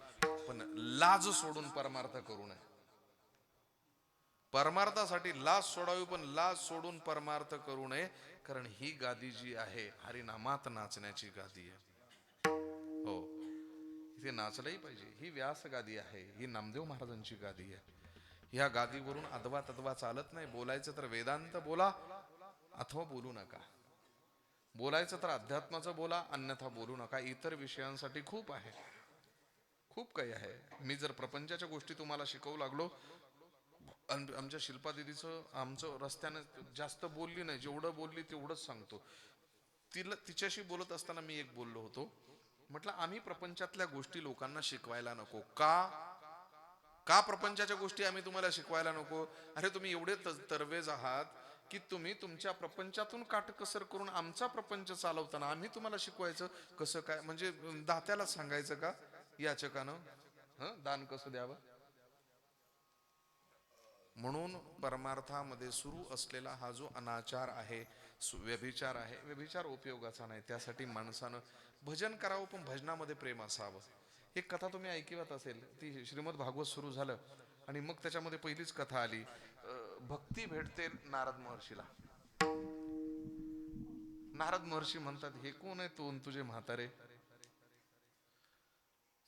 पण लाज सोडून परमार्थ करू नये. परमार्थासाठी लाज सोडावी, पण लाज सोडून परमार्थ करू नये. कारण ही गादी जी आहे हरिनामात नाचण्याची गादी आहे. हो, इथे नाचलंही पाहिजे. ही व्यास गादी आहे, ही नामदेव महाराजांची गादी आहे. ह्या गादीवरून अदवा तदवा चालत नाही. बोलायचं तर वेदांत बोला, अथवा बोलू नका. बोलायचं तर अध्यात्माचं बोला, अन्यथा बोलू नका. इतर विषयांसाठी खूप आहे, खूप काही आहे. मी जर प्रपंचाच्या गोष्टी तुम्हाला शिकवू लागलो, आमच्या शिल्पा दिदीचं आमचं रस्त्याने जास्त बोलली नाही, जेवढं बोलली तेवढंच सांगतो. तिच्याशी बोलत असताना मी एक बोललो होतो. म्हटलं आम्ही प्रपंचातल्या गोष्टी लोकांना शिकवायला नको का प्रपंचाच्या गोष्टी आम्ही तुम्हाला शिकवायला नको. अरे तुम्ही एवढे तरवेज आहात की तुम्ही तुमच्या प्रपंचातून काटकसर करून आमचा प्रपंच चालवताना आम्ही तुम्हाला शिकवायचं कसं काय. म्हणजे दात्याला सांगायचं का याचकानं दान कसं द्यावं. म्हणून परमार्थामध्ये सुरू असलेला हा जो अनाचार आहे, व्यभिचार आहे, व्यभिचार उपयोगाचा नाही. त्यासाठी माणसानं भजन करावं, पण भजनामध्ये प्रेम असावं. एक कथा तुम्ही ऐकिवत असेल, ती श्रीमद भागवत सुरू झालं आणि मग त्याच्यामध्ये पहिलीच कथा आली. भक्ती भेटते नारद महर्षीला. नारद महर्षी म्हणतात हे कोण आहे तू तुझे म्हातारे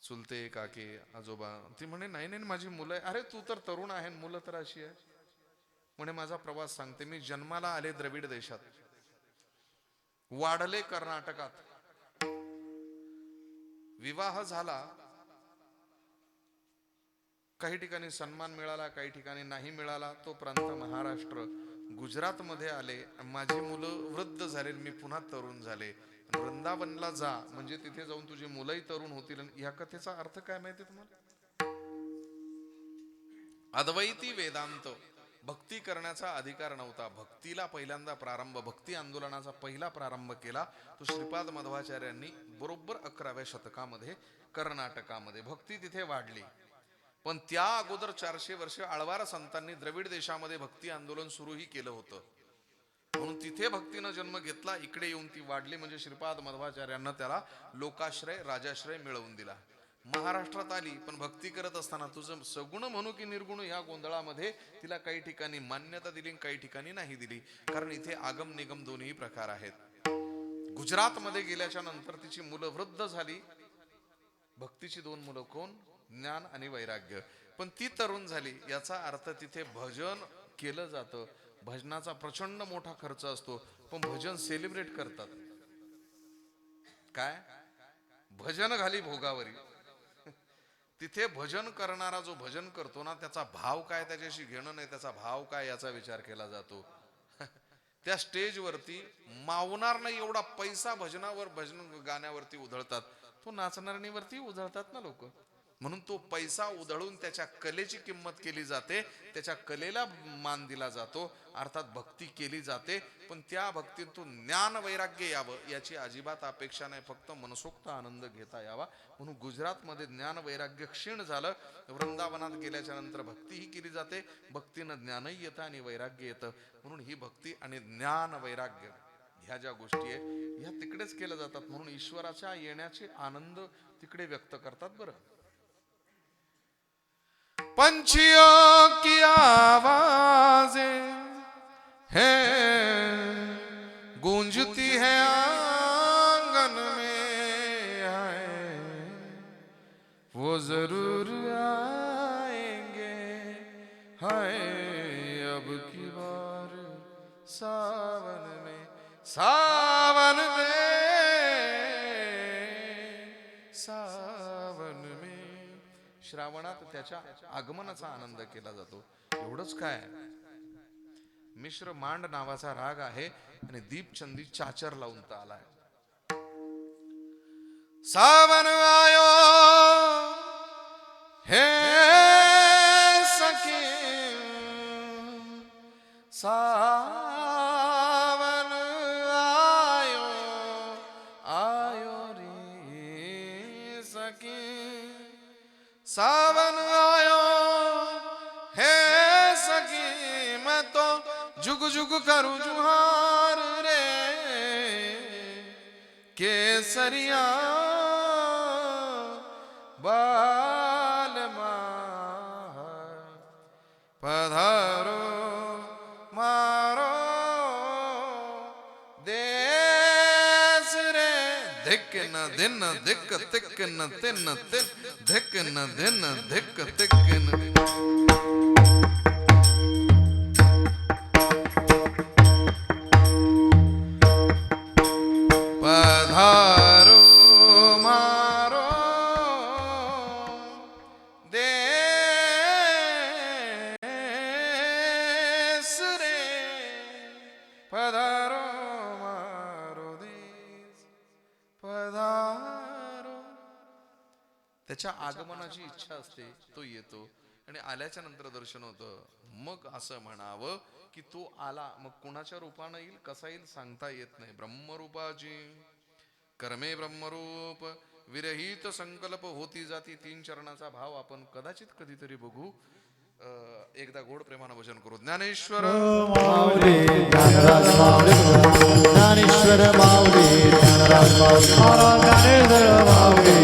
चुलते काके आजोबा. ती म्हणे नाही नाही माझी मुलं आहे. अरे तू तर तरुण आहे, मुलं तर अशी आहे. म्हणे माझा प्रवास सांगते. मी जन्माला आले द्रविड देशात, वाढले कर्नाटकात, विवाह झाला, काही ठिकाणी सन्मान मिळाला, काही ठिकाणी नाही मिळाला. तो प्रांत महाराष्ट्र. गुजरात मध्ये आले, माझी मुलं वृद्ध झाले, मी पुन्हा तरुण झाले. वृंदावनला जा, म्हणजे तिथे जाऊन तुझी मुलंही तरुण होतील. या कथेचा अर्थ काय माहिती तुम्हाला. अद्वैती वेदांत भक्ती करण्याचा अधिकार नव्हता. भक्तीला पहिल्यांदा प्रारंभ, भक्ती आंदोलनाचा पहिला प्रारंभ केला तो श्रीपाद मध्वाचार्यांनी बरोबर 11व्या शतकामध्ये कर्नाटकामध्ये. भक्ती तिथे वाढली. पण त्या अगोदर 400 वर्ष आळवार संतांनी द्रविड देशामध्ये भक्ती आंदोलन सुरूही केलं होतं. म्हणून तिथे भक्तीनं जन्म घेतला, इकडे येऊन ती वाढली. म्हणजे श्रीपाद मध्वाचार्यांना त्याला लोकाश्रय, राजाश्रय मिळवून दिला. महाराष्ट्रात आली, पण भक्ती करत असताना तुझं सगुण म्हणू की निर्गुण ह्या गोंधळामध्ये तिला काही ठिकाणी मान्यता दिली, काही ठिकाणी नाही दिली. कारण इथे आगम निगम दोन्ही प्रकार आहेत. गुजरात मध्ये गेल्याच्या नंतर तिची मुलं वृद्ध झाली. भक्तीची 2 मुलं कोण, ज्ञान आणि वैराग्य. पण ती तरुण झाली. याचा अर्थ तिथे भजन केलं जातं. भजनाचा प्रचंड मोठा खर्च असतो, पण भजन सेलिब्रेट करतात. काय भजन घाली भोगावरी. तिथे भजन करणारा जो भजन करतो ना, त्याचा भाव काय त्याच्याशी घेणं नाही, त्याचा भाव काय याचा विचार केला जातो. त्या स्टेजवरती मावणार नाही एवढा पैसा भजनावर, भजन गाण्यावरती उधळतात. तो नाचणाऱ्यांवरती उधळतात ना लोक. म्हणून तो पैसा उधळून त्याच्या कलेची किंमत केली जाते, त्याच्या कलेला मान दिला जातो. अर्थात भक्ती केली जाते, पण त्या भक्तीतून ज्ञान वैराग्य यावं याची अजिबात अपेक्षा नाही. फक्त मनसोक्त आनंद घेता यावा. म्हणून गुजरातमध्ये ज्ञान वैराग्य क्षीण झालं. वृंदावनात गेल्याच्या नंतर भक्तीही केली जाते. भक्तीनं ज्ञानही येतं आणि वैराग्य येतं. म्हणून ही भक्ती आणि ज्ञान वैराग्य ह्या ज्या गोष्टी आहे ह्या तिकडेच केल्या जातात, म्हणून ईश्वराच्या येण्याचे आनंद तिकडे व्यक्त करतात. बरं, पंछियों की आवाजें हैं गूंजती है आंगन में, आए वो जरूर आएंगे, हाय अब की बार सावन में, सावन में, सावन में. श्रावणात त्याच्या आगमनाचा आनंद केला जातो. एवढंच काय, मिश्र मांड नावाचा राग आहे आणि दीपचंदी चाचर लावून तो आलाय. सावन आयो हे सखी, सावन आयो, आयो रे सखी, सावन आयो हे सखी, मैं तो जुग जुग करूं जुहार रे, केसरिया बालमा पधारो मारो देश रे, धिक न दिन धिक तिक न तिन तिन, धिक न दिन धिक तिक न. पधारो मारो देश रे, पधारो मारो देश, पधारो. त्याच्या आगमनाची इच्छा असते, तो येतो आणि आल्याच्या नंतर दर्शन होतं. मग असं म्हणावं की तो आला, मग कुणाच्या रूपानं येईल, कसा येईल सांगता येत नाही. ब्रह्मरूपाची कर्मे ब्रह्मरूप, विरहित संकल्प होती जाती. 3 चरणाचा भाव आपण कदाचित कधीतरी बघू. एकदा गोड प्रेमानं भजन करू. ज्ञानेश्वर माऊली ज्ञानराज माऊली, ज्ञानेश्वर माऊली ज्ञानराज माऊली, ज्ञानेश्वर माऊली.